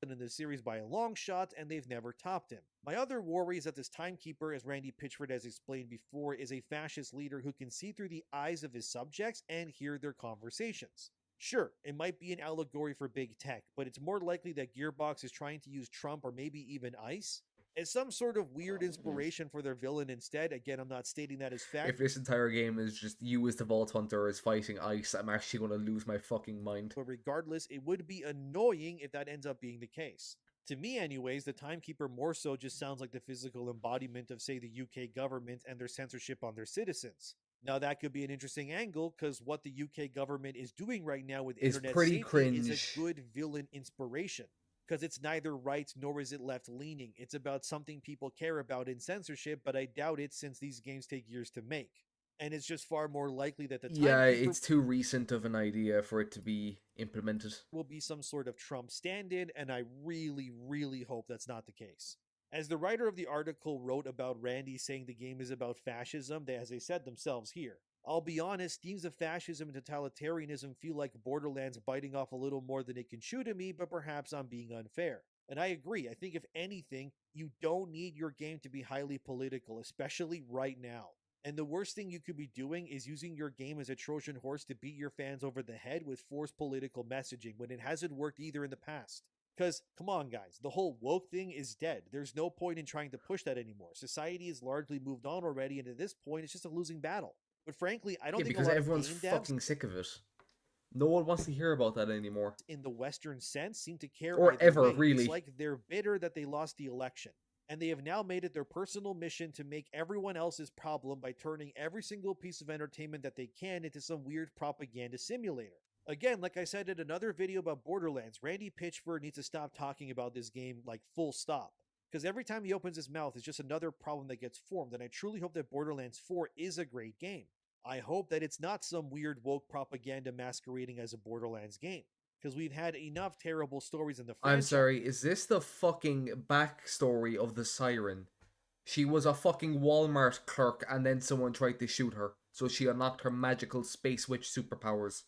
In the series by a long shot, and they've never topped him. My other worry is that this Timekeeper, as Randy Pitchford has explained before, is a fascist leader who can see through the eyes of his subjects and hear their conversations. Sure, it might be an allegory for big tech, but it's more likely that Gearbox is trying to use Trump or maybe even ICE as some sort of weird inspiration for their villain instead. Again, I'm not stating that as fact. If this entire game is just you as the Vault Hunter is fighting ICE, I'm actually going to lose my fucking mind. But regardless, it would be annoying if that ends up being the case. To me anyways, the Timekeeper more so just sounds like the physical embodiment of, say, the UK government and their censorship on their citizens. Now that could be an interesting angle, because what the UK government is doing right now with internet pretty safety cringe. is a good villain inspiration. Because it's neither right nor is it left-leaning. It's about something people care about in censorship, but I doubt it since these games take years to make. And it's just far more likely that the Timekeeper it's too recent of an idea for it to be implemented. Will be some sort of Trump stand-in, and I really, really hope that's not the case. As the writer of the article wrote about Randy saying the game is about fascism, as they said themselves here. I'll be honest, themes of fascism and totalitarianism feel like Borderlands biting off a little more than it can chew to me, but perhaps I'm being unfair. And I agree, I think if anything, you don't need your game to be highly political, especially right now. And the worst thing you could be doing is using your game as a Trojan horse to beat your fans over the head with forced political messaging when it hasn't worked either in the past. Because, come on guys, the whole woke thing is dead. There's no point in trying to push that anymore. Society has largely moved on already, and at this point, it's just a losing battle. But frankly, I don't think because a lot everyone's of game fucking sick of it. No one wants to hear about that anymore. In the Western sense, seem to care or either ever way. really. It's like they're bitter that they lost the election, and they have now made it their personal mission to make everyone else's problem by turning every single piece of entertainment that they can into some weird propaganda simulator. Again, like I said in another video about Borderlands, Randy Pitchford needs to stop talking about this game like full stop. Because every time he opens his mouth, it's just another problem that gets formed, and I truly hope that Borderlands 4 is a great game. I hope that it's not some weird woke propaganda masquerading as a Borderlands game. Because we've had enough terrible stories in the franchise. I'm sorry, is this the fucking backstory of the Siren? She was a fucking Walmart clerk and then someone tried to shoot her, so she unlocked her magical space witch superpowers.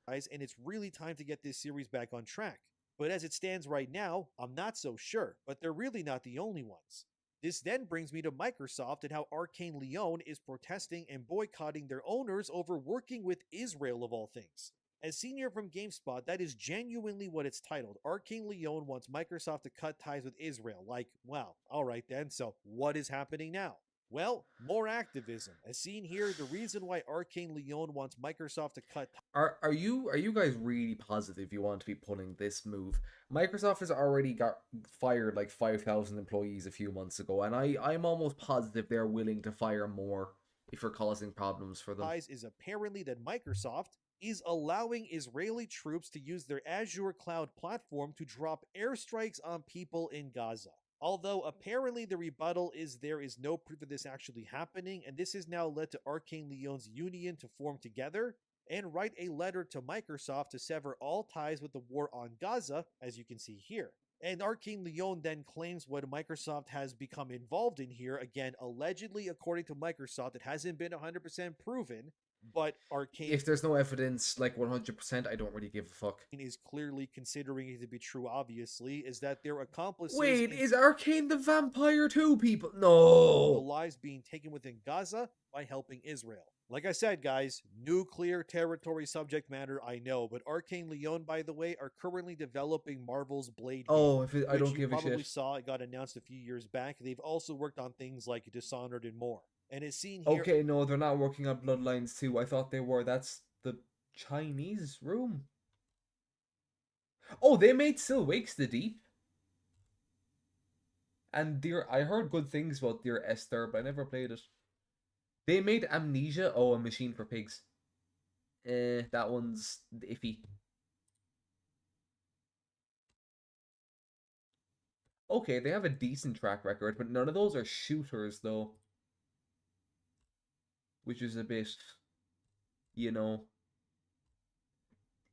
And it's really time to get this series back on track. But as it stands right now, I'm not so sure, but they're really not the only ones. This then brings me to Microsoft and how Arcane Leon is protesting and boycotting their owners over working with Israel of all things. As seen here from GameSpot, that is genuinely what it's titled. Arcane Leon wants Microsoft to cut ties with Israel. Like, wow, alright then, so what is happening now? Well, more activism. As seen here, the reason why Arcane Leon wants Microsoft to cut Are you guys really positive you want to be pulling this move? Microsoft has already got fired like 5,000 employees a few months ago, and I'm almost positive they're willing to fire more if you're causing problems for them. Is apparently that Microsoft is allowing Israeli troops to use their Azure cloud platform to drop airstrikes on people in Gaza. Although apparently the rebuttal is there is no proof of this actually happening, and this has now led to Arcane Leon's union to form together and write a letter to Microsoft to sever all ties with the war on Gaza, as you can see here. And Arcane Leon then claims what Microsoft has become involved in here, again, allegedly according to Microsoft, it hasn't been 100% proven, but Arcane... If there's no evidence, like 100%, I don't really give a fuck. ...is clearly considering it to be true, obviously, is that their accomplices... Wait, is Arcane the vampire too, people? No! ...the lives being taken within Gaza by helping Israel. Like I said, guys, nuclear territory subject matter, I know, but Arcane Leon, by the way, are currently developing Marvel's Blade Oh, game, I don't which you give a probably shit. saw. It got announced a few years back. They've also worked on things like Dishonored and more. And it's seen here. Okay, no, they're not working on Bloodlines 2. I thought they were. That's the Chinese room. Oh, they made Still Wakes the Deep. And Dear, I heard good things about Dear Esther, but I never played it. They made Amnesia. Oh, A Machine for Pigs. That one's iffy. Okay, they have a decent track record, but none of those are shooters, though. Which is a bit, you know,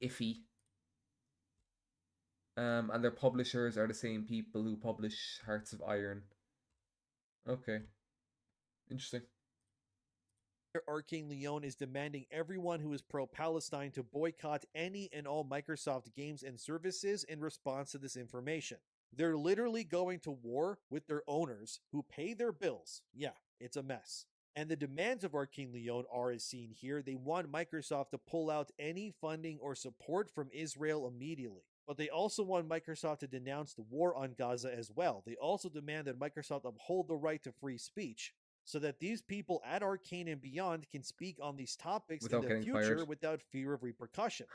iffy. And their publishers are the same people who publish Hearts of Iron. Okay. Interesting. Arcane Leon is demanding everyone who is pro-Palestine to boycott any and all Microsoft games and services in response to this information. They're literally going to war with their owners who pay their bills. Yeah, it's a mess. And the demands of Arcane Leon are as seen here. They want Microsoft to pull out any funding or support from Israel immediately. But they also want Microsoft to denounce the war on Gaza as well. They also demand that Microsoft uphold the right to free speech, so that these people at Arcane and beyond can speak on these topics Without in the getting future fired. without fear of repercussions.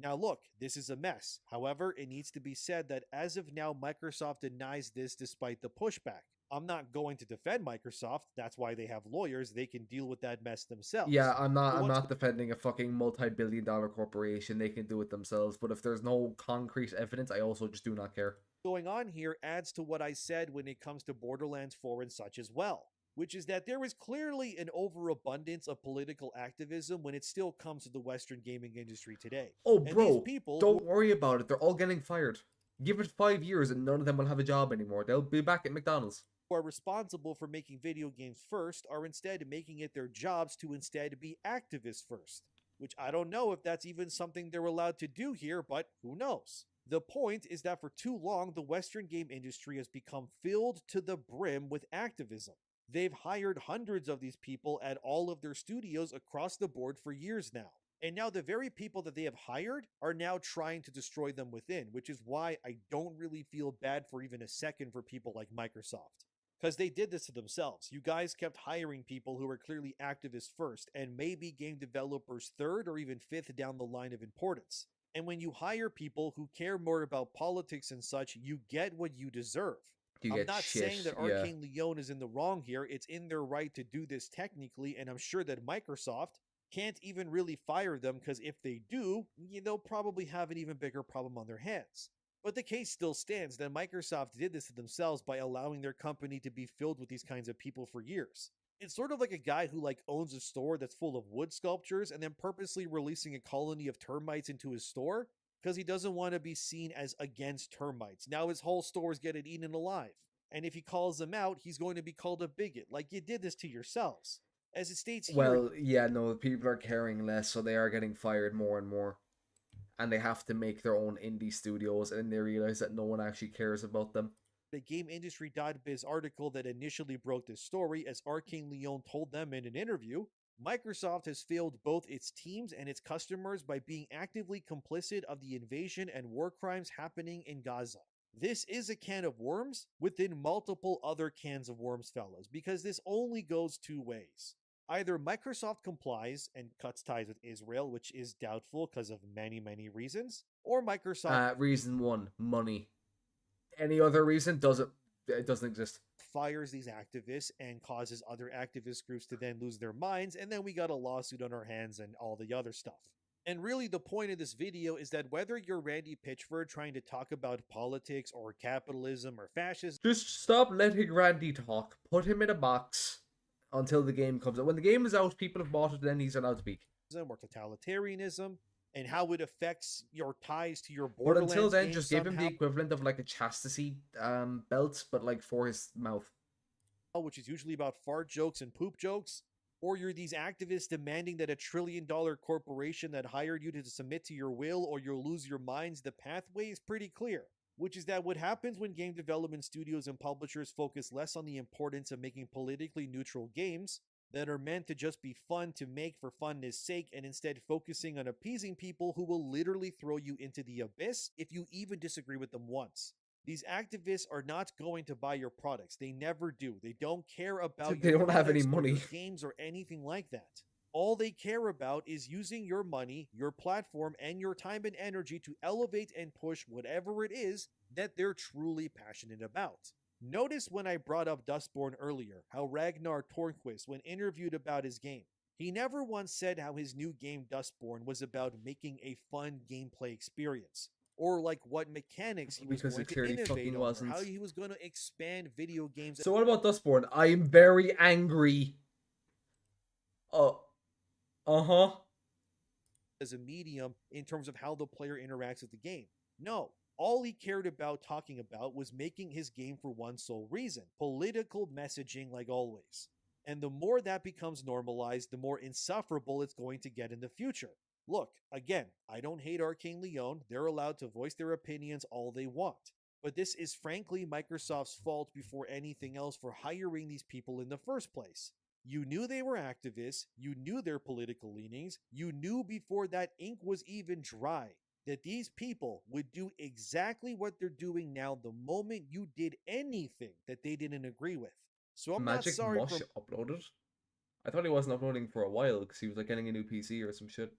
Now look, this is a mess. However, it needs to be said that as of now, Microsoft denies this despite the pushback. I'm not going to defend Microsoft. That's why they have lawyers. They can deal with that mess themselves. Yeah, I'm not defending a fucking multi-billion-dollar corporation. They can do it themselves. But if there's no concrete evidence, I also just do not care. Going on here adds to what I said when it comes to Borderlands 4 and such as well, which is that there is clearly an overabundance of political activism when it still comes to the Western gaming industry today. Oh, And bro, these people don't worry about it. They're all getting fired. Give it 5 years and none of them will have a job anymore. They'll be back at McDonald's. who are responsible for making video games first are instead making it their jobs to instead be activists first. Which I don't know if that's even something they're allowed to do here, but who knows? The point is that for too long, the Western game industry has become filled to the brim with activism. They've hired hundreds of these people at all of their studios across the board for years now. And now the very people that they have hired are now trying to destroy them within, which is why I don't really feel bad for even a second for people like Microsoft. Because they did this to themselves. You guys kept hiring people who were clearly activists first, and maybe game developers third or even fifth down the line of importance. And when you hire people who care more about politics and such, you get what you deserve. I'm not saying that Arcane Leon is in the wrong here. It's in their right to do this technically, and I'm sure that Microsoft can't even really fire them, because if they do, they'll probably have an even bigger problem on their hands. But the case still stands that Microsoft did this to themselves by allowing their company to be filled with these kinds of people for years. It's sort of like a guy who owns a store that's full of wood sculptures and then purposely releasing a colony of termites into his store because he doesn't want to be seen as against termites. Now his whole store is getting eaten alive. And if he calls them out, he's going to be called a bigot. You did this to yourselves. As it states here... Well, yeah, no, people are caring less, so they are getting fired more and more. And they have to make their own indie studios, and they realize that no one actually cares about them. The GameIndustry.biz article that initially broke this story, as Arcane Leon told them in an interview, Microsoft has failed both its teams and its customers by being actively complicit of the invasion and war crimes happening in Gaza. This is a can of worms within multiple other cans of worms, fellas, because this only goes two ways. Either Microsoft complies and cuts ties with Israel, which is doubtful because of many, many reasons, or Microsoft... Reason one, money. Any other reason doesn't exist. Fires these activists and causes other activist groups to then lose their minds, and then we got a lawsuit on our hands and all the other stuff. And really the point of this video is that whether you're Randy Pitchford trying to talk about politics or capitalism or fascism... Just stop letting Randy talk. Put him in a box until the game comes out. When the game is out, people have bought it, then he's allowed to speak. Or totalitarianism, and how it affects your ties to your Borderlands. But until then, just give him the equivalent of a chastity belt, but for his mouth. Which is usually about fart jokes and poop jokes. Or you're these activists demanding that $1 trillion corporation that hired you to submit to your will or you'll lose your minds. The pathway is pretty clear. Which is that what happens when game development studios and publishers focus less on the importance of making politically neutral games that are meant to just be fun to make for funness sake and instead focusing on appeasing people who will literally throw you into the abyss if you even disagree with them once. These activists are not going to buy your products. They never do. They don't care about They your don't have any products or money. your games or anything like that. All they care about is using your money, your platform, and your time and energy to elevate and push whatever it is that they're truly passionate about. Notice when I brought up Dustborn earlier, how Ragnar Tornquist, when interviewed about his game, he never once said how his new game Dustborn was about making a fun gameplay experience, or like what mechanics he was Because going it to clearly innovate fucking on, or wasn't. how he was going to expand video games. So what about Dustborn? I am very angry. As a medium in terms of how the player interacts with the game. No, all he cared about talking about was making his game for one sole reason: political messaging, like always. And the more that becomes normalized, the more insufferable it's going to get in the future. Look, again, I don't hate Arcane Leon. They're allowed to voice their opinions all they want. But this is frankly Microsoft's fault before anything else for hiring these people in the first place. You knew they were activists, you knew their political leanings, you knew before that ink was even dry that these people would do exactly what they're doing now the moment you did anything that they didn't agree with. So I'm Magic not sorry Mush for uploaded? I thought he wasn't uploading for a while because he was like getting a new PC or some shit.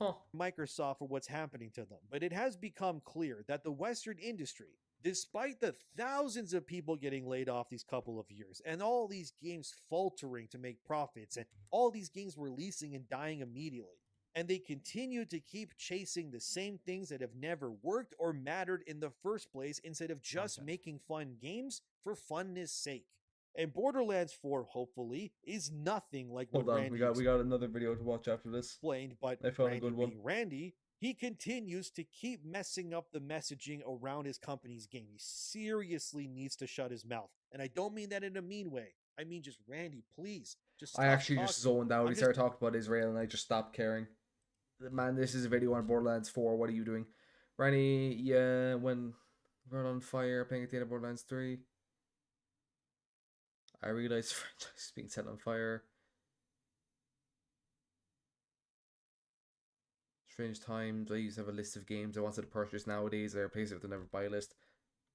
Huh. Microsoft for what's happening to them, but it has become clear that the Western industry, despite the thousands of people getting laid off these couple of years, and all these games faltering to make profits, and all these games releasing and dying immediately, and they continue to keep chasing the same things that have never worked or mattered in the first place instead of just making fun games for funness sake. And Borderlands 4, hopefully, is nothing like what Hold on, Randy we got another video to watch after this. explained, but I found a Randy good one. being Randy, he continues to keep messing up the messaging around his company's game. He seriously needs to shut his mouth. And I don't mean that in a mean way. I mean just, Randy, please, just stop I actually talking. just zoned out. I'm He just- started talking about Israel and I just stopped caring. Man, this is a video on Borderlands 4. What are you doing? Ranny, yeah, when we're on fire, playing a data Borderlands 3. I realized franchise is being set on fire. Strange times. I used to have a list of games I wanted to purchase nowadays. I replace it with the never buy list.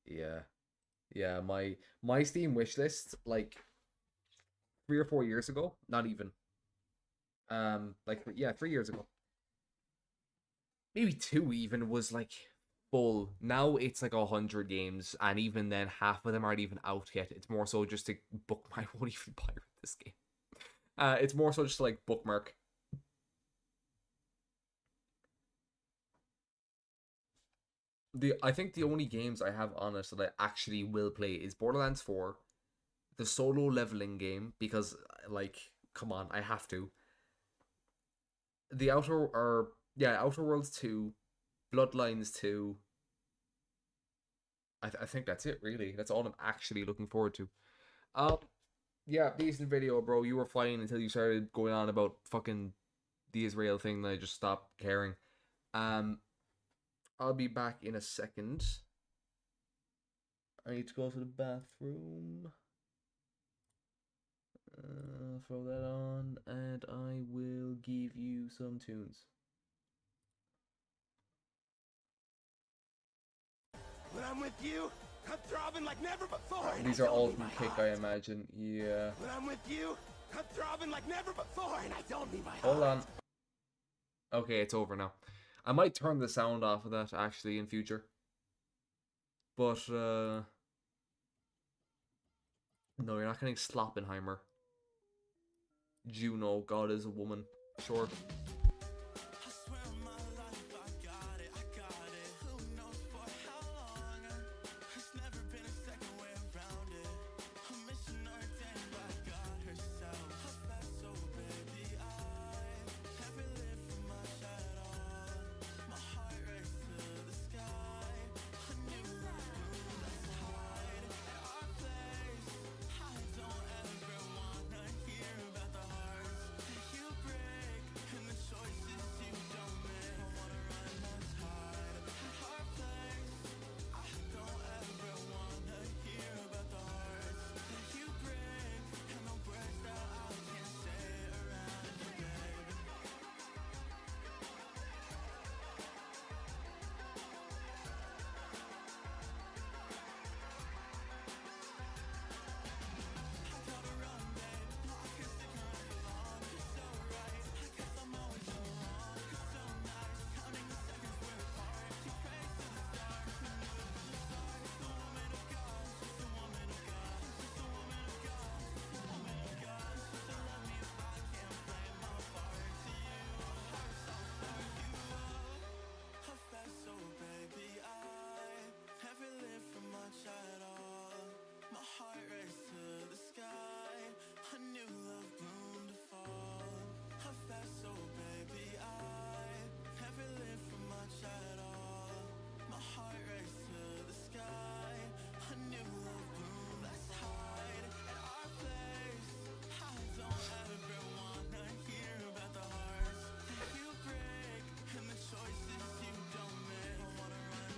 Yeah, my Steam wish list, like 3 or 4 years ago, not even. 3 years ago. Maybe 2 even was like full. Now it's like 100 games, and even then half of them aren't even out yet. It's more so just to book. I won't even pirate this game. It's more so just to like bookmark. I think the only games I have on it that I actually will play is Borderlands 4, the solo leveling game, because like, come on, I have to. The Outer Worlds 2, Bloodlines 2. I think that's it, really. That's all I'm actually looking forward to. Yeah, decent video, bro. You were fine until you started going on about fucking the Israel thing, and I just stopped caring. I'll be back in a second. I need to go to the bathroom. Throw that on, and I will give you some tunes. When I'm with you, I'm throbbing like never before. These are all from Kick, I imagine. Yeah. When I'm with you, I'm throbbing like never before, and I don't need my Hold on. Okay, it's over now. I might turn the sound off of that actually in future. But no, you're not getting Sloppenheimer. Juno, God is a woman. Sure.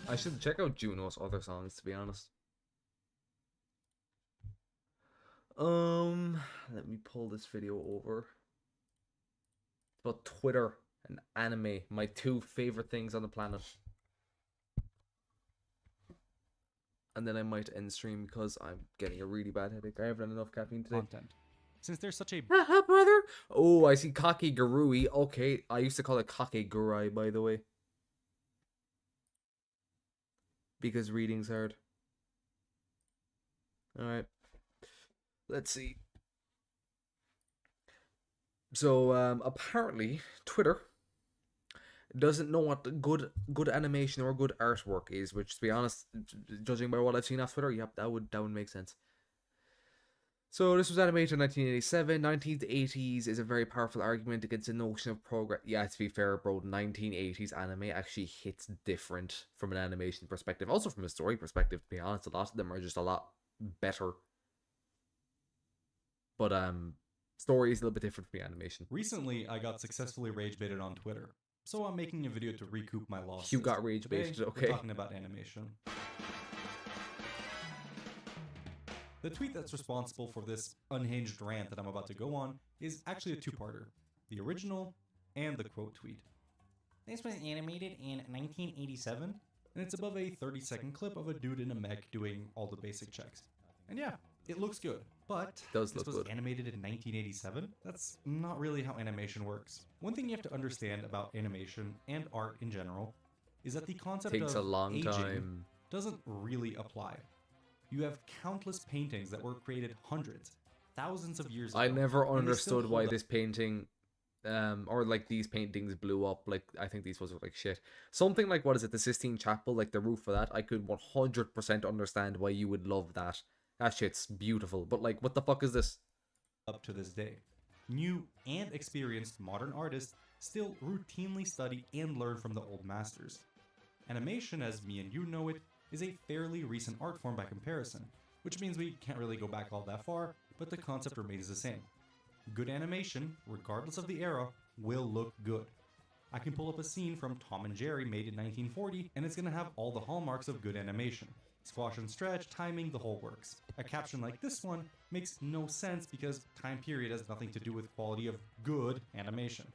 I should check out Juno's other songs, to be honest. Let me pull this video over. It's about Twitter and anime, my two favorite things on the planet. And then I might end stream because I'm getting a really bad headache. I haven't had enough caffeine today. Content. Since there's such a brother. Oh, I see Kakegurui. Okay, I used to call it Kakegurai, by the way. Because reading's hard. Alright. Let's see. So, apparently, Twitter doesn't know what good animation or good artwork is, which, to be honest, judging by what I've seen off Twitter, yep, that would make sense. So this was animated in 1987. 1980s is a very powerful argument against the notion of progress. Yeah, to be fair, bro, 1980s anime actually hits different from an animation perspective. Also from a story perspective, to be honest, a lot of them are just a lot better. But story is a little bit different from the animation. Recently, I got successfully rage baited on Twitter, so I'm making a video to recoup my losses. You got rage baited, okay. We're talking about animation. The tweet that's responsible for this unhinged rant that I'm about to go on is actually a two-parter. The original and the quote tweet. This was animated in 1987, and it's above a 30-second clip of a dude in a mech doing all the basic checks. And yeah, it looks good, but this was animated in 1987? That's not really how animation works. One thing you have to understand about animation and art in general is that the concept takes of a long aging time. Doesn't really apply. You have countless paintings that were created hundreds, thousands of years ago. I never understood why this painting, or like these paintings blew up. Like, I think these ones look like shit. Something like, what is it, the Sistine Chapel, like the roof of that, I could 100% understand why you would love that. That shit's beautiful. But like, what the fuck is this? Up to this day, new and experienced modern artists still routinely study and learn from the old masters. Animation, as me and you know it, is a fairly recent art form by comparison, which means we can't really go back all that far, but the concept remains the same. Good animation, regardless of the era, will look good. I can pull up a scene from Tom and Jerry made in 1940, and it's gonna have all the hallmarks of good animation. Squash and stretch, timing, the whole works. A caption like this one makes no sense because time period has nothing to do with quality of good animation.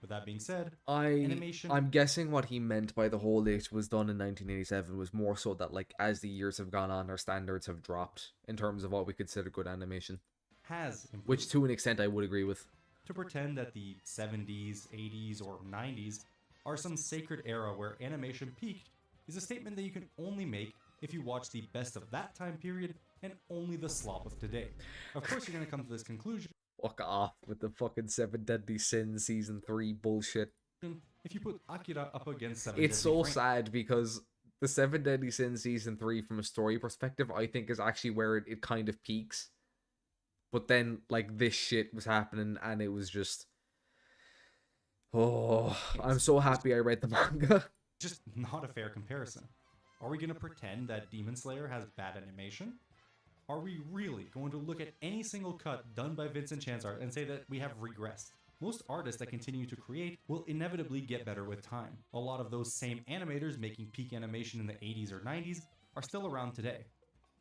With that being said, I'm guessing what he meant by the whole it was done in 1987 was more so that, like, as the years have gone on, our standards have dropped in terms of what we consider good animation. Has improved. Which, to an extent, I would agree with. To pretend that the 70s, 80s, or 90s are some sacred era where animation peaked is a statement that you can only make if you watch the best of that time period and only the slop of today. Of course, you're going to come to this conclusion. Fuck off with the fucking 7 Deadly Sins Season 3 bullshit. If you put Akira up against 7 It's so sad because the 7 Deadly Sins Season 3 from a story perspective, I think is actually where it kind of peaks. But then, like, this shit was happening and it was just... Oh, I'm so happy I read the manga. Just not a fair comparison. Are we going to pretend that Demon Slayer has bad animation? Are we really going to look at any single cut done by Vincent Chanzart and say that we have regressed? Most artists that continue to create will inevitably get better with time. A lot of those same animators making peak animation in the 80s or 90s are still around today.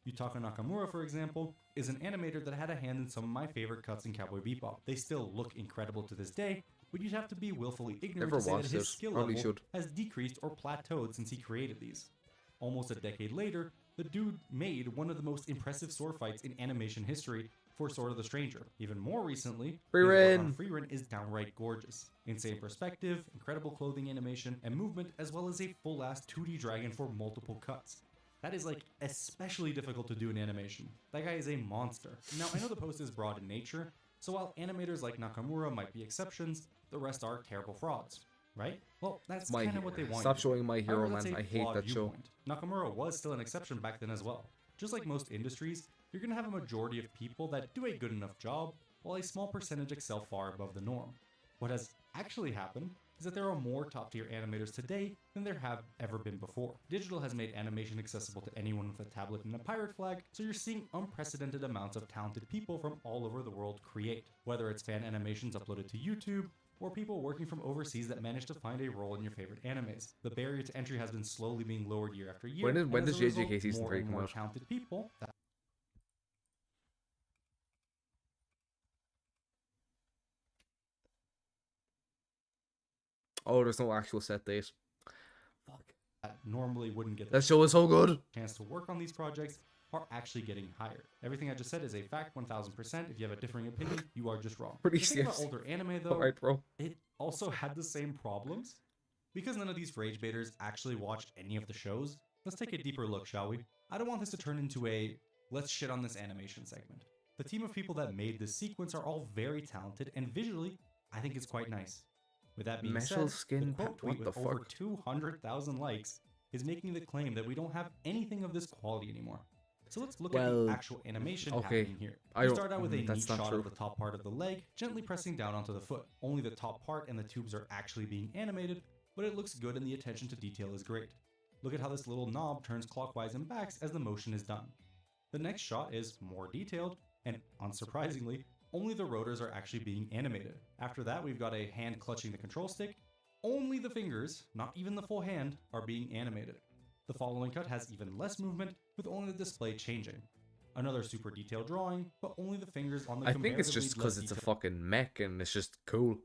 Yutaka Nakamura, for example, is an animator that had a hand in some of my favorite cuts in Cowboy Bebop. They still look incredible to this day, but you'd have to be willfully ignorant to say that his skill level has decreased or plateaued since he created these. Almost a decade later, the dude made one of the most impressive sword fights in animation history for Sword of the Stranger. Even more recently, Frieren is downright gorgeous. Insane perspective, incredible clothing animation, and movement, as well as a full-ass 2D dragon for multiple cuts. That is, like, especially difficult to do in animation. That guy is a monster. Now, I know the post is broad in nature, so while animators like Nakamura might be exceptions, the rest are terrible frauds. Right? Well, that's kind of what they want. Stop showing My Hero, man. I hate that show. Nakamura was still an exception back then as well. Just like most industries, you're going to have a majority of people that do a good enough job, while a small percentage excel far above the norm. What has actually happened is that there are more top-tier animators today than there have ever been before. Digital has made animation accessible to anyone with a tablet and a pirate flag, so you're seeing unprecedented amounts of talented people from all over the world create. Whether it's fan animations uploaded to YouTube, or people working from overseas that manage to find a role in your favorite animes. The barrier to entry has been slowly being lowered year after year. When does as a result, JJK Season more 3 and come more out? talented people that Oh, there's no actual set date. Fuck. normally wouldn't get That show is so good. chance to work on these projects are actually getting hired. Everything I just said is a fact 1000%. If you have a differing opinion, you are just wrong. Pretty The thing about serious. older anime though, Alright, bro. it also had the same problems. Because none of these rage baiters actually watched any of the shows, let's take a deeper look, shall we? I don't want this to turn into a let's shit on this animation segment. The team of people that made this sequence are all very talented, and visually, I think it's quite nice. With that being Metal said, skin the quote pa- tweet what with the over fuck? 200,000 likes is making the claim that we don't have anything of this quality anymore. So let's look at Well, the actual animation okay, happening here. I We don't- start out with a that's neat not shot true. of the top part of the leg, gently pressing down onto the foot. Only the top part and the tubes are actually being animated, but it looks good and the attention to detail is great. Look at how this little knob turns clockwise and backs as the motion is done. The next shot is more detailed, and unsurprisingly, only the rotors are actually being animated. After that, we've got a hand clutching the control stick. Only the fingers, not even the full hand, are being animated. The following cut has even less movement, with only the display changing. Another super detailed drawing, but only the fingers on the I think it's just comparatively less because it's a detailed fucking mech and it's just cool.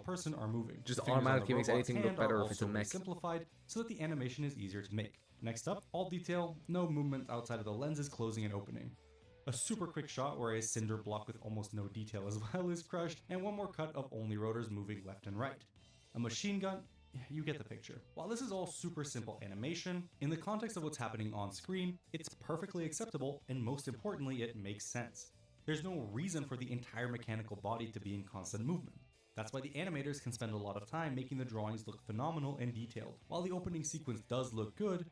person are moving. Just The fingers on the automatically makes robot's anything look hand are better if it's a also mech. simplified so that the animation is easier to make. Next up, all detail, no movement outside of the lenses closing and opening. A super quick shot where a cinder block with almost no detail as well is crushed, and one more cut of only rotors moving left and right. A machine gun, you get the picture. While this is all super simple animation, in the context of what's happening on screen, it's perfectly acceptable, and most importantly, it makes sense. There's no reason for the entire mechanical body to be in constant movement. That's why the animators can spend a lot of time making the drawings look phenomenal and detailed. While the opening sequence does look good,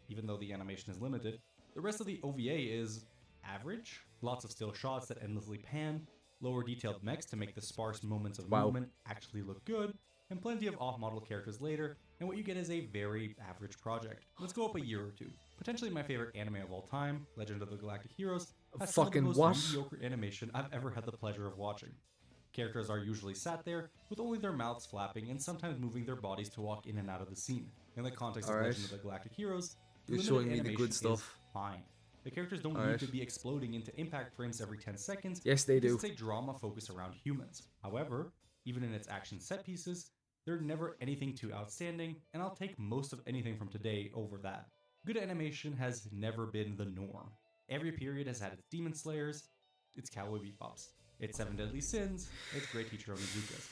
even though the animation is limited, the rest of the OVA is average. Lots of still shots that endlessly pan, lower detailed mechs to make the sparse moments of Wow. movement actually look good, and plenty of off-model characters later, and what you get is a very average project. Let's go up a year or two. Potentially my favorite anime of all time, Legend of the Galactic Heroes, has some of the Fucking most what? mediocre animation I've ever had the pleasure of watching. Characters are usually sat there, with only their mouths flapping and sometimes moving their bodies to walk in and out of the scene. In the context Alright. of Legend of the Galactic Heroes, the You're limited showing me the animation good is stuff. fine. The characters don't Alright. need to be exploding into impact frames every 10 seconds. Yes, they because do. It's a drama focused around humans. However, even in its action set pieces, they're never anything too outstanding, and I'll take most of anything from today over that. Good animation has never been the norm. Every period has had its Demon Slayers, its Cowboy Bebops, its Seven Deadly Sins, its Great Teacher Onizukas.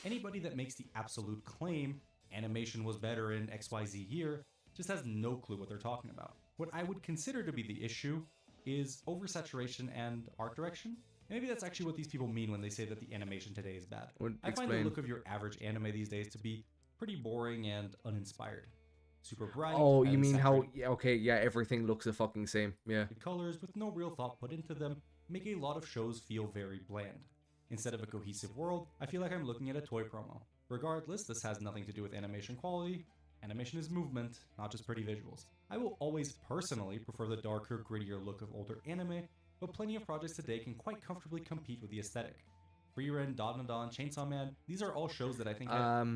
Anybody that makes the absolute claim animation was better in XYZ year just has no clue what they're talking about. What I would consider to be the issue is oversaturation and art direction. Maybe that's actually what these people mean when they say that the animation today is bad. Would I find explain. the look of your average anime these days to be pretty boring and uninspired. Super bright. Oh, you and mean how? saturated Yeah, okay, yeah, everything looks the fucking same. Yeah. colors with no real thought put into them make a lot of shows feel very bland. Instead of a cohesive world, I feel like I'm looking at a toy promo. Regardless, this has nothing to do with animation quality. Animation is movement, not just pretty visuals. I will always personally prefer the darker, grittier look of older anime, but plenty of projects today can quite comfortably compete with the aesthetic. Frieren, Dandadan, Chainsaw Man, these are all shows that I think have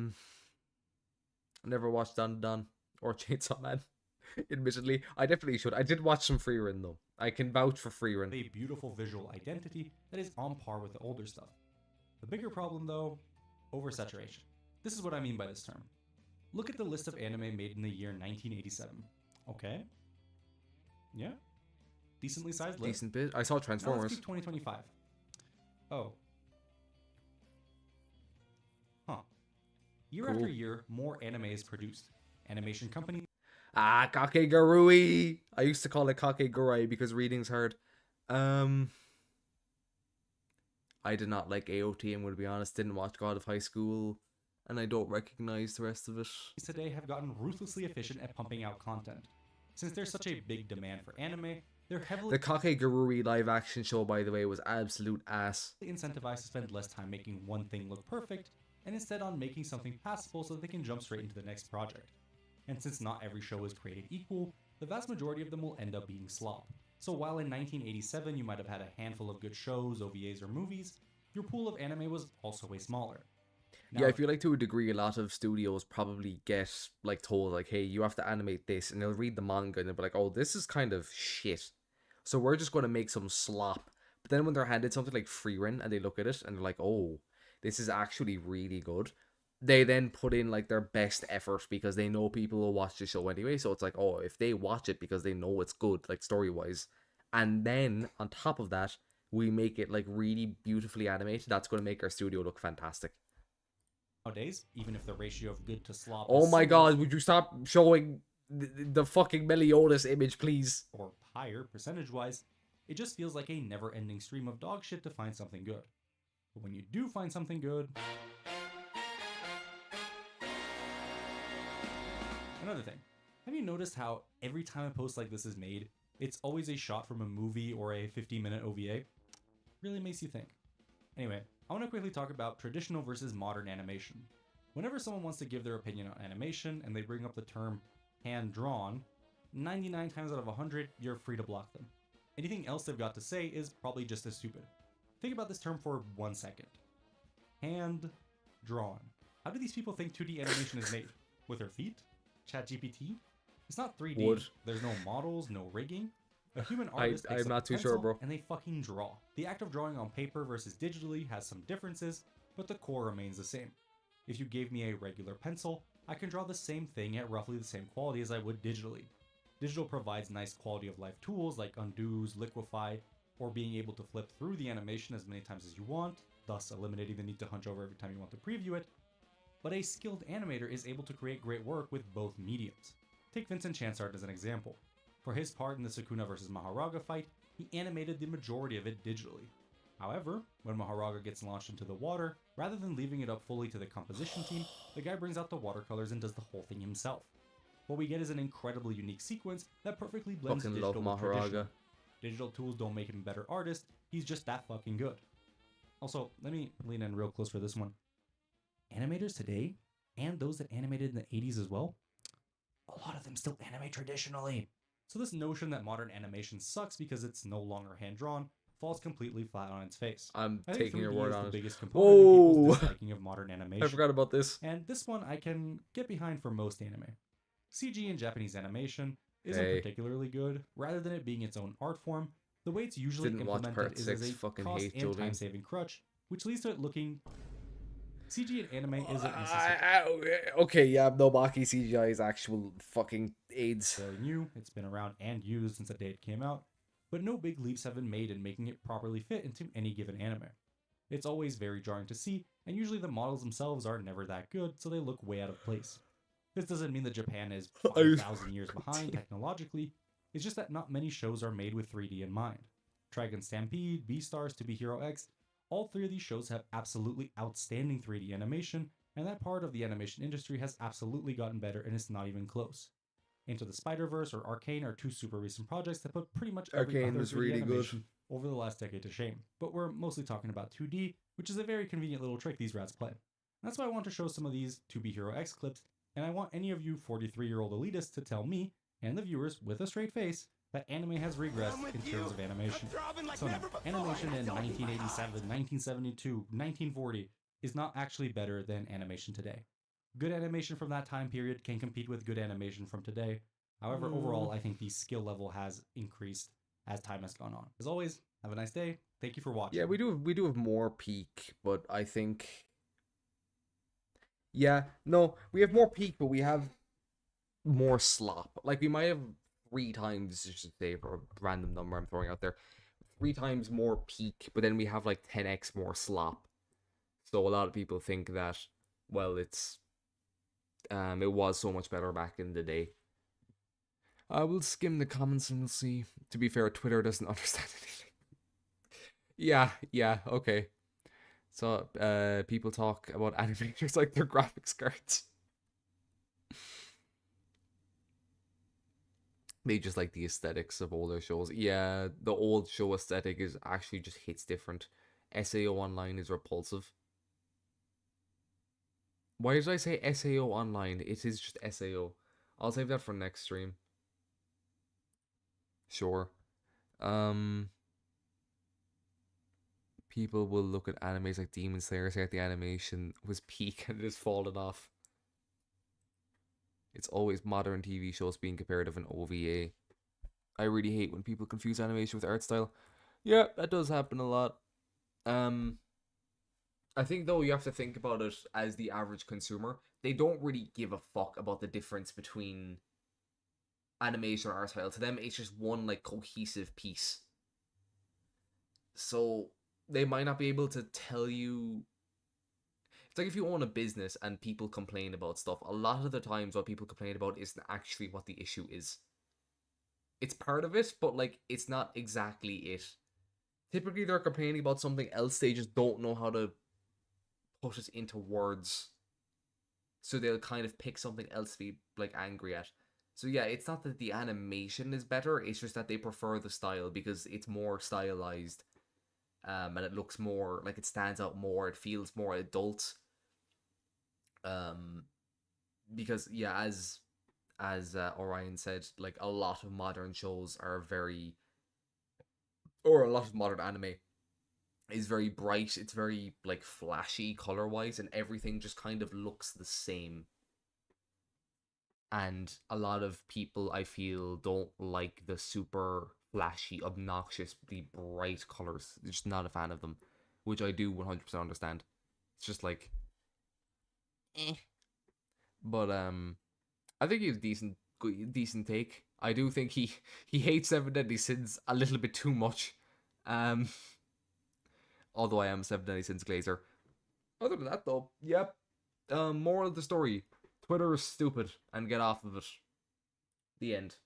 Never watched Don or Chainsaw Man. Admittedly, I definitely should. I did watch some Freerun though. I can vouch for Freerun. a beautiful visual identity that is on par with the older stuff. The bigger problem though, oversaturation. This is what I mean by this term. Look at the list of anime made in the year 1987. Okay. Yeah. Decently sized list. Decent bit. I saw Now let's Transformers. do 2025. Oh. Huh. Year Cool. after year, more anime is produced. Animation companies Ah, Kakegurui. I used to call it Kakegurui because reading's hard. I did not like AOT, I'm going to be honest. Didn't watch God of High School, and I don't recognize the rest of it. today have gotten ruthlessly efficient at pumping out content. Since there's such a big demand for anime, they're heavily The Kakegurui live action show, by the way, was absolute ass. incentivized to spend less time making one thing look perfect, and instead on making something passable so that they can jump straight into the next project. And since not every show is created equal, the vast majority of them will end up being slop. So while in 1987 you might have had a handful of good shows, OVAs, or movies, your pool of anime was also way smaller. Yeah, I feel like to a degree, a lot of studios probably get like told like, "Hey, you have to animate this," and they'll read the manga and they'll be like, "Oh, this is kind of shit, so we're just going to make some slop." But then when they're handed something like Frieren and they look at it and they're like, "Oh, this is actually really good," they then put in like their best effort because they know people will watch the show anyway. So it's like, oh, if they watch it because they know it's good, like story wise, and then on top of that, we make it like really beautifully animated, that's going to make our studio look fantastic. Nowadays, even if the ratio of good to slop Oh is my similar, god, would you stop showing the fucking Meliodas image, please? or higher percentage-wise, it just feels like a never-ending stream of dog shit to find something good. But when you do find something good... Another thing, have you noticed how every time a post like this is made, it's always a shot from a movie or a 15-minute OVA? Really makes you think. Anyway, I want to quickly talk about traditional versus modern animation. Whenever someone wants to give their opinion on animation and they bring up the term hand-drawn, 99 times out of 100, you're free to block them. Anything else they've got to say is probably just as stupid. Think about this term for 1 second. Hand-drawn. How do these people think 2D animation is made? With their feet? ChatGPT? It's not 3D. Wood. There's no models, no rigging. A human artist I'm picks up not a too sure, pencil bro. and they fucking draw. The act of drawing on paper versus digitally has some differences, but the core remains the same. If you gave me a regular pencil, I can draw the same thing at roughly the same quality as I would digitally. Digital provides nice quality of life tools like undos, liquify, or being able to flip through the animation as many times as you want, thus eliminating the need to hunch over every time you want to preview it. But a skilled animator is able to create great work with both mediums. Take Vincent Chansart as an example. For his part in the Sukuna vs Maharaga fight, he animated the majority of it digitally. However, when Maharaga gets launched into the water, rather than leaving it up fully to the composition team, the guy brings out the watercolors and does the whole thing himself. What we get is an incredibly unique sequence that perfectly blends Fucking digital love with traditional. Maharaga. Digital tools don't make him a better artist, he's just that fucking good. Also, let me lean in real close for this one. Animators today, and those that animated in the 80s as well, a lot of them still animate traditionally. So this notion that modern animation sucks because it's no longer hand-drawn falls completely flat on its face. I'm I think taking your 3D word is on the it. biggest component of people's Whoa! disliking of modern animation. I forgot about this. And this one I can get behind for most anime. CG in Japanese animation isn't Hey. particularly good. Rather than it being its own art form, the way it's usually Didn't watch implemented part is 6, as a fucking cost hate and Jolene. time-saving crutch, which leads to it looking... CG in anime isn't necessarily Okay, yeah, no Baki CGI is actual fucking AIDS. fairly new, it's been around and used since the day it came out, but no big leaps have been made in making it properly fit into any given anime. It's always very jarring to see, and usually the models themselves are never that good, so they look way out of place. This doesn't mean that Japan is 5,000 years behind technologically, it's just that not many shows are made with 3D in mind. Dragon Stampede, Beastars, To Be Hero X, all three of these shows have absolutely outstanding 3D animation, and that part of the animation industry has absolutely gotten better and it's not even close. Into the Spider-Verse or Arcane are two super recent projects that put pretty much every Arcane other was 3D really good. animation over the last decade to shame. But we're mostly talking about 2D, which is a very convenient little trick these rats play. That's why I want to show some of these To Be Hero X clips, and I want any of you 43-year-old elitists to tell me, and the viewers with a straight face, that anime has regressed in terms of animation. So now, animation in 1987, 1972, 1940 is not actually better than animation today. Good animation from that time period can compete with good animation from today. However, overall, I think the skill level has increased as time has gone on. As always, have a nice day. Thank you for watching. Yeah, we do have more peak, but I think... Yeah, no, we have more peak, but we have more slop. Like, we might have 3 times, just to say for a random number I'm throwing out there, 3 times more peak, but then we have like 10x more slop. So a lot of people think that, well, it was so much better back in the day. I will skim the comments and we'll see. To be fair, Twitter doesn't understand anything. Yeah, okay. So, people talk about animators like their graphics cards. They just like the aesthetics of older shows. Yeah, the old show aesthetic is actually just hits different. SAO Online is repulsive. Why did I say SAO Online? It is just SAO. I'll save that for next stream. Sure. People will look at animes like Demon Slayer, say that the animation was peak and it has fallen off. It's always modern TV shows being compared of an OVA. I really hate when people confuse animation with art style. Yeah, that does happen a lot. I think though you have to think about it as the average consumer. They don't really give a fuck about the difference between animation or art style. To them, it's just one like cohesive piece. So they might not be able to tell you. It's like if you own a business and people complain about stuff, a lot of the times what people complain about isn't actually what the issue is. It's part of it, but like it's not exactly it. Typically they're complaining about something else, they just don't know how to put it into words. So they'll kind of pick something else to be like angry at. So yeah, it's not that the animation is better, it's just that they prefer the style because it's more stylized. And it looks more like it stands out more, it feels more adult. Because yeah, as Orion said, like a lot of modern shows are very, or a lot of modern anime is very bright, it's very like flashy color wise, and everything just kind of looks the same. And a lot of people, I feel, don't like the super flashy, obnoxiously bright colors. They're just not a fan of them, which I do 100% understand. It's just like, But I think he's decent take. I do think he hates Seven Deadly Sins a little bit too much. Although I am a Seven Deadly Sins glazer. Other than that, though, yep. Moral of the story: Twitter is stupid, and get off of it. The end.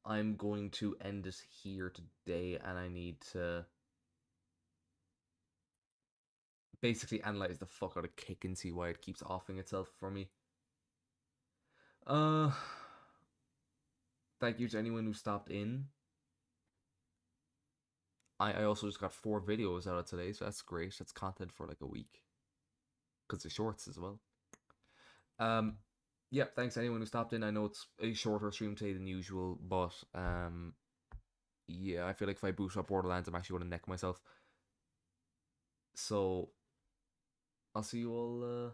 I'm going to end it here today, and I need to basically analyze the fuck out of Kick and see why it keeps offing itself for me. Thank you to anyone who stopped in. I also just got 4 videos out of today, so that's great. That's content for like a week. Because the shorts as well. Yeah, thanks to anyone who stopped in. I know it's a shorter stream today than usual, but yeah, I feel like if I boot up Borderlands, I'm actually going to neck myself. So I'll see you all